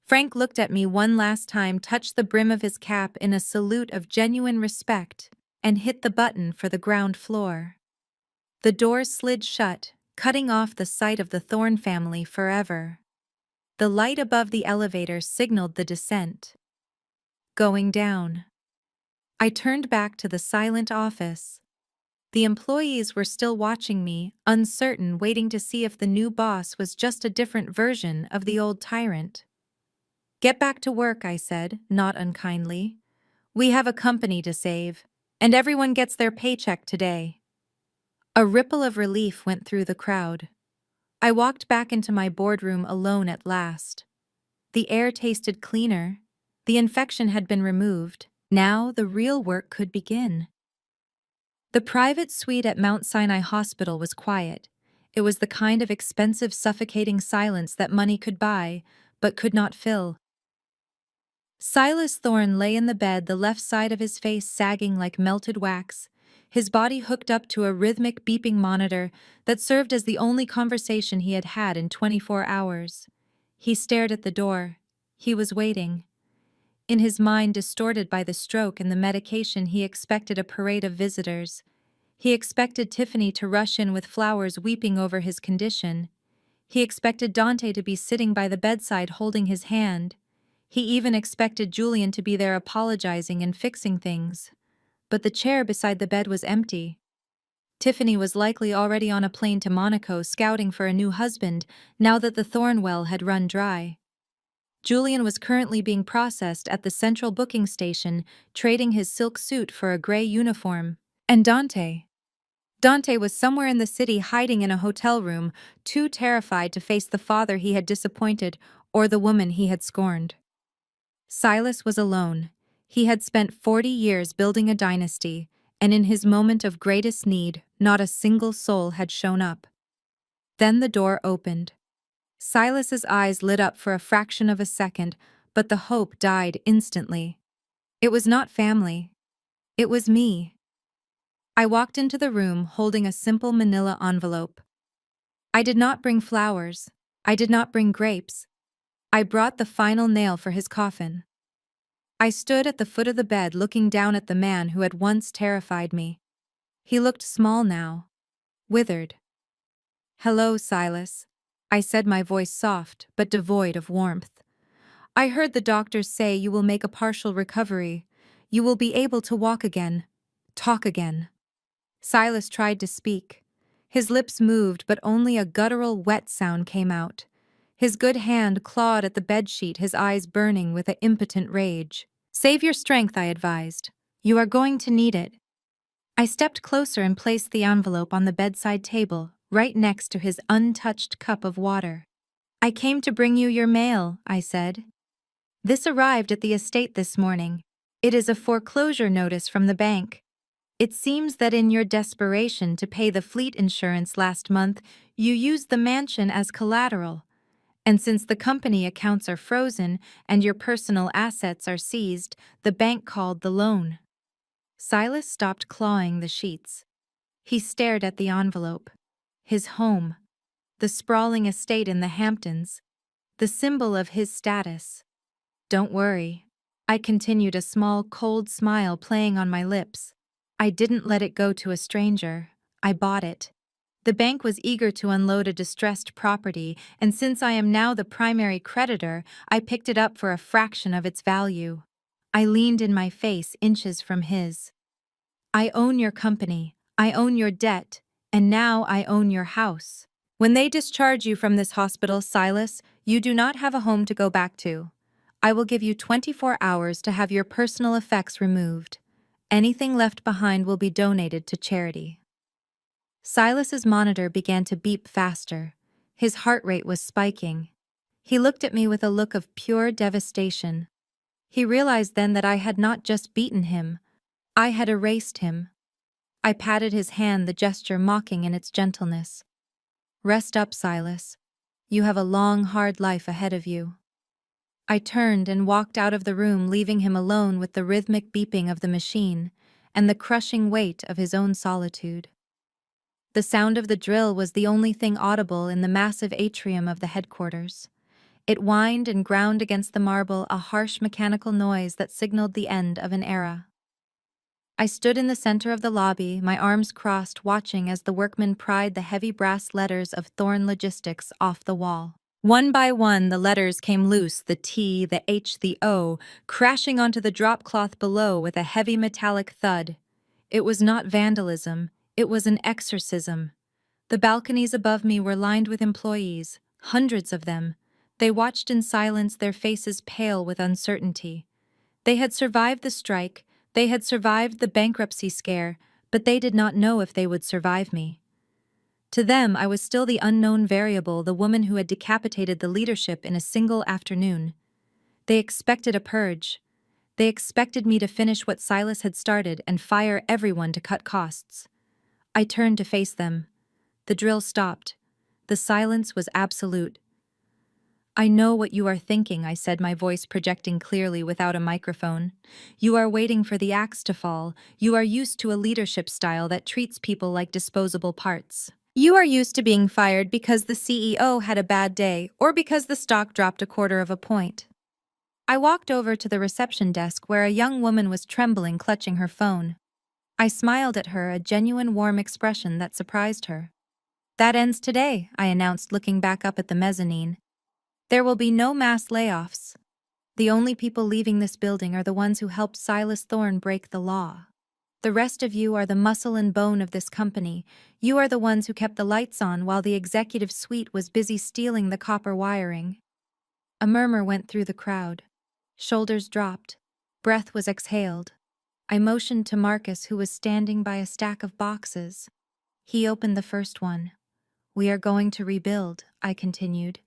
A: Frank looked at me one last time, touched the brim of his cap in a salute of genuine respect, and hit the button for the ground floor. The doors slid shut, cutting off the sight of the Thorne family forever. The light above the elevator signaled the descent. Going down. I turned back to the silent office. The employees were still watching me, uncertain, waiting to see if the new boss was just a different version of the old tyrant. Get back to work, I said, not unkindly. We have a company to save, and everyone gets their paycheck today. A ripple of relief went through the crowd. I walked back into my boardroom alone at last. The air tasted cleaner. The infection had been removed. Now the real work could begin. The private suite at Mount Sinai Hospital was quiet. It was the kind of expensive, suffocating silence that money could buy, but could not fill. Silas Thorne lay in the bed, the left side of his face sagging like melted wax, his body hooked up to a rhythmic beeping monitor that served as the only conversation he had had in 24 hours. He stared at the door. He was waiting. In his mind, distorted by the stroke and the medication, he expected a parade of visitors. He expected Tiffany to rush in with flowers, weeping over his condition. He expected Dante to be sitting by the bedside holding his hand. He even expected Julian to be there apologizing and fixing things. But the chair beside the bed was empty. Tiffany was likely already on a plane to Monaco, scouting for a new husband, now that the Thorne well had run dry. Julian was currently being processed at the central booking station, trading his silk suit for a gray uniform. And Dante? Dante was somewhere in the city, hiding in a hotel room, too terrified to face the father he had disappointed or the woman he had scorned. Silas was alone. He had spent 40 years building a dynasty, and in his moment of greatest need, not a single soul had shown up. Then the door opened. Silas's eyes lit up for a fraction of a second, but the hope died instantly. It was not family. It was me. I walked into the room holding a simple manila envelope. I did not bring flowers. I did not bring grapes. I brought the final nail for his coffin. I stood at the foot of the bed, looking down at the man who had once terrified me. He looked small now, withered. "Hello, Silas," I said, my voice soft but devoid of warmth. "I heard the doctors say you will make a partial recovery. You will be able to walk again, talk again." Silas tried to speak. His lips moved, but only a guttural wet sound came out. His good hand clawed at the bedsheet, his eyes burning with an impotent rage. "Save your strength," I advised. "You are going to need it." I stepped closer and placed the envelope on the bedside table, right next to his untouched cup of water. "I came to bring you your mail," I said. "This arrived at the estate this morning. It is a foreclosure notice from the bank. It seems that in your desperation to pay the fleet insurance last month, you used the mansion as collateral. And since the company accounts are frozen and your personal assets are seized, the bank called the loan." Silas stopped clawing the sheets. He stared at the envelope. His home. The sprawling estate in the Hamptons. The symbol of his status. "Don't worry." I continued, a small, cold smile playing on my lips. "I didn't let it go to a stranger. I bought it. The bank was eager to unload a distressed property, and since I am now the primary creditor, I picked it up for a fraction of its value." I leaned in my face inches from his. "I own your company, I own your debt, and now I own your house. When they discharge you from this hospital, Silas, you do not have a home to go back to. I will give you 24 hours to have your personal effects removed. Anything left behind will be donated to charity." Silas's monitor began to beep faster. His heart rate was spiking. He looked at me with a look of pure devastation. He realized then that I had not just beaten him, I had erased him. I patted his hand, the gesture mocking in its gentleness. "Rest up, Silas. You have a long, hard life ahead of you." I turned and walked out of the room, leaving him alone with the rhythmic beeping of the machine and the crushing weight of his own solitude. The sound of the drill was the only thing audible in the massive atrium of the headquarters. It whined and ground against the marble, a harsh mechanical noise that signaled the end of an era. I stood in the center of the lobby, my arms crossed, watching as the workmen pried the heavy brass letters of Thorn Logistics off the wall. One by one, the letters came loose, the T, the H, the O, crashing onto the drop cloth below with a heavy metallic thud. It was not vandalism, it was an exorcism. The balconies above me were lined with employees, hundreds of them. They watched in silence, their faces pale with uncertainty. They had survived the strike, they had survived the bankruptcy scare, but they did not know if they would survive me. To them, I was still the unknown variable, the woman who had decapitated the leadership in a single afternoon. They expected a purge. They expected me to finish what Silas had started and fire everyone to cut costs. I turned to face them. The drill stopped. The silence was absolute. "I know what you are thinking," I said, my voice projecting clearly without a microphone. "You are waiting for the axe to fall. You are used to a leadership style that treats people like disposable parts. You are used to being fired because the CEO had a bad day or because the stock dropped a quarter of a point." I walked over to the reception desk where a young woman was trembling, clutching her phone. I smiled at her, a genuine warm expression that surprised her. "That ends today," I announced, looking back up at the mezzanine. "There will be no mass layoffs. The only people leaving this building are the ones who helped Silas Thorne break the law. The rest of you are the muscle and bone of this company. You are the ones who kept the lights on while the executive suite was busy stealing the copper wiring." A murmur went through the crowd. Shoulders dropped. Breath was exhaled. I motioned to Marcus, who was standing by a stack of boxes. He opened the first one. "We are going to rebuild," I continued.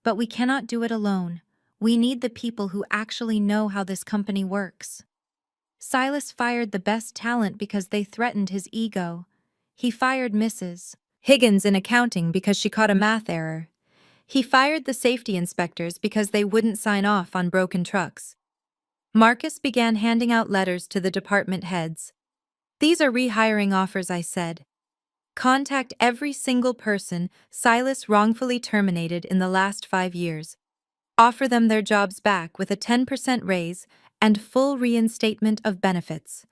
A: "But we cannot do it alone. We need the people who actually know how this company works." Silas fired the best talent because they threatened his ego. He fired Mrs. Higgins in accounting because she caught a math error. He fired the safety inspectors because they wouldn't sign off on broken trucks. Marcus began handing out letters to the department heads. "These are rehiring offers," I said. "Contact every single person Silas wrongfully terminated in the last 5 years. Offer them their jobs back with a 10% raise and full reinstatement of benefits.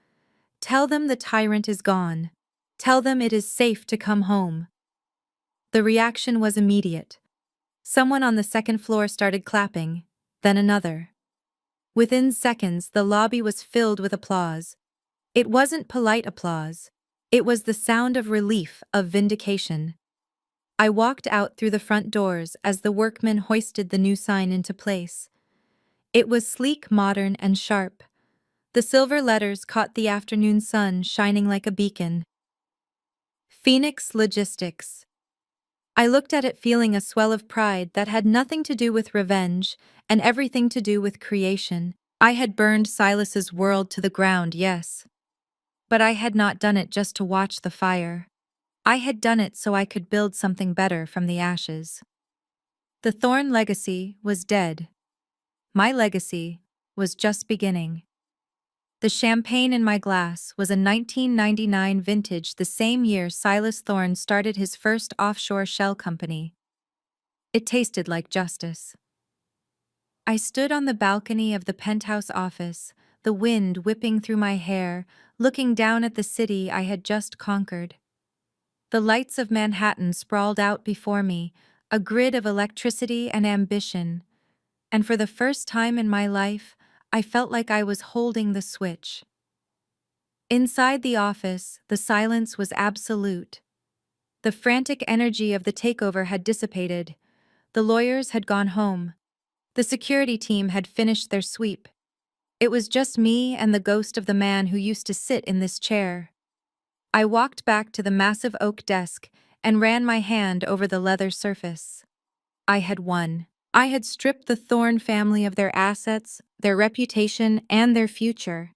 A: Tell them the tyrant is gone. Tell them it is safe to come home." The reaction was immediate. Someone on the second floor started clapping, then another. Within seconds, the lobby was filled with applause. It wasn't polite applause. It was the sound of relief, of vindication. I walked out through the front doors as the workmen hoisted the new sign into place. It was sleek, modern, and sharp. The silver letters caught the afternoon sun, shining like a beacon. Phoenix Logistics. I looked at it feeling a swell of pride that had nothing to do with revenge and everything to do with creation. I had burned Silas's world to the ground, yes. But I had not done it just to watch the fire. I had done it so I could build something better from the ashes. The Thorn legacy was dead. My legacy was just beginning. The champagne in my glass was a 1999 vintage, the same year Silas Thorne started his first offshore shell company. It tasted like justice. I stood on the balcony of the penthouse office, the wind whipping through my hair, looking down at the city I had just conquered. The lights of Manhattan sprawled out before me, a grid of electricity and ambition, and for the first time in my life, I felt like I was holding the switch. Inside the office, the silence was absolute. The frantic energy of the takeover had dissipated. The lawyers had gone home. The security team had finished their sweep. It was just me and the ghost of the man who used to sit in this chair. I walked back to the massive oak desk and ran my hand over the leather surface. I had won. I had stripped the Thorne family of their assets, their reputation, and their future.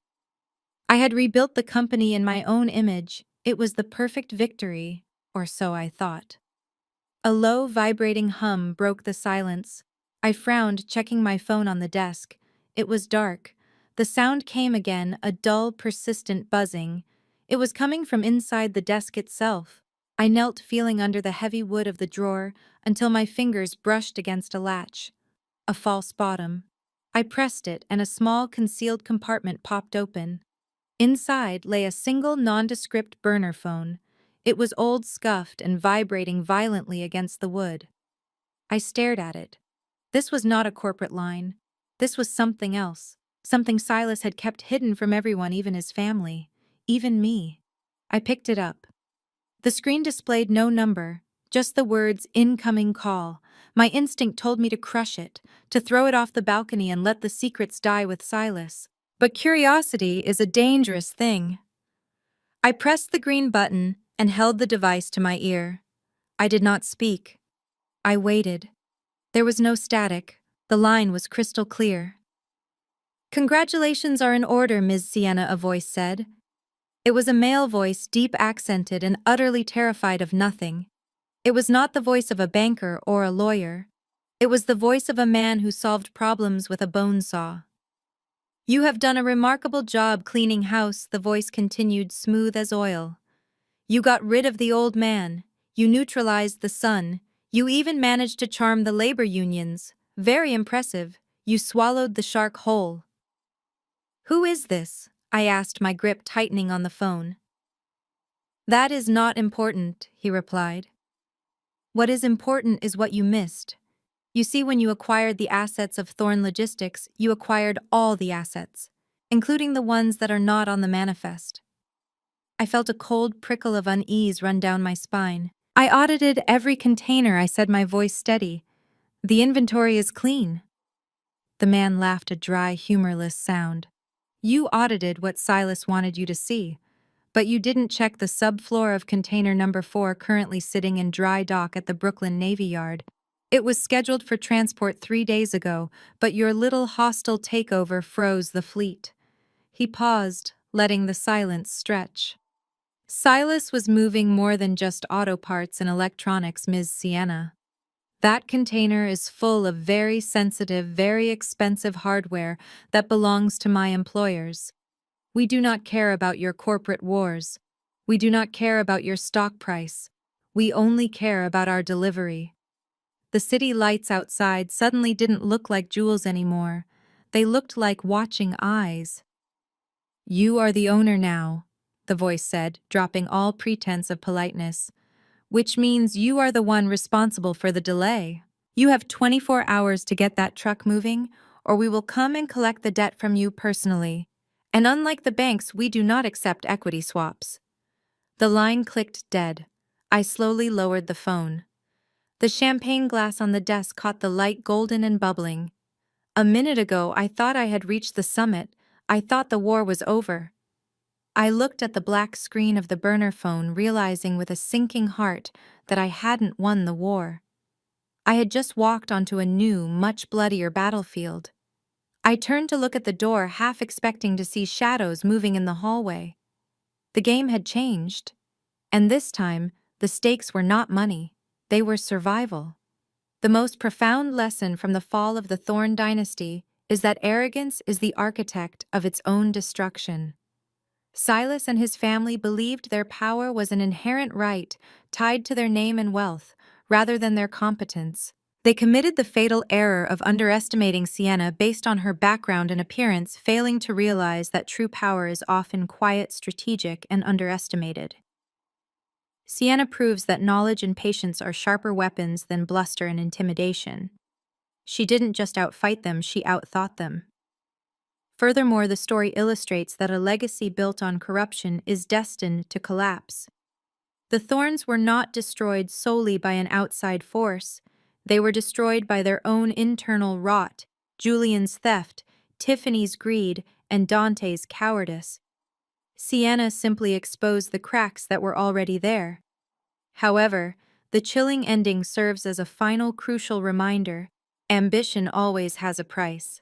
A: I had rebuilt the company in my own image. It was the perfect victory, or so I thought. A low, vibrating hum broke the silence. I frowned, checking my phone on the desk. It was dark. The sound came again, a dull, persistent buzzing. It was coming from inside the desk itself. I knelt, feeling under the heavy wood of the drawer until my fingers brushed against a latch. A false bottom. I pressed it, and a small, concealed compartment popped open. Inside lay a single nondescript burner phone. It was old, scuffed, and vibrating violently against the wood. I stared at it. This was not a corporate line. This was something else. Something Silas had kept hidden from everyone, even his family. Even me. I picked it up. The screen displayed no number, just the words, "incoming call." My instinct told me to crush it, to throw it off the balcony and let the secrets die with Silas. But curiosity is a dangerous thing. I pressed the green button and held the device to my ear. I did not speak. I waited. There was no static. The line was crystal clear. "Congratulations are in order, Ms. Sienna," a voice said. It was a male voice, deep-accented and utterly terrified of nothing. It was not the voice of a banker or a lawyer. It was the voice of a man who solved problems with a bone saw. "You have done a remarkable job cleaning house," the voice continued, smooth as oil. "You got rid of the old man. You neutralized the sun. You even managed to charm the labor unions. Very impressive. You swallowed the shark whole." "Who is this?" I asked, my grip tightening on the phone. "That is not important," he replied. "What is important is what you missed. You see, when you acquired the assets of Thorne Logistics, you acquired all the assets, including the ones that are not on the manifest." I felt a cold prickle of unease run down my spine. "I audited every container," I said, my voice steady. "The inventory is clean." The man laughed, a dry, humorless sound. "You audited what Silas wanted you to see, but you didn't check the subfloor of container number 4 currently sitting in dry dock at the Brooklyn Navy Yard. It was scheduled for transport 3 days ago, but your little hostile takeover froze the fleet." He paused, letting the silence stretch. "Silas was moving more than just auto parts and electronics, Ms. Sienna. That container is full of very sensitive, very expensive hardware that belongs to my employers. We do not care about your corporate wars. We do not care about your stock price. We only care about our delivery." The city lights outside suddenly didn't look like jewels anymore. They looked like watching eyes. "You are the owner now," the voice said, dropping all pretense of politeness. "Which means you are the one responsible for the delay. You have 24 hours to get that truck moving, or we will come and collect the debt from you personally. And unlike the banks, we do not accept equity swaps." The line clicked dead. I slowly lowered the phone. The champagne glass on the desk caught the light golden and bubbling. A minute ago, I thought I had reached the summit. I thought the war was over. I looked at the black screen of the burner phone, realizing with a sinking heart that I hadn't won the war. I had just walked onto a new, much bloodier battlefield. I turned to look at the door, half expecting to see shadows moving in the hallway. The game had changed. And this time, the stakes were not money. They were survival. The most profound lesson from the fall of the Thorn dynasty is that arrogance is the architect of its own destruction. Silas and his family believed their power was an inherent right tied to their name and wealth, rather than their competence. They committed the fatal error of underestimating Sienna based on her background and appearance, failing to realize that true power is often quiet, strategic, and underestimated. Sienna proves that knowledge and patience are sharper weapons than bluster and intimidation. She didn't just outfight them, she outthought them. Furthermore, the story illustrates that a legacy built on corruption is destined to collapse. The Thorns were not destroyed solely by an outside force. They were destroyed by their own internal rot, Julian's theft, Tiffany's greed, and Dante's cowardice. Sienna simply exposed the cracks that were already there. However, the chilling ending serves as a final crucial reminder: ambition always has a price.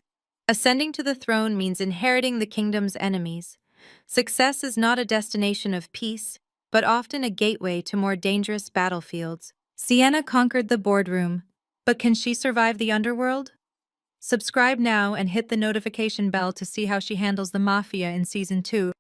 A: Ascending to the throne means inheriting the kingdom's enemies. Success is not a destination of peace, but often a gateway to more dangerous battlefields. Sienna conquered the boardroom, but can she survive the underworld? Subscribe now and hit the notification bell to see how she handles the mafia in Season 2.